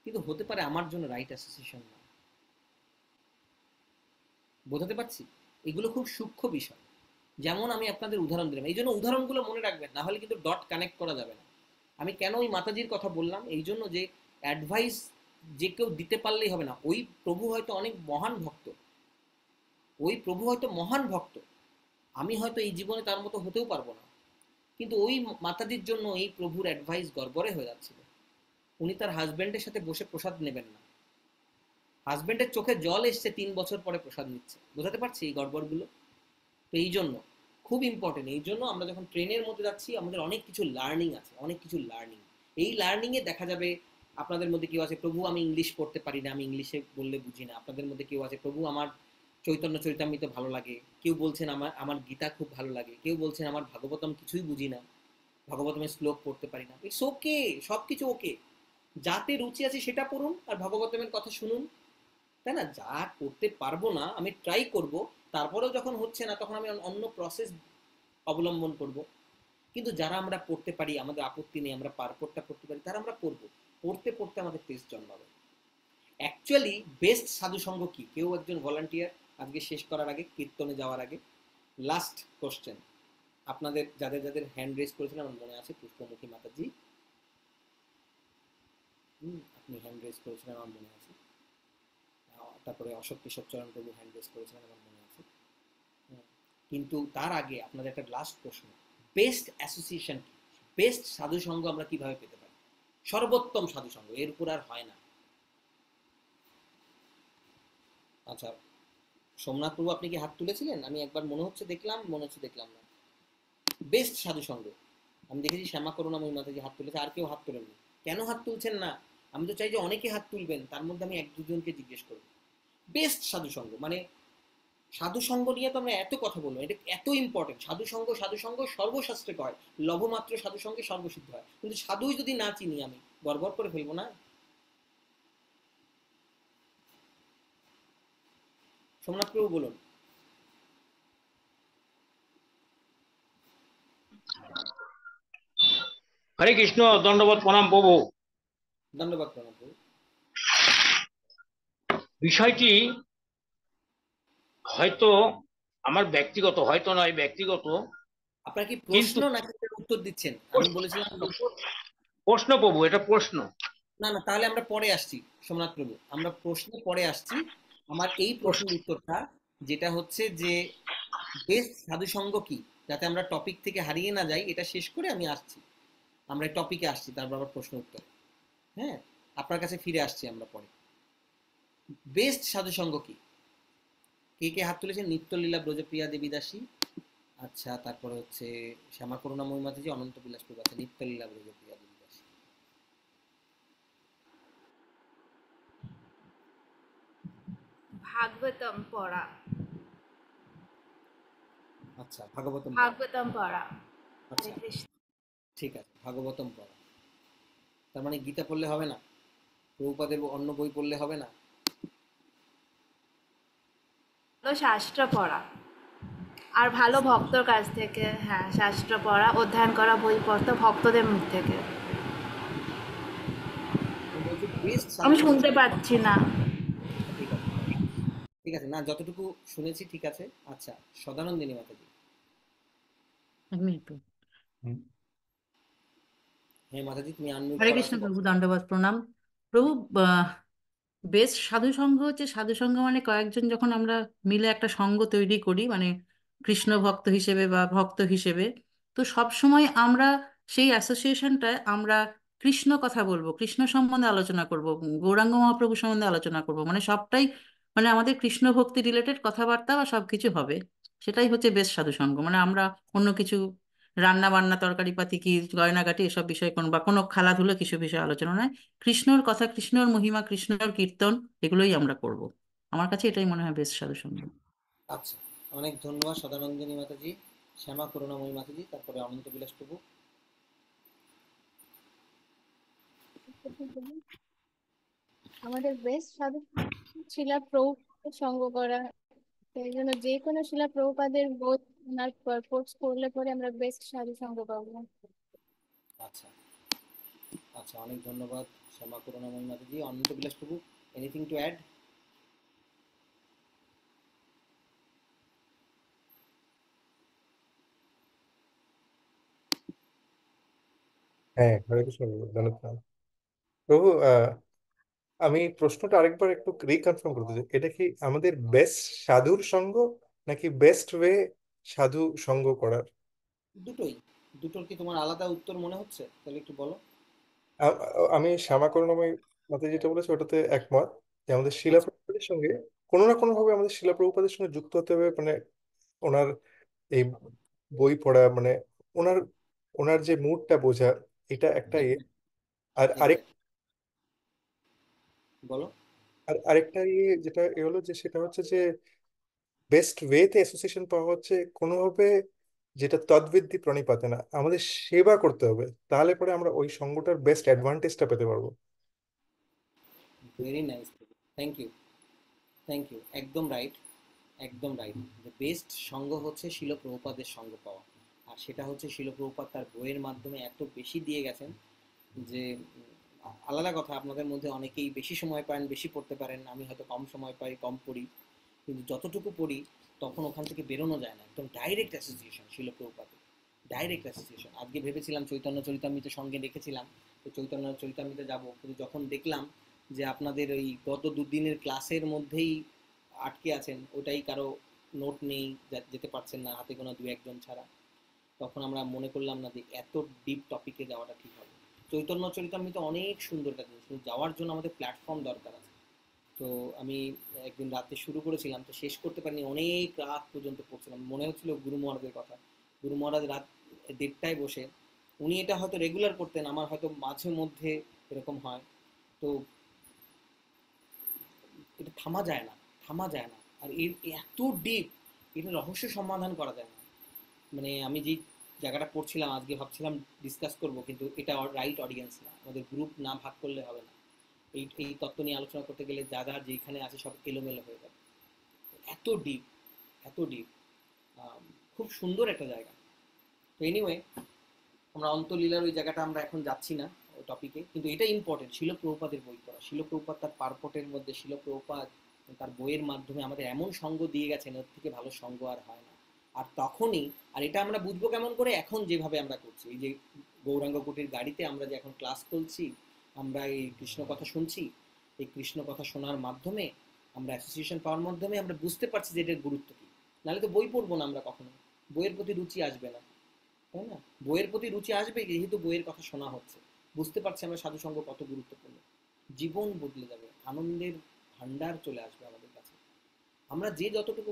A: কিন্তু হতে পারে আমার জন্য রাইট অ্যাসোসিয়েশন না। বোঝাতে পারছি? এগুলো খুব সূক্ষ্ম বিষয়। যেমন আমি আপনাদের উদাহরণ দিলাম, এই জন্য উদাহরণগুলো মনে রাখবেন, না হলে কিন্তু ডট কানেক্ট করা যাবে না। আমি কেন ওই মাতাজির কথা বললাম, এই জন্য যে অ্যাডভাইস যে কেউ দিতে পারলেই হবে না। ওই প্রভু হয়তো অনেক মহান ভক্ত, ওই প্রভু হয়তো মহান ভক্ত, আমি হয়তো এই জীবনে তার মতো হতেও পারবো না, কিন্তু ওই মাতাজির জন্য এই প্রভুর অ্যাডভাইস গড়বড়ে হয়ে যাচ্ছিল। উনি তার হাজব্যান্ডের সাথে বসে প্রসাদ নেবেন না, হাজব্যান্ডের চোখে জল এসছে 3 বছর পরে প্রসাদ নিচ্ছে। বোঝাতে পারছি এই গড়বড়গুলো? তো এই জন্য খুব ইম্পর্টেন্ট। এই জন্য আমরা যখন ট্রেনের মধ্যে যাচ্ছি, আমাদের অনেক কিছু লার্নিং আছে, অনেক কিছু লার্নিং। এই লার্নিংয়ে দেখা যাবে আপনাদের মধ্যে কেউ আছে প্রভু আমি ইংলিশ পড়তে পারি না, আমি ইংলিশে বললে বুঝি না। আপনাদের মধ্যে কেউ আছে প্রভু আমার চৈতন্য চরিতামৃত ভালো লাগে, কেউ বলছেন আমার আমার গীতা খুব ভালো লাগে, কেউ বলছেন আমার ভাগবতম কিছুই বুঝি না, ভাগবতমের শ্লোক পড়তে পারি না। ইটস ওকে, সবকিছু ওকে। যাতে রুচি আছে সেটা পড়ুন আর ভাগবতমের কথা শুনুন, তাই না? যা করতে পারবো না আমি ট্রাই করব, তারপরেও যখন হচ্ছে না তখন আমি অন্য প্রসেস অবলম্বন করব। কিন্তু যারা আমরা পড়তে পারি, আমাদের আপত্তি নেই, আমরা পারপরটা পড়তে পারি, তারা আমরা পড়বো। পড়তে পড়তে আমাদের টেস্ট জন্মাবে। অ্যাকচুয়ালি বেস্ট সাধুসঙ্গ কি? কেউ একজন ভলান্টিয়ার আজকে শেষ করার আগে, কীর্তনে যাওয়ার আগে, লাস্ট কোশ্চেন আপনাদের যাদের যাদের হ্যান্ড রেজ করেছিলেন আমার মনে আছে, পুষ্পমুখী মাতাজি, আপনি হ্যান্ড রেজ করেছিলেন আমার মনে আছে, তারপরে অশোক কেশব চরণ প্রভু হ্যান্ড রেজ করেছিলেন আমার মনে আছে। কিন্তু তার আগে আপনাদের একটা লাস্ট প্রশ্ন, বেস্ট অ্যাসোসিয়েশন কি? বেস্ট সাধুসঙ্গ আমরা কিভাবে পেতে পারি? সর্বোত্তম সাধুসঙ্গ, এর উপর আর হয় না। আচ্ছা, সোমনাথ প্রভু আপনি কি হাত তুলেছিলেন? আমি একবার মনে হচ্ছে দেখলাম, মনে হচ্ছে দেখলাম না। বেস্ট সাধুসঙ্গ আমি দেখেছি শ্যামা করুণাময়ী মাতাজি হাত তুলেছে, আর কেউ হাত তোলেননি। কেন হাত তুলছেন না? আমি তো চাই যে অনেকে হাত তুলবেন, তার মধ্যে আমি এক দুজনকে জিজ্ঞেস করব। বেস্ট সাধুসঙ্গ মানে সাধুসঙ্গ নিয়ে তো আমরা এত কথা বলবো, এটা এত ইম্পর্টেন্ট। সাধুসঙ্গ সাধুসঙ্গ সর্বশাস্ত্রে কয়, লভমাত্র সাধুসঙ্গে সর্বসিদ্ধ হয়। কিন্তু সাধুই যদি না চিনি আমি, গড়বড় করে ফেলবো না? সোমনাথ প্রভু বলুন।
F: হরে কৃষ্ণ, দণ্ডবত প্রণাম প্রভু।
A: ধন্যবাদ প্রণাম প্রভু।
F: বিষয়টি হয়তো আমার ব্যক্তিগত, হয়তো নয় ব্যক্তিগত,
A: আপনার কি
F: কিন্তু
A: প্রশ্ন নাকি উত্তর দিচ্ছেন? আমি বলেছিলাম
F: প্রশ্ন প্রভু, এটা প্রশ্ন।
A: না না, তাহলে আমরা পরে আসছি সোমনাথ প্রভু, আমরা প্রশ্নে পরে আসছি। আমার এই প্রশ্নের উত্তরটা যেটা হচ্ছে যে বেস্ট সাধুসঙ্গ কি, যাতে আমরা টপিক থেকে হারিয়ে না যাই, এটা শেষ করে আমি আসছি, আমরা টপিকে আসছি, তারপর আবার প্রশ্ন উত্তর। হ্যাঁ, আপনার কাছে ফিরে আসছি আমরা পরে। বেস্ট সাধুসঙ্গ কি? কে কে হাত তুলেছেন? নিত্যলীলা ব্রজপ্রিয়া দেবী দাসী, আচ্ছা, তারপরে হচ্ছে শ্যামা করুণাময়ী মাতাজি, অনন্ত বিলাস প্রভু, আচ্ছা নিত্যলীলা ব্রজপ্রিয়া দেবী দাসী।
G: ভাগবতম পড়া।
A: আচ্ছা, ভাগবতম পড়া।
G: ভাগবতম পড়া।
A: আচ্ছা, ঠিক আছে, ভাগবতম পড়া। তার মানে গীতা পড়লে হবে না? প্রভুপাদের অন্য বই পড়লে হবে না?
G: ভালো শাস্ত্র পড়া আর ভালো ভক্তর কাছ থেকে, হ্যাঁ, শাস্ত্র পড়া, অধ্যয়ন করা বইপত্র ভক্তদের মুখ থেকে। আমি শুনতে পাচ্ছি না।
A: ঠিক আছে, ঠিক আছে, না যতটুকু শুনেছি ঠিক আছে। আচ্ছা, সদানন্দিনী মাতাজি।
H: এক মিনিট।
A: হ্যাঁ মাতাজি, তুমি আনমিউট
H: হরে
A: করা
H: কৃষ্ণ
A: আছে?
H: প্রভু, দণ্ডবত প্রণাম প্রভু। বেশ সাধু সংঘ হচ্ছে, সাধু সংঘ মানে কয়েকজন যখন আমরা মিলে একটা সঙ্গ তৈরি করি, মানে কৃষ্ণ ভক্ত হিসেবে বা ভক্ত হিসেবে, তো সব সময় আমরা সেই অ্যাসোসিয়েশনটায় আমরা কৃষ্ণ কথা বলবো, কৃষ্ণ সম্বন্ধে আলোচনা করব, গৌরাঙ্গ মহাপ্রভু সম্বন্ধে আলোচনা করব, মানে সবটাই মানে আমাদের কৃষ্ণ ভক্তি রিলেটেড কথাবার্তা বা সবকিছু হবে। সেটাই হচ্ছে বেশ সাধু সংঘ। মানে আমরা অন্য কিছু রান্না বান্না তরকারিপাতি কি গয়নাগাটি এসব বিষয় কোনো বা কোনো খেলাধুলো কিছু বিষয় আলোচনা নয়, কৃষ্ণর কথা, কৃষ্ণর মহিমা, কৃষ্ণর কীর্তন, এগুলোই আমরা করব। আমার কাছে এটাই মনে হয় বেশ সাধুসঙ্গ।
A: আচ্ছা, অনেক ধন্যবাদ সদানন্দিনী মাতাজি, শ্যামা করুণাময়ী মাতাজি, তারপরে অনন্ত বিলাস প্রভু।
E: আমাদের বেস্ট সাধু শিলা প্রভুপাদের সঙ্গ করা। সেই জন্য যে কোনো শিলা প্রভুপাদের বই ওনার পারপোর্টস করলে পরে আমরা বেস্ট সাধু সঙ্গ পাবো।
A: আচ্ছা, আচ্ছা, অনেক ধন্যবাদ শ্যামা করুণাময়ী মাতাজি। অনন্ত বিলাস প্রভু, এনিথিং টু অ্যাড?
I: হ্যাঁ, হরে কৃষ্ণ প্রভু, ধন্যবাদ প্রভু। আমি প্রশ্নটা আরেকবার একটু রিকনফার্ম করতে চাই, এটা কি আমাদের বেস্ট সাধুর সঙ্গ নাকি বেস্ট ওয়ে সাধু সঙ্গ করার?
A: দুটোই। দুটোর কি তোমার আলাদা উত্তর মনে হচ্ছে? তাহলে একটু বলো।
I: আ- আমি শ্যামা করুণাময়ী মাতা যেটা বলেছে ওটাতে একমত, যে আমাদের শিলা
A: আচ্ছা,
I: প্রভুপাদের সঙ্গে কোনো না কোনো ভাবে আমাদের শিলা প্রভুপাদের সঙ্গে যুক্ত হতে হবে, মানে ওনার এই বই পড়া, মানে ওনার ওনার যে মুডটা বোঝা, এটা একটা ইয়ে। আর আরেক
A: এক্স্যাক্ট। বলো।
I: আর আরেকটা যেটা হলো যে সেটা হচ্ছে যে বেস্ট ওয়েতে অ্যাসোসিয়েশন পাওয়া হচ্ছে কোনোভাবে যেটা তদ্বিদ্যি প্রণিপাতে না, আমাদের সেবা করতে হবে, তাহলে পরে আমরা ওই সঙ্গটার বেস্ট অ্যাডভান্টেজটা পেতে পারবো।
A: Very nice, thank you, thank you, একদম রাইট, একদম রাইট। দ্য বেস্ট সঙ্গ হচ্ছে শিল প্রভুপাদের সঙ্গ পাওয়া, আর সেটা হচ্ছে শিল প্রভুপাদ তার বইয়ের মাধ্যমে এত বেশি দিয়ে গেছেন যে আলাদা কথা, আপনাদের মধ্যে অনেকেই বেশি সময় পান, বেশি পড়তে পারেন, আমি হয়তো কম সময় পাই, কম পড়ি, কিন্তু যতটুকু পড়ি তখন ওখান থেকে বেরোনো যায় না, একদম ডাইরেক্ট অ্যাসোসিয়েশন শিল প্রভুপাদের, ডাইরেক্ট অ্যাসোসিয়েশন। আজকে ভেবেছিলাম চৈতন্য চরিতামৃত সঙ্গে রেখেছিলাম, তো চৈতন্য চরিতামৃতে যাবো, কিন্তু যখন দেখলাম যে আপনাদের ওই গত দুদিনের ক্লাসের মধ্যেই আটকে আছেন, ওটাই কারো নোট নেই, যেতে পারছেন না হাতে গোনা দু একজন ছাড়া, তখন আমরা মনে করলাম না যে এত ডিপ টপিকে যাওয়াটা ঠিক হবে। চৈতন্য চরিতামৃত অনেক সুন্দর একটা জিনিস, কিন্তু যাওয়ার জন্য আমাদের প্ল্যাটফর্ম দরকার আছে। তো আমি একদিন রাতে শুরু করেছিলাম, তো শেষ করতে পারিনি, অনেক রাত পর্যন্ত পড়ছিলাম, মনে হচ্ছিল গুরু মহারাজের কথা। গুরু মহারাজ রাত 1:30টায় বসে, উনি এটা হয়তো রেগুলার করতেন, আমার হয়তো মাঝে মধ্যে এরকম হয়, তো এটা থামা যায় না, থামা যায় না। আর এর এত ডিপ, এটা রহস্য সমাধান করা যায় না। মানে আমি যে জায়গাটা পড়ছিলাম আজকে ভাবছিলাম ডিসকাস করব, কিন্তু এটা রাইট অডিয়েন্স না, আমাদের গ্রুপ না ভাগ করলে হবে না, এই এই তত্ত্ব নিয়ে আলোচনা করতে গেলে যারা যেখানে আছে সব এলোমেলো হয়ে যাবে, এত ডিপ, এত ডিপ, খুব সুন্দর একটা জায়গা। তো এনিওয়ে, আমরা অন্তলীলার ওই জায়গাটা আমরা এখন যাচ্ছি না ওই টপিকে, কিন্তু এটা ইম্পর্টেন্ট, শিল প্রভুপাদের বই পড়া। শিল প্রভুপাদ তার পারপটের মধ্যে, শিল প্রভুপাদ তার বইয়ের মাধ্যমে আমাদের এমন সঙ্গ দিয়ে গেছেন, ওর থেকে ভালো সঙ্গ আর হয় না। আর তখনই, আর এটা আমরা বুঝবো কেমন করে, এখন যেভাবে আমরা করছি, এই যে গৌরাঙ্গ কুটির গাড়িতে আমরা যে এখন ক্লাস করছি, আমরা এই কৃষ্ণ কথা শুনছি, এই কৃষ্ণ কথা শোনার মাধ্যমে আমরা অ্যাসোসিয়েশন পাওয়ার মাধ্যমে আমরা বুঝতে পারছি যে এটার গুরুত্ব কী। নাহলে তো বই পড়বো না আমরা কখনো, বইয়ের প্রতি রুচি আসবে না, তাই না? বইয়ের প্রতি রুচি আসবে যেহেতু বইয়ের কথা শোনা হচ্ছে, বুঝতে পারছি আমরা সাধুসঙ্গ কত গুরুত্বপূর্ণ, জীবন বদলে যাবে, আনন্দের ভান্ডার চলে আসবে আমাদের কাছে, আমরা যে যতটুকু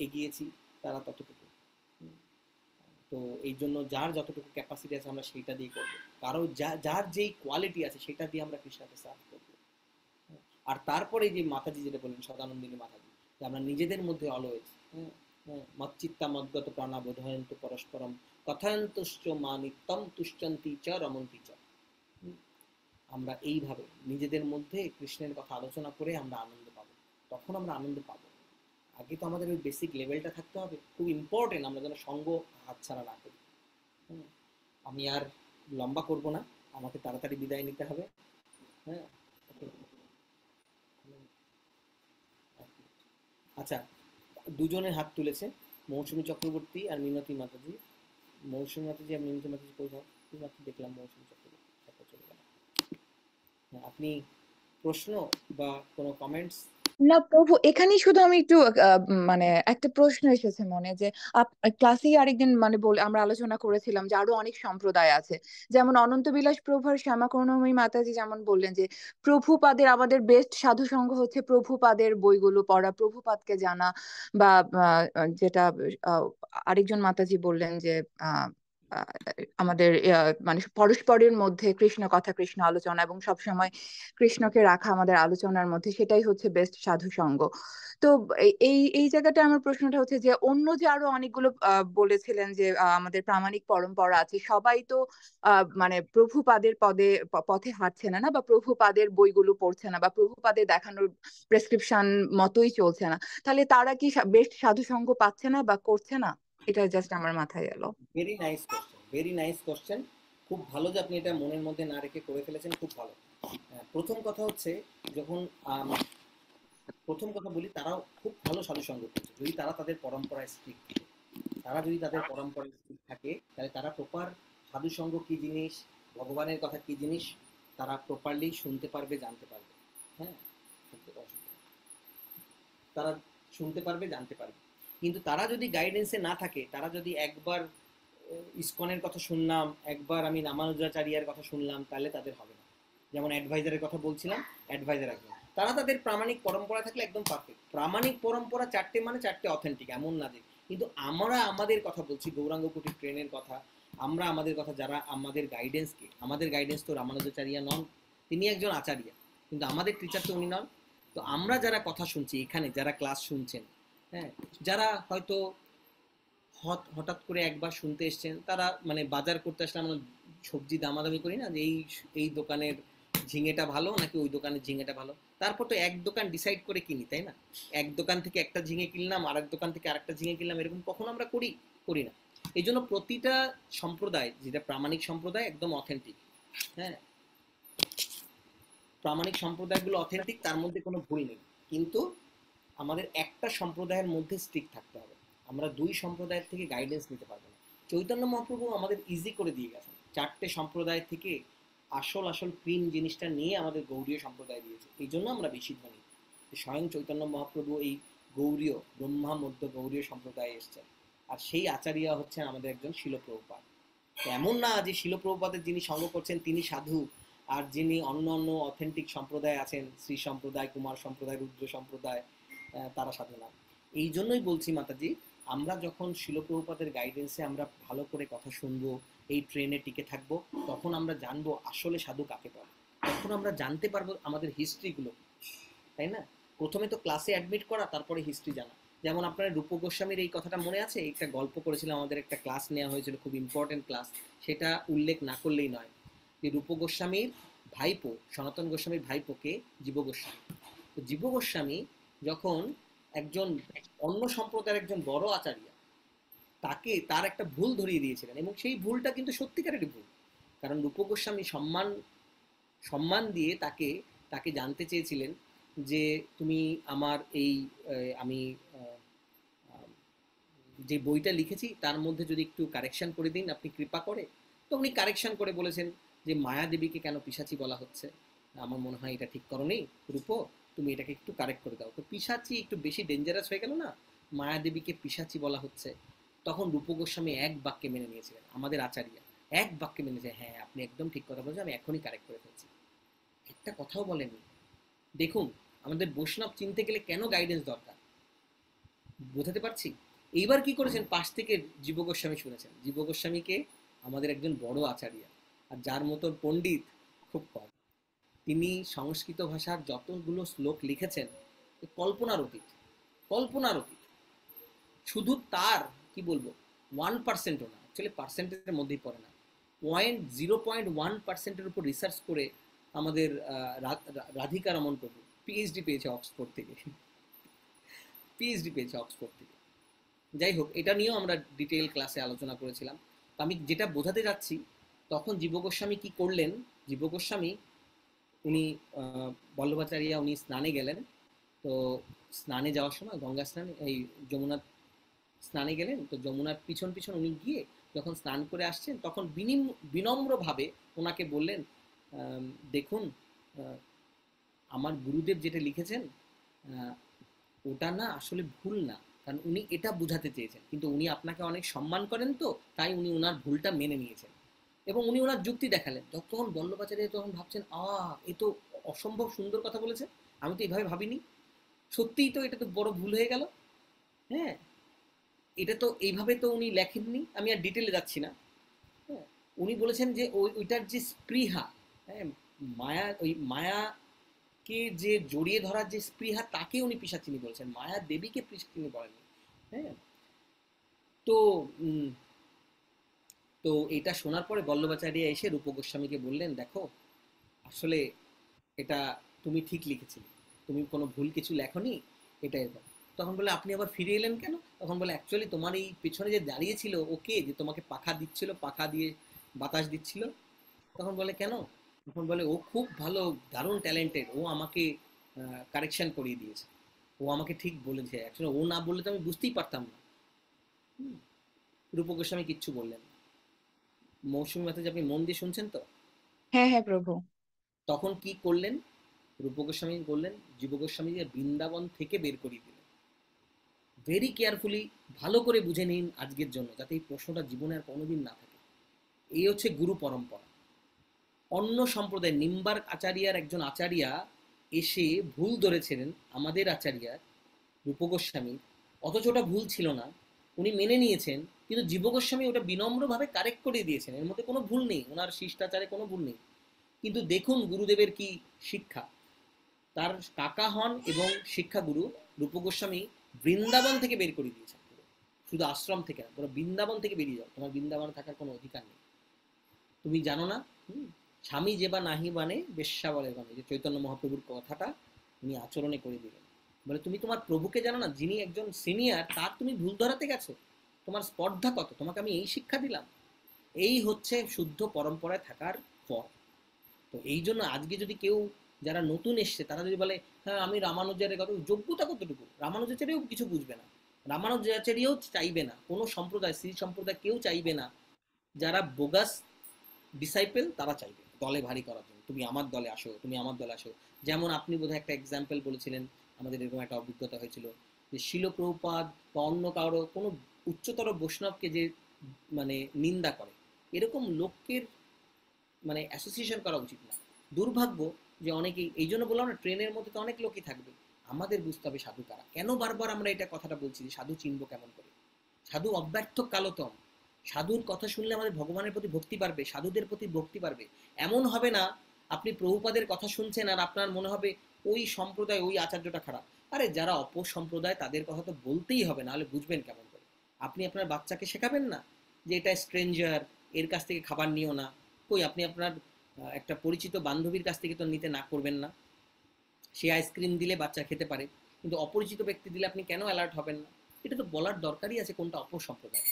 A: এগিয়েছি তারা ততটুকু। তো এই জন্য যার যতটুকু ক্যাপাসিটি আছে আমরা সেইটা দিয়ে করবো, কারো যার যেই কোয়ালিটি আছে সেটা দিয়ে আমরা কৃষ্ণকে সার্ভ করবো। আর তারপরে যে মাতাজি যেটা বললেন, সদানন্দিনী মাতাজি, যে আমরা নিজেদের মধ্যে অলওয়েজ মচ্চিত্তা মদ্গত প্রাণাবোধয়ন্ত পরস্পরম কথায়ন্তশ্চ মা নিত্যম তুষ্যন্তি চ রমন্তি চ। আমরা এইভাবে নিজেদের মধ্যে কৃষ্ণের কথা আলোচনা করে আমরা আনন্দ পাবো, তখন আমরা আনন্দ পাবো। আগে তো আমাদের ওই বেসিক লেভেলটা থাকতে হবে, খুব ইম্পর্টেন্ট, আমরা যেন সঙ্গ হাতছাড়া না করি। আমি আর লম্বা করব না, আমাকে তাড়াতাড়ি বিদায় নিতে হবে। হ্যাঁ, আচ্ছা, দুজনের হাত তুলেছে, মৌসুমী চক্রবর্তী আর মিনতি মাতাজি। মৌসুমী মাতাজি আর মিনতি মাতাজি কোথায় দেখলাম, মৌসুমী চক্রবর্তী চলে গেল। আপনি প্রশ্ন বা কোনো কমেন্টস?
B: না প্রভু, এখানেই শুধু আমি একটু মানে একটা প্রশ্ন এসেছে মনে, যে ক্লাসেই আরেকদিন মানে আমরা আলোচনা করেছিলাম যে আরো অনেক সম্প্রদায় আছে, যেমন অনন্ত বিলাস প্রভু আর শ্যামা করুণাময়ী মাতাজি যেমন বললেন যে প্রভুপাদের আমাদের বেস্ট সাধু সঙ্গ হচ্ছে প্রভুপাদের বইগুলো পড়া, প্রভুপাদকে জানা, বা যেটা আরেকজন মাতাজি বললেন যে আহ আহ, আমাদের মানে পরস্পরের মধ্যে কৃষ্ণ কথা, কৃষ্ণ আলোচনা, এবং সবসময় কৃষ্ণকে রাখা আমাদের আলোচনার মধ্যে, সেটাই হচ্ছে বেস্ট সাধু সঙ্গ। তো এই এই জায়গাটা আমার প্রশ্নটা হচ্ছে যে অন্য যে আরো অনেকগুলো বলেছিলেন যে আমাদের প্রামাণিক পরম্পরা আছে, সবাই তো মানে প্রভুপাদের পথে হাঁটছে না, বা প্রভুপাদের বইগুলো পড়ছে না, বা প্রভুপাদের দেখানোর প্রেসক্রিপশন মতোই চলছে না, তাহলে তারা কি বেস্ট সাধু সঙ্গ পাচ্ছে না বা করছে না? এটা জাস্ট আমার মাথায় এলো।
A: Very nice question, very nice question, খুব ভালো যে আপনি এটা মনের মধ্যে না রেখে করে ফেলেছেন, খুব ভালো। প্রথম কথা হচ্ছে, যখন প্রথম কথা বলি, তারাও খুব ভালো সাধুসঙ্গ করছে যদি তারা তাদের পরম্পরায় স্ট্রিক্ট থাকে। তারা যদি তাদের পরম্পরায় স্ট্রিক্ট থাকে, তাহলে তারা প্রপার সাধুসঙ্গ কী জিনিস, ভগবানের কথা কী জিনিস, তারা প্রপারলি শুনতে পারবে, জানতে পারবে। হ্যাঁ, তারা শুনতে পারবে, জানতে পারবে। কিন্তু তারা যদি গাইডেন্সে না থাকে, তারা যদি একবার ইসকনের কথা শুনলাম, একবার আমি রামানুজাচার্যের কথা শুনলাম, তাহলে তাদের হবে না। যেমন অ্যাডভাইজারের কথা বলছিলাম, অ্যাডভাইজার একদম, তারা তাদের প্রামাণিক পরম্পরা থাকলে একদম পারফেক্ট। প্রামাণিক পরম্পরা চারটে মানে চারটে অথেন্টিক, এমন না যে, কিন্তু আমরা আমাদের কথা বলছি, গৌরাঙ্গ কুটির ট্রেনের কথা, আমরা আমাদের কথা, যারা আমাদের গাইডেন্সকে, আমাদের গাইডেন্স তো রামানুজাচার্য নন, তিনি একজন আচার্য, কিন্তু আমাদের টিচার তো উনি নন। তো আমরা যারা কথা শুনছি এখানে, যারা ক্লাস শুনছেন, হ্যাঁ, যারা হয়তো হঠাৎ করে একবার শুনতে এসছেন, তারা মানে বাজার করতে আসলে আমরা সবজি দামাদামি করি না যে এই দোকানের ঝিঙেটা ভালো নাকি ওই দোকানের ঝিঙেটা ভালো, তারপর তো এক দোকান ডিসাইড করে কিনি, তাই না? এক দোকান থেকে একটা ঝিঙে কিনলাম, আরেক দোকান থেকে আরেকটা ঝিঙে কিনলাম, এরকম কখনো আমরা করি না। এই জন্য প্রতিটা সম্প্রদায়, যেটা প্রামাণিক সম্প্রদায়, একদম অথেন্টিক। হ্যাঁ, প্রামাণিক সম্প্রদায়গুলো অথেন্টিক, তার মধ্যে কোনো ভুল নেই। কিন্তু আমাদের একটা সম্প্রদায়ের মধ্যে স্টিক থাকতে হবে, আমরা দুই সম্প্রদায়ের থেকে গাইডেন্স নিতে পারবো না। চৈতন্য মহাপ্রভু আমাদের ইজি করে দিয়ে গেছেন, চারটে সম্প্রদায় থেকে আসল ক্রিম জিনিসটা নিয়ে আমাদের গৌড়ীয় সম্প্রদায় দিয়েছে। এই জন্য আমরা বেশি ধনী। স্বয়ং চৈতন্য মহাপ্রভু এই গৌড়ীয় ব্রহ্মা মধ্য গৌড়ীয় সম্প্রদায়ে এসছেন, আর সেই আচার্য হচ্ছেন আমাদের একজন শিল প্রভুপাদ। এমন না যে শিল প্রভুপাদের যিনি সঙ্গ করছেন তিনি সাধু, আর যিনি অন্য অথেন্টিক সম্প্রদায় আছেন, শ্রী সম্প্রদায়, কুমার সম্প্রদায়, রুদ্র সম্প্রদায়, তারা সাধু না। এই জন্যই বলছি মাতাজি, আমরা যখন শিল প্রভুপাদের গাইডেন্সে আমরা ভালো করে কথা শুনবো, এই ট্রেনে টিকে থাকবো, তখন আমরা জানবো আসলে সাধু কাকে বলে। তখন আমরা জানতে পারবো আমাদের হিস্ট্রিগুলো, তাই না? প্রথমে তো ক্লাসে অ্যাডমিট করা, তারপরে হিস্ট্রি জানা। যেমন আপনার রূপ গোস্বামীর এই কথাটা মনে আছে, একটা গল্প করেছিলাম, আমাদের একটা ক্লাস নেওয়া হয়েছিল, খুব ইম্পর্টেন্ট ক্লাস, সেটা উল্লেখ না করলেই নয়, যে রূপ গোস্বামীর ভাইপো, সনাতন গোস্বামীর ভাইপোকে জীব গোস্বামী। তো জীব গোস্বামী যখন একজন অন্য সম্প্রদায়ের একজন বড় আচার্য, তাকে তার একটা ভুল ধরিয়ে দিয়েছিলেন, এবং সেই ভুলটা কিন্তু সত্যিকারেরই ভুল। কারণ রূপ গোস্বামী সম্মান দিয়ে তাকে জানতে চেয়েছিলেন যে তুমি আমার এই আমি যে বইটা লিখেছি তার মধ্যে যদি একটু কারেকশন করে দিন আপনি কৃপা করে। তো উনি কারেকশন করে বলেছেন যে মায়া দেবীকে কেন পিশাচি বলা হচ্ছে, আমার মনে হয় এটা ঠিক করো নেই রূপ, তুমি এটাকে একটু কারেক্ট করে দাও। তো পিশাচি একটু বেশি ডেঞ্জারাস হয়ে গেল না, মায়া দেবীকে পিশাচি বলা হচ্ছে। তখন রূপ গোস্বামী এক বাক্যে মেনে নিয়েছিলেন, আমাদের আচার্য এক বাক্যে মেনেছে, হ্যাঁ আপনি একদম ঠিক কথা বলছেন, আমি এখনই কারেক্ট করে ফেলছি। একটা কথাও বলেননি। দেখুন, আমাদের বৈষ্ণব চিনতে গেলে কেন গাইডেন্স দরকার, বোঝাতে পারছি? এইবার কি করেছেন, পাশ থেকে জীব গোস্বামী শুনেছেন। জীব গোস্বামীকে আমাদের একজন বড় আচার্য, আর যার মতো পণ্ডিত খুব কম। তিনি সংস্কৃত ভাষার যতগুলো শ্লোক লিখেছেন কল্পনার অতীত। শুধু তার কি বলবো 1%ও না, অ্যাকচুয়ালি পার্সেন্টের মধ্যেই পড়ে না, 0.1%-এর উপর রিসার্চ করে আমাদের রাধিকা রমন প্রভু পিএইচডি পেয়েছে অক্সফোর্ড থেকে। যাই হোক, এটা নিয়েও আমরা ডিটেইল ক্লাসে আলোচনা করেছিলাম। তো আমি যেটা বোঝাতে যাচ্ছি, তখন জীব গোস্বামী কি করলেন, জীব গোস্বামী উনি বল্লভাচার্য উনি স্নানে গেলেন। তো স্নানে যাওয়ার সময় গঙ্গা স্নানে এই যমুনা স্নানে গেলেন, তো যমুনার পিছন উনি গিয়ে যখন স্নান করে আসছেন, তখন বিনম্রভাবে ওনাকে বললেন, দেখুন আমার গুরুদেব যেটা লিখেছেন ওটা না আসলে ভুল না, কারণ উনি এটা বোঝাতে চেয়েছেন, কিন্তু উনি আপনাকে অনেক সম্মান করেন, তো তাই উনি ওনার ভুলটা মেনে নিয়েছেন, এবং উনি ওনার যুক্তি দেখালেন। তখন বল্লভাচার্য তখন ভাবছেন, এ তো অসম্ভব সুন্দর কথা বলেছে, আমি তো এইভাবে ভাবিনি, সত্যিই তো এটা তো বড় ভুল হয়ে গেল। হ্যাঁ, এটা তো এইভাবে তো উনি লেখেননি, আমি আর ডিটেলে যাচ্ছি না। হ্যাঁ, উনি বলেছেন যে ওইটার যে স্পৃহা, হ্যাঁ, মায়াকে যে জড়িয়ে ধরার যে স্পৃহা, তাকে উনি পিশাচিনী বলেছেন, মায়া দেবীকে পিশাচিনী বলেননি। হ্যাঁ, তো এটা শোনার পরে বল্লভাচার্য এসে রূপ গোস্বামীকে বললেন, দেখো আসলে এটা তুমি ঠিক লিখেছিলে, তুমি কোনো ভুল কিছু লেখনি, এটা এরকম। তখন বলে আপনি আবার ফিরে এলেন কেন? তখন বলে অ্যাকচুয়ালি তোমার এই পেছনে যে দাঁড়িয়ে ছিল ওকে, যে তোমাকে পাখা দিচ্ছিল, পাখা দিয়ে বাতাস দিচ্ছিল। তখন বলে কেন? তখন বলে ও খুব ভালো, দারুণ ট্যালেন্টেড, ও আমাকে কারেকশন করিয়ে দিয়েছে, ও আমাকে ঠিক বলেছে, অ্যাকচুয়ালি ও না বললে তো আমি বুঝতেই পারতাম না। রূপ গোস্বামী কিচ্ছু বললেন। মৌসুমী মাতাজি, আপনি মন দিয়ে শুনছেন তো?
B: হ্যাঁ হ্যাঁ প্রভু।
A: তখন কি করলেন, রূপ গোস্বামী বললেন, জীব গোস্বামী বৃন্দাবন থেকে বের করিয়ে দিলেন। ভেরি কেয়ারফুলি ভালো করে বুঝে নিন আজকের জন্য, যাতে এই প্রশ্নটা জীবনে আর কোনোদিন না থাকে। এই হচ্ছে গুরু পরম্পরা। অন্য সম্প্রদায় নিম্বার্ক আচার্যার একজন আচার্য এসে ভুল ধরেছিলেন আমাদের আচার্য রূপ গোস্বামী, অথচ ওটা ভুল ছিল না, উনি মেনে নিয়েছেন, কিন্তু জীব গোস্বামী ওটা বিনম্রভাবে কারেক্ট করে দিয়েছেন, এর মধ্যে কোনো ভুল নেই, ওনার শিষ্টাচারে কোনো ভুল নেই। কিন্তু দেখুন গুরুদেবের কি শিক্ষা, তার কাকা হন এবং শিক্ষাগুরু রূপ গোস্বামী বৃন্দাবন থেকে বের করে দিয়েছেন, শুধু আশ্রম থেকে না, পুরো বৃন্দাবন থেকে বেরিয়ে যাও, তোমার বৃন্দাবনে থাকার কোনো অধিকার নেই। তুমি জানো না? স্বামী যে বা নাহি বানে বেশ্যা বলে বানে, যে চৈতন্য মহাপ্রভুর কথাটা উনি আচরণে করে দিলেন। বলে তুমি তোমার প্রভুকে জানো না, যিনি একজন সিনিয়র, তার তুমি ভুল ধরাতে গেছো, তোমার স্পর্ধা কত, তোমাকে আমি এই শিক্ষা দিলাম। এই হচ্ছে শুদ্ধ পরম্পরায় থাকার ফল। তো এই জন্য আজকে যদি কেউ যারা নতুন এসছে তারা যদি বলে হ্যাঁ আমি রামানুজারের কথা, যোগ্যতা কতটুকু, রামানুজাচার্যও কিছু বুঝবে না, রামানুজাচার্যও চাইবে না, কোনো সম্প্রদায় শ্রী সম্প্রদায় কেউ চাইবে না, যারা বোগাস ডিসাইপেল তারা চাইবে দলে ভারী করার জন্য, তুমি আমার দলে আসো, তুমি আমার দলে আসো। যেমন আপনি বোধহয় একটা এক্সাম্পল বলেছিলেন, আমাদের এরকম একটা অভিজ্ঞতা হয়েছিল যে শিল প্রভুপাদ বা অন্য কারো কোনো উচ্চতর বৈষ্ণবকে যে মানে নিন্দা করে, এরকম লোকের মানে অ্যাসোসিয়েশন করা উচিত না। দুর্ভাগ্য যে অনেকেই, এই জন্য বললাম না ট্রেনের মধ্যে তো অনেক লোকই থাকবে, আমাদের বুঝতে হবে সাধু কারা। কেন বারবার আমরা এটা কথাটা বলছি যে সাধু চিনবো কেমন করে? সাধু অব্যর্থ কালতম, সাধুর কথা শুনলে আমাদের ভগবানের প্রতি ভক্তি বাড়বে, সাধুদের প্রতি ভক্তি বাড়বে। এমন হবে না আপনি প্রভুপাদের কথা শুনছেন আর আপনার মনে হবে ওই সম্প্রদায় ওই আচার্যটা খারাপ। আরে যারা অপসম্প্রদায় তাদের কথা তো বলতেই হবে, নাহলে বুঝবেন কেমন করে? আপনি আপনার বাচ্চাকে শেখাবেন না যে এটা স্ট্রেঞ্জার, এর কাছ থেকে খাবার নিও না। কই আপনি আপনার একটা পরিচিত বান্ধবীর কাছ থেকে তো নিতে না করবেন না, সে আইসক্রিম দিলে বাচ্চা খেতে পারে, কিন্তু অপরিচিত ব্যক্তি দিলে আপনি কেন অ্যালার্ট হবেন না? এটা তো বলার দরকারই আছে কোনটা অপসম্প্রদায়।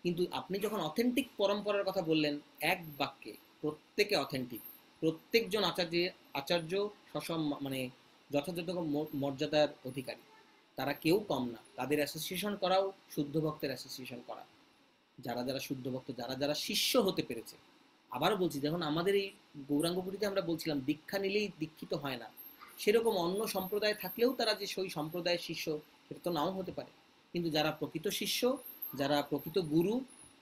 A: কিন্তু আপনি যখন অথেন্টিক পরম্পরার কথা বললেন, এক বাক্যে প্রত্যেকে অথেন্টিক, প্রত্যেকজন আচার্য সসম মানে যথাযথ মর্যাদার অধিকারী, তারা কেউ কম না। তাদের অ্যাসোসিয়েশন করাও শুদ্ধ ভক্তের অ্যাসোসিয়েশন করা, যারা যারা শুদ্ধ ভক্ত, যারা যারা শিষ্য হতে পেরেছে। আবারও বলছি, যখন আমাদের এই গৌরাঙ্গপুরীতে আমরা বলছিলাম দীক্ষা নিলেই দীক্ষিত হয় না, সেরকম অন্য সম্প্রদায় থাকলেও তারা যে সেই সম্প্রদায়ের শিষ্য সেটা তো নাও হতে পারে, কিন্তু যারা প্রকৃত শিষ্য, যারা প্রকৃত গুরু,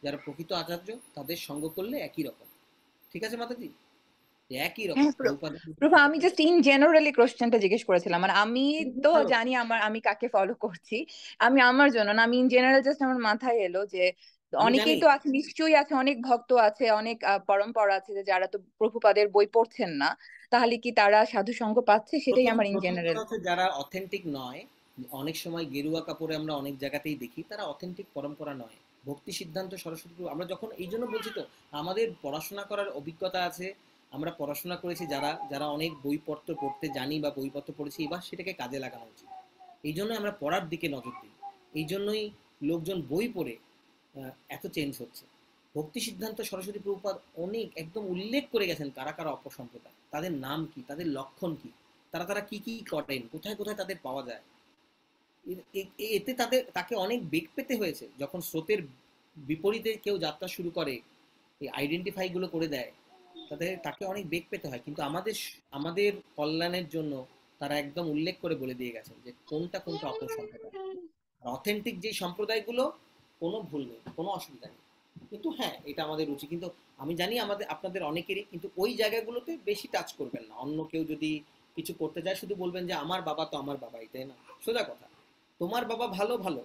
A: যারা প্রকৃত আচার্য, তাদের সঙ্গ করলে একই রকম। ঠিক আছে মাতাজি, একই রকম।
B: হ্যাঁ প্রভু, আমি জাস্ট ইন জেনারেলি কোশ্চেনটা জিজ্ঞেস করেছিলাম, মানে আমি তো জানি আমি কাকে ফলো করছি, আমি আমার জন্য না, আমি ইন জেনারেল জাস্ট আমার মাথায় এলো যে অনেকেই তো আছে, নিশ্চয়ই আছে, অনেক ভক্ত আছে, অনেক পরম্পরা আছে যে যারা তো প্রভুপাদের বই পড়ছেন না, তাহলে কি তারা সাধু সঙ্গ পাচ্ছে? সেটাই আমার ইন জেনারেল।
A: যারা অথেন্টিক নয়, অনেক সময় গেরুয়া কাপড়ে আমরা অনেক জায়গাতেই দেখি, তারা অথেন্টিক পরম্পরা নয়। ভক্তি সিদ্ধান্ত সরস্বতী আমরা যখন, এই জন্য বলছি তো আমাদের পড়াশোনা করার অভিজ্ঞতা আছে, আমরা পড়াশোনা করেছি, যারা যারা অনেক বইপত্র পড়তে জানি বা বইপত্র পড়েছি, এবার সেটাকে কাজে লাগানো উচিত। এই জন্য আমরা পড়ার দিকে নজর দিই, এই জন্যই লোকজন বই পড়ে এত চেঞ্জ হচ্ছে। ভক্তি সিদ্ধান্ত সরস্বতী প্রভুপাদ অনেক একদম উল্লেখ করে গেছেন কারা কারা অপসম্প্রদায়, তাদের নাম কি, তাদের লক্ষণ কি, তারা তারা কি কি করেন, কোথায় কোথায় তাদের পাওয়া যায়। এতে তাকে অনেক বেগ পেতে হয়েছে। যখন স্রোতের বিপরীতে কেউ যাত্রা শুরু করে, এই আইডেন্টিফাই গুলো করে দেয়, তাকে অনেক বেগ পেতে হয়, কিন্তু আমাদের কল্যাণের জন্য তারা একদম উল্লেখ করে বলে দিয়ে গেছেন যে কোনটা কোনটা অপসম্প্রদায়। আর অথেন্টিক যে সম্প্রদায়গুলো, কোনো ভুল নেই, কোনো অসুবিধা নেই। কিন্তু হ্যাঁ, এটা আমাদের রুচি, কিন্তু আমি জানি আপনাদের অনেকেরই, কিন্তু ওই জায়গাগুলোতে বেশি টাচ করবেন না। অন্য কেউ যদি কিছু করতে যায় শুধু বলবেন যে আমার বাবা তো আমার বাবাই, তাই না? সোজা কথা, তোমার বাবা ভালো ভালো,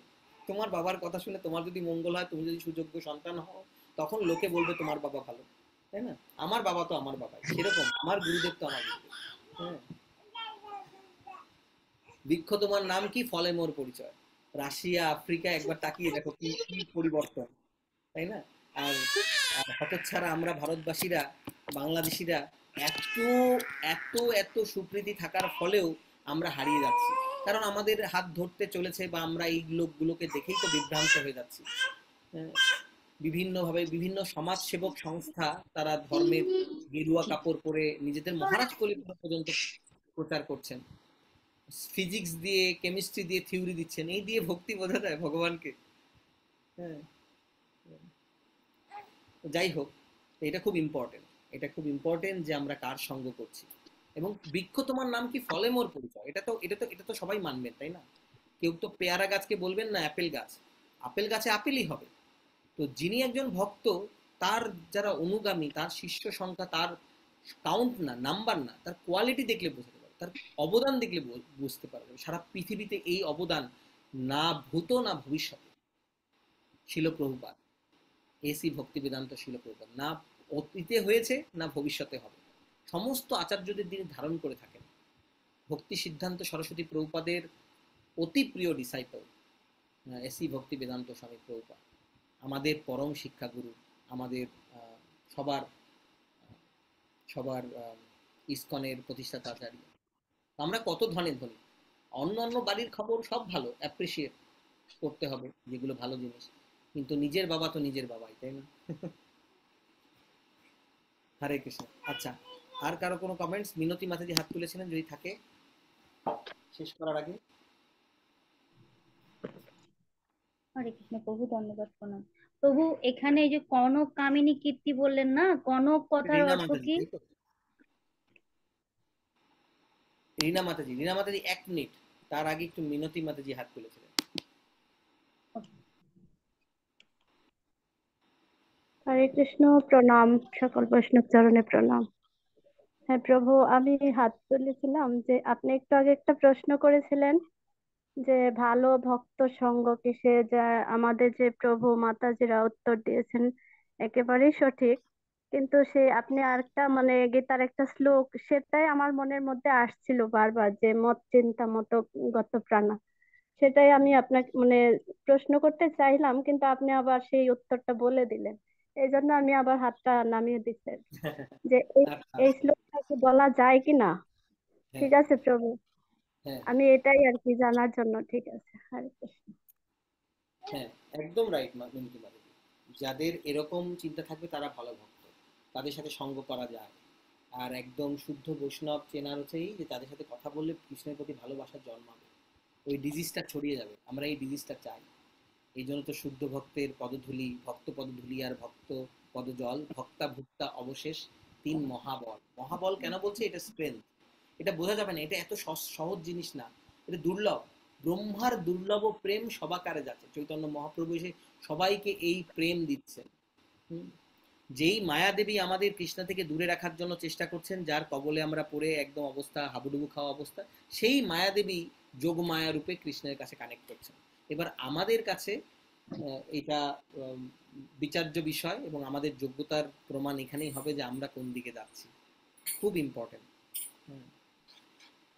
A: তোমার বাবার কথা শুনে তোমার যদি মঙ্গল হয়, তুমি যদি সুযোগ্য সন্তান হও, তখন লোকে বলবে তোমার বাবা ভালো, তাই না? আমার বাবা তো আমার বাবাই, সেরকম আমার গুরুদেব তো আমার গুরুদেব। হ্যাঁ, বৃক্ষ তোমার নাম কি, ফলে মোর পরিচয়। রাশিয়া আফ্রিকা একবার তাকিয়ে দেখো কি কি পরিবর্তন, তাই না? আর হতচ্ছাড়া আমরা ভারতবাসীরা, বাংলাদেশিরা এত এত এত সুপ্রীতি থাকার ফলেও আমরা হারিয়ে যাচ্ছি, কারণ আমাদের হাত ধরতে চলেছে, বা আমরা এই লোকগুলোকে দেখেই তো বিভ্রান্ত হয়ে যাচ্ছি। বিভিন্নভাবে বিভিন্ন সমাজসেবক সংস্থা তারা ধর্মের গেরুয়া কাপড় পরে নিজেদের মহারাজ কলিকাতা পর্যন্ত প্রচার করছেন, ফিজিক্স দিয়ে কেমিস্ট্রি দিয়ে থিওরি দিচ্ছেন, এই দিয়ে ভক্তি বোঝা যায় ভগবানকে? হ্যাঁ, যাই হোক, এটা খুব ইম্পর্টেন্ট, এটা খুব ইম্পর্টেন্ট যে আমরা কার সঙ্গ করছি। এবং বৃক্ষ তোমার নাম কি, ফলে মোর পরিচয়, এটা তো সবাই মানবেন, তাই না? কেউ তো পেয়ারা গাছকে বলবেন না আপেল গাছ, আপেল গাছে আপেলই হবে। তো যিনি একজন ভক্ত, তার যারা অনুগামী, তার শিষ্য সংখ্যা, তার কাউন্ট না, নাম্বার না, তার কোয়ালিটি দেখলে বুঝতে পারবে, তার অবদান দেখলে বুঝতে পারবে। সারা পৃথিবীতে এই অবদান না ভূত না ভবিষ্যতে শিল প্রভুপাদ, এসি ভক্তি বেদান্ত শিল প্রভুপাদ, না অতীতে হয়েছে না ভবিষ্যতে হবে, সমস্ত আচার্যদের তিনি ধারণ করে থাকেন। ভক্তি সিদ্ধান্ত সরস্বতী প্রভুপাদের অতি প্রিয় ডিসাইপল এসি ভক্তি বেদান্ত স্বামী প্রভুপাদ, আমাদের পরম শিক্ষাগুরু, আমাদের সবার সবার ইসকনের প্রতিষ্ঠাতা আচার্য। আমরা কত ধনী ধনী, অন্য অন্য বাড়ির খবর সব ভালো, অ্যাপ্রিসিয়েট করতে হবে যেগুলো ভালো জিনিস, কিন্তু নিজের বাবা তো নিজের বাবাই, তাই না? হরে কৃষ্ণ। আচ্ছা, আর কারো কোনো কমেন্টস? মিনতি মাতাজি হাত তুলেছিলেন, যদি থাকে শেষ করার আগে।
D: হরে কৃষ্ণ প্রভু, ধন্যবাদ প্রণাম প্রভু। এখানে এই যে কনক কামিনী কীর্তি বললেন না, কনক কথার
A: রীনা
D: অর্থ
A: মাতাজি,
D: কি?
A: তাই তো? রীনা মাতাজি, রীনা মাতাজি 1 মিনিট, তার আগে একটু মিনতি মাতাজি হাত তুলেছিলেন।
J: হরে কৃষ্ণ, প্রণাম, সকল বৈষ্ণব চরণে প্রণাম। হ্যাঁ প্রভু, আমি হাত তুলেছিলাম যে আপনি একটু আগে একটা প্রশ্ন করেছিলেন যে ভালো ভক্ত সঙ্গ কিসে, যা আমাদের যে প্রভু মাতাজিরা উত্তর দিয়েছেন একেবারেই সঠিক। কিন্তু সে আপনি আরেকটা মানে গীতার একটা শ্লোক, সেটাই আমার মনের মধ্যে আসছিল বারবার, যে মত চিন্তা মত গত প্রাণা। সেটাই আমি আপনাকে মানে প্রশ্ন করতে চাইলাম, কিন্তু আপনি আবার সেই উত্তরটা বলে দিলেন। এই জন্য আমি আবার হাতটা নামিয়ে দিচ্ছি যে
A: আচ্ছা,
J: এই শ্লোকটা কি বলা যায় কিনা।
A: হ্যাঁ
J: ঠিক আছে প্রভু,
A: হ্যাঁ
J: আমি এটাই আর কি জানার জন্য। ঠিক আছে, হরে কৃষ্ণ।
A: হ্যাঁ, একদম রাইট মিনতি মাতাজি। যাদের এরকম চিন্তা থাকবে তারা ভালো ভক্ত, তাদের সাথে সঙ্গ করা যায়। আর একদম শুদ্ধ বৈষ্ণব চেনার হচ্ছে এই যে তাদের সাথে কথা বললে কৃষ্ণের প্রতি ভালোবাসা জন্মাবে, ওই ডিজিজটা ছড়িয়ে যাবে। আমরা এই ডিজিজটা চাই, এই জন্য তো শুদ্ধ ভক্তের পদধূলি, ভক্ত পদধূলি আর ভক্ত পদজল, ভক্তা ভুক্তা অবশেষ 3 মহাবল। মহাবল কেন বলছে? এটা স্ট্রেংথ, এটা বোঝা যাবে না, এটা এত সহজ জিনিস না, এটা দুর্লভ। ব্রহ্মার দুর্লভ প্রেম সবাকারে যাচ্ছে, চৈতন্য মহাপ্রভু এসে সবাইকে এই প্রেম দিচ্ছেন। যেই মায়াদেবী আমাদের কৃষ্ণ থেকে দূরে রাখার জন্য চেষ্টা করছেন, যার কবলে আমরা পড়ে একদম অবস্থা হাবুডুবু খাওয়া অবস্থা, সেই মায়াদেবী যোগ মায়া রূপে কৃষ্ণের কাছে কানেক্ট করছেন। এবার আমাদের কাছে এটা বিচার্য বিষয়, এবং আমাদের যোগ্যতার প্রমাণ এখানেই হবে যে আমরা কোন দিকে যাচ্ছি। খুব ইম্পর্টেন্ট।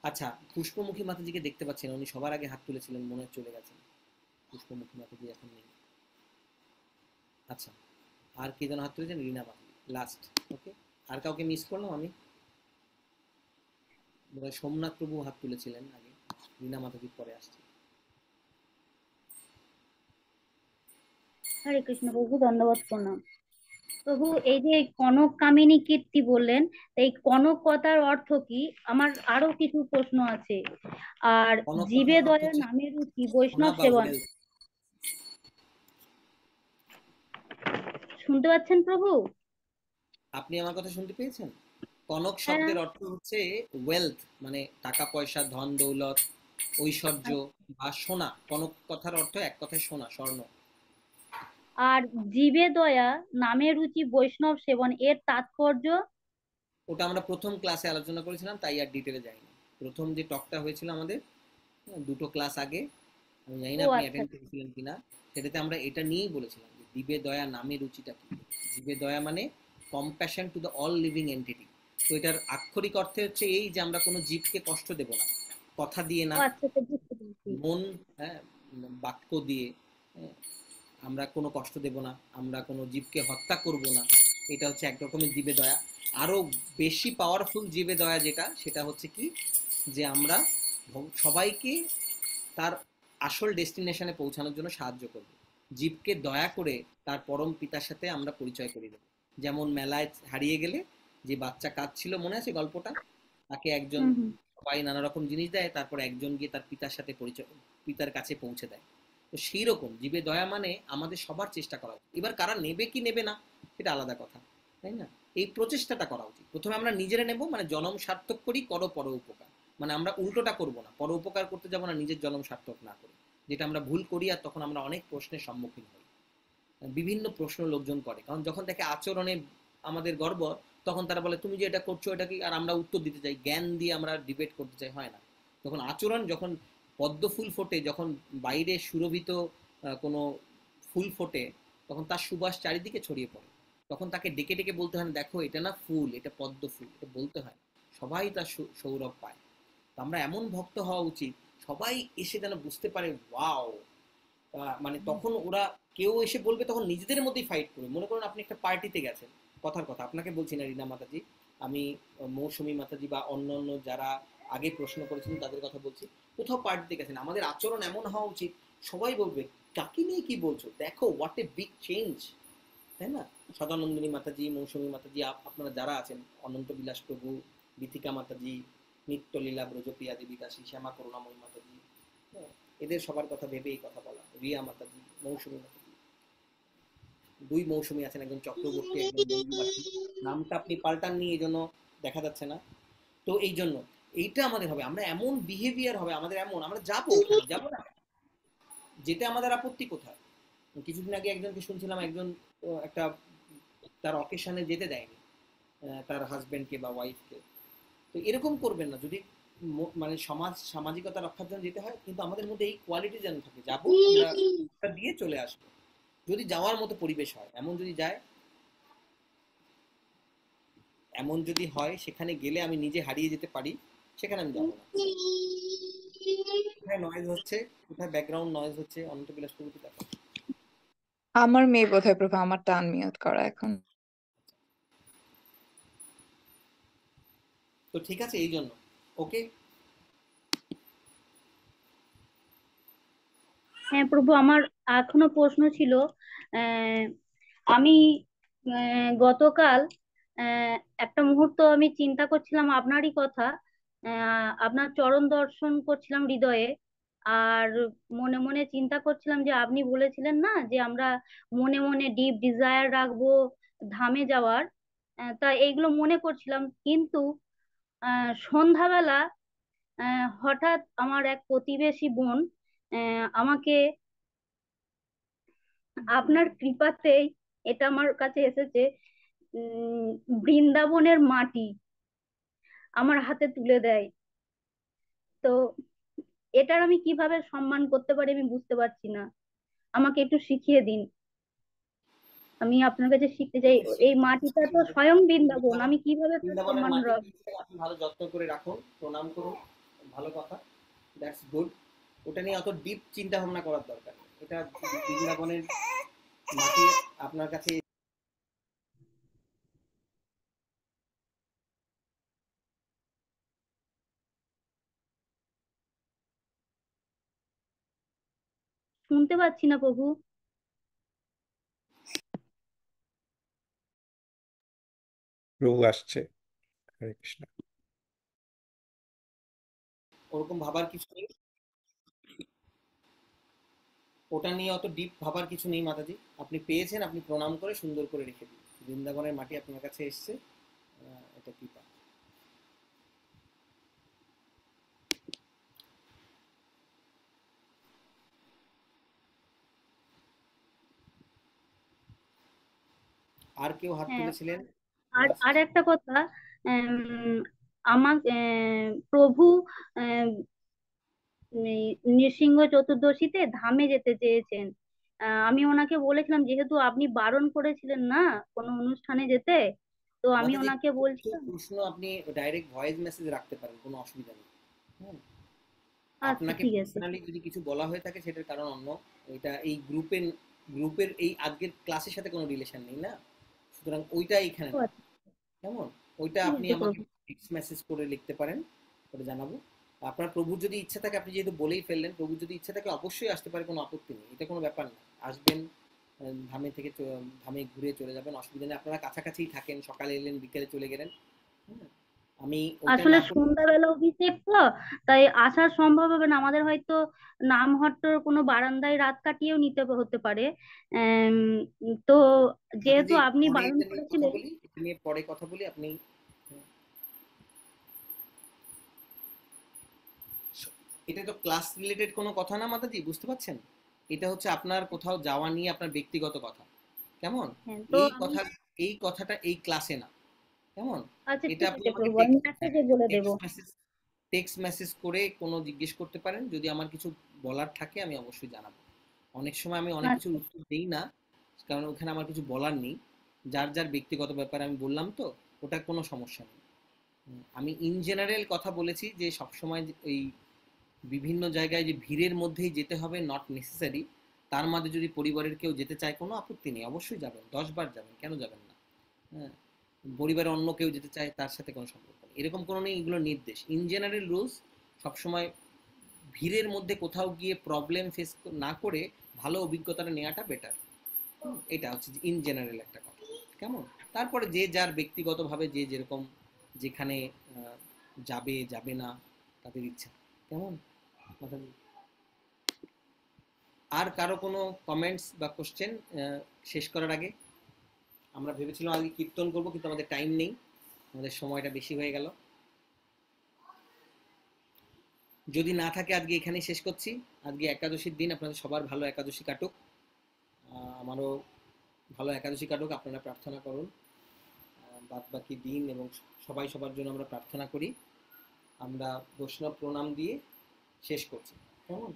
A: আচ্ছা, পুষ্পমুখী মাতাজিকে দেখতে পাচ্ছেন, উনি সবার আগে হাত তুলেছিলেন, মনে হয় চলে গেছেন। পুষ্পমুখী মাতাজি এখন নেই। আচ্ছা, আর কে যেন হাত তুলেছেন? রীনা মাতাজি লাস্ট। ওকে, আর কাউকে মিস করলাম আমি? বোধহয় সোমনাথ প্রভু হাত তুলেছিলেন আগে, রীনা মাতাজির পরে আসছে।
D: হরে কৃষ্ণ প্রভু, ধন্যবাদ প্রণাম প্রভু। এই যে কনক কামিনী কীর্তি বললেন, এই কনক কথার অর্থ কি? আমার আরো কিছু প্রশ্ন আছে। আর
A: কনক
D: জীবে
A: কথার অর্থ
D: দয়া
A: হচ্ছে
D: নামে রুচি
A: সোনা
D: বৈষ্ণব
A: বা
D: সেবন,
A: ওয়েলথ।
D: শুনতে পাচ্ছেন প্রভু?
A: আপনি আমার কথা শুনতে পেয়েছেন? কনক
D: হ্যাঁ।
A: শব্দের অর্থ হচ্ছে ওয়েলথ, মানে টাকা পয়সা, ধন দৌলত, ঐশ্বর্য বা সোনা। কনক কথার অর্থ এক কথায় সোনা, স্বর্ণ।
D: আর জীবে দয়া নামে রুচি বৈষ্ণব সেবন, এর তাৎপর্য?
A: ওটা আমরা প্রথম ক্লাসে আলোচনা করেছিলাম, তাই আর ডিটেলে যাইনি। প্রথম যে টকটা হয়েছিল আমাদের 2টো ক্লাস আগে, আমি জানি না
D: ও
A: আপনি
D: আচ্ছা।
A: অ্যাটেন্ড করেছিলেন কিনা, সেটাতে আমরা এটা নিয়েই বলেছিলাম যে জীবে দয়া নামে রুচিটা কি। জীবে দয়া মানে compassion to the all living entity. তো এটার আক্ষরিক অর্থে হচ্ছে এই যে আমরা কোনো জীবকে কষ্ট দেব না, কথা দিয়ে
D: ও
A: না,
D: আচ্ছা, তো বুঝতে পেরেছি।
A: মন, হ্যাঁ, বাক্য দিয়ে, হ্যাঁ, আমরা কোনো কষ্ট দেব না, আমরা কোনো জীবকে হত্যা করব না। এটা হচ্ছে এক রকমের জীবে দয়া। আরো বেশি পাওয়ারফুল জীবে দয়া যেটা, সেটা হচ্ছে কি, যে আমরা সবাইকে তার আসল ডেস্টিনেশনে পৌঁছানোর জন্য সাহায্য করব। জীবকে দয়া করে তার পরম পিতার সাথে আমরা পরিচয় করিয়ে দেব। যেমন মেলায় হারিয়ে গেলে যে বাচ্চা কাঁদছিল, মনে আছে গল্পটা? তাকে একজন, সবাই নানা রকম জিনিস দেয়, তারপর একজন গিয়ে তার পিতার সাথে পরিচয়, পিতার কাছে পৌঁছে দেয়। তো সেই রকম জীবে দয়া মানে আমাদের সবার চেষ্টা করা উচিত। এবার কারা নেবে কি নেবে না সেটা আলাদা কথা, তাই না? এই প্রচেষ্টাটা করা উচিত। প্রথমে আমরা নিজেরা নেব, মানে জনম সার্থক করি, করো পর উপকার। মানে আমরা উল্টোটা করব না, পর উপকার করতে যাব না নিজের জনম সার্থক না করে, যেটা আমরা ভুল করি। আর তখন আমরা অনেক প্রশ্নের সম্মুখীন হই, বিভিন্ন প্রশ্ন লোকজন করে, কারণ যখন দেখে আচরণে আমাদের গর্ব, তখন তারা বলে তুমি যে এটা করছো এটা কি, আর আমরা উত্তর দিতে চাই, জ্ঞান দিয়ে আমরা ডিবেট করতে চাই, হয় না। তখন আচরণ, যখন পদ্ম ফুল ফোটে, যখন বাইরে সুরভিত কোনো ফুল ফোটে, তখন তার সুবাস চারিদিকে ছড়িয়ে পড়ে, তখন তাকে ডেকে ডেকে বলতে হয়, দেখো এটা না ফুল, এটা পদ্ম ফুল, এটা বলতে হয়, সবাই তার সৌরভ পায়। আমরা এমন ভক্ত হওয়া উচিত সবাই এসে যেন বুঝতে পারে ওয়াও, মানে তখন ওরা কেউ এসে বলবে তখন নিজেদের মধ্যেই ফাইট করবে। মনে করুন আপনি একটা পার্টিতে গেছেন, কথার কথা আপনাকে বলছি না রিনা মাতাজি, আমি মৌসুমী মাতাজি বা অন্যান্য যারা আগে প্রশ্ন করেছিলেন তাদের কথা বলছি। কোথাও পার্টিতে গেছেন, আমাদের আচরণ এমন হওয়া উচিত সবাই বলবে কাকে নিয়ে কি বলছো, দেখো হোয়াট এ বিগ চেঞ্জ, তাই না? সদানন্দিনী মাতাজি, মৌসুমী মাতাজি, আপনারা যারা আছেন, অনন্ত বিলাস প্রভু, বিথিকা মাতাজি, নিত্যলীলা ব্রজপ্রিয়া দেবী দাসী, শ্যামা করুণাময়ী মাতাজি, হ্যাঁ, এদের সবার কথা ভেবে এই কথা বলা। রিয়া মাতাজি, মৌসুমী মাতাজি, দুই মৌসুমী আছেন, একজন চক্রবর্তী, একজন মঞ্জুবাসী, নামটা আপনি পাল্টাননি এই জন্য দেখা যাচ্ছে না। তো এই জন্য এইটা আমাদের হবে, আমরা এমন বিহেভিয়ার হবে আমাদের, এমন আমরা যাবো, যাবো না, যেতে আমাদের আপত্তি কোথায়? কিছুদিন আগে একজনকে শুনছিলাম, একজন একটা তার অকেশনে যেতে দেয়নি তার হাজবেন্ডকে বা ওয়াইফকে। তো এরকম করবেন না, যদি মানে সামাজিকতা রক্ষার জন্য যেতে হয়, কিন্তু আমাদের মধ্যে এই কোয়ালিটি যেন থাকে, যাবো আমরা দিয়ে চলে আসবো, যদি যাওয়ার মতো পরিবেশ হয়। এমন যদি যায়, এমন যদি হয় সেখানে গেলে আমি নিজে হারিয়ে যেতে পারি, সেখানে আমি যাবো না। কোথায় নয়েজ হচ্ছে, কোথায় ব্যাকগ্রাউন্ড নয়েজ হচ্ছে, অনন্ত বিলাস প্রভৃতি দেখো।
B: আমার মেয়ে বোধহয় প্রভু, আমারটা আনমিউট করা এখন।
A: তো ঠিক আছে, এই জন্য ওকে।
D: হ্যাঁ প্রভু, আমার এখনো প্রশ্ন ছিল। আহ, আমি গতকাল একটা মুহূর্ত আমি চিন্তা করছিলাম আপনারই কথা, আপনার চরণ দর্শন করছিলাম হৃদয়ে, আর মনে মনে চিন্তা করছিলাম যে আপনি বলেছিলেন না যে আমরা মনে মনে ডিপ ডিজায়ার রাখবো ধামে যাওয়ার। তা এইগুলো মনে করছিলাম, কিন্তু সন্ধ্যাবেলা হঠাৎ আমার এক প্রতিবেশী বোন আমাকে, আপনার কৃপাতেই এটা আমার কাছে এসেছে, উম, বৃন্দাবনের মাটি আমার হাতে তুলে দেয়। তো এটার আমি কিভাবে সম্মান করতে পারি আমি বুঝতে পারছি না, আমাকে একটু শিখিয়ে দিন। আমি আপনার কাছে শিখতে চাই, এই মাটিটা তো স্বয়ং বৃন্দাবন, আমি কিভাবে তার
A: বৃন্দাবনের
D: সম্মান
A: মাটি
D: রাখবো?
A: আপনি ভালো যত্ন করে রাখুন, প্রণাম করুন, ভালো কথা, দ্যাটস গুড। ওটা নিয়ে অত ডিপ চিন্তা ভাবনা করার দরকার নেই। এটা বৃন্দাবনের মাটি আপনার কাছে
D: শুনতে পাচ্ছি না প্রভু।
I: প্রভু আসছে। হরে কৃষ্ণ।
A: ওরকম ভাবার কিছু নেই, ওটা নিয়ে অত ডিপ ভাবার কিছু নেই মাতাজি। আপনি পেয়েছেন, আপনি প্রণাম করে সুন্দর করে রেখে দিন। বৃন্দাবনের মাটি আপনার কাছে এসছে, এটা কৃপা। আর কেউ হাত
D: হ্যাঁ,
A: তুলেছিলেন?
D: আর
A: লাস্ট।
D: আর একটা কথা, আমার প্রভু আম, এই নৃসিংহ চতুর্দশীতে ধামে যেতে চেয়েছেন। আমি ওনাকে বলেছিলাম, যেহেতু আপনি বারণ করেছিলেন না কোনো অনুষ্ঠানে যেতে, তো আমি
A: মাতাজি,
D: ওনাকে
A: কিছু
D: বলছিলাম।
A: প্রশ্ন আপনি ডাইরেক্ট ভয়েস মেসেজ রাখতে পারেন, কোনো অসুবিধা নেই। হ্যাঁ,
D: আচ্ছা,
A: আপনাকে
D: ঠিক আছে।
A: পার্সোনালি যদি কিছু বলা হয়ে থাকে সেটার কারণ অন্য, এটা এই গ্রুপের এই আজকের ক্লাসের সাথে কোনো রিলেশন নেই না, সুতরাং ওইটা এইখানে
D: ও
A: না।
D: আচ্ছা,
A: কেমন? ওইটা
D: ঠিক
A: আপনি
D: আছে
A: আমাকে
D: প্রভু।
A: টেক্সট মেসেজ করে লিখতে পারেন, ওটা জানাবো। আপনার প্রভুর যদি ইচ্ছা থাকে, আপনি যেহেতু বলেই ফেললেন, প্রভুর যদি ইচ্ছা থাকে অবশ্যই আসতে পারে, কোনো আপত্তি নেই, এটা কোনো ব্যাপার না। আসবেন, ধামে থেকে ধামে ঘুরে চলে যাবেন, অসুবিধা নেই। আপনারা কাছাকাছি থাকেন, সকালে এলেন বিকেলে চলে গেলেন। হ্যাঁ, আমি ওইটা
D: আসলে
A: না করে
D: সন্ধ্যাবেলা অভিষেক তো, তাই আসা সম্ভব হবে না আমাদের, হয়তো নামহট্টর কোনো বারান্দায় রাত কাটিয়েও নিতে হতে পারে। আম, তো যেহেতু
A: মাতাজি,
D: আপনি
A: পরে
D: বারণ
A: এটা নিয়ে কথা
D: করেছিলেন।
A: বলি, এটা নিয়ে পরে কথা বলি। আপনি এটা তো ক্লাস রিলেটেড কোনো কথা না মাতাজি, বুঝতে পারছেন? এটা হচ্ছে আপনার কোথাও যাওয়া নিয়ে আপনার ব্যক্তিগত কথা, কেমন?
D: হ্যাঁ, তো
A: এই
D: আমি,
A: কথা, এই কথাটা এই ক্লাসে না, কেমন?
D: আচ্ছা
A: এটা
D: ঠিক
A: আপনি
D: আছে
A: আমাকে
D: প্রভু, আমি মেসেজে বলে দেবো।
A: টেক্সট মেসেজ করে কোনো জিজ্ঞেস করতে পারেন, যদি আমার কিছু বলার থাকে আমি অবশ্যই জানাবো। অনেক সময় আমি অনেক কিছুর
D: আচ্ছা,
A: উত্তর দিই না, কারণ ওখানে আমার কিছু বলার নেই, যার যার ব্যক্তিগত ব্যাপারে আমি বললাম, তো ওটা কোনো সমস্যা নেই। আমি ইন জেনারেল কথা বলেছি যে সবসময় এই বিভিন্ন জায়গায় যে ভিড়ের মধ্যেই যেতে হবে নট নেসেসারি। তার মাঝে যদি পরিবারের কেউ যেতে চায় কোনো আপত্তি নেই, অবশ্যই যাবেন, 10 বার যাবেন, কেন যাবেন না? হ্যাঁ, পরিবারে অন্য কেউ যেতে চায় তার সাথে কোনো সম্পর্ক নেই, এরকম কোনো নেই, এগুলো নির্দেশ। ইন জেনারেল রুলস সবসময় ভিড়ের মধ্যে কোথাও গিয়ে প্রবলেম ফেস না করে ভালো অভিজ্ঞতাটা নেওয়াটা বেটার। এটা হচ্ছে ইন জেনারেল একটা কথা, কেমন? তারপরে যে যার ব্যক্তিগতভাবে যে যেরকম যেখানে যাবে যাবে না তাদের ইচ্ছা, কেমন? কথা বলি। আর কারো কোনো কমেন্টস বা কোশ্চেন শেষ করার আগে? আমরা ভেবেছিলাম আগে কীর্তন করব, কিন্তু আমাদের টাইম নেই, আমাদের সময়টা বেশি হয়ে গেল। যদি না থাকে আজকে এখানেই শেষ করছি। আজকে একাদশীর দিন, আপনাদের সবার ভালো একাদশী কাটুক, আমারও ভালো একাদশী কাটুক, আপনারা প্রার্থনা করুন বাদ বাকি দিন, এবং সবাই সবার জন্য আমরা প্রার্থনা করি। আমরা বৈষ্ণব প্রণাম দিয়ে শেষ করছি, কেমন?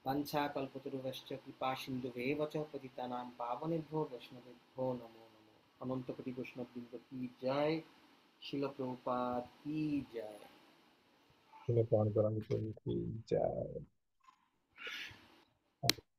A: বাঞ্ছা কল্পতরুভ্যশ্চ কৃপা সিন্ধুভেব চ পতিতানাং পাবনেভ্যো বৈষ্ণবেভ্যো নমো নমো। অনন্ত কোটি বৈষ্ণব বৃন্দ কি জয়, শিল প্রভুপাদ কি জয়।
I: জয়।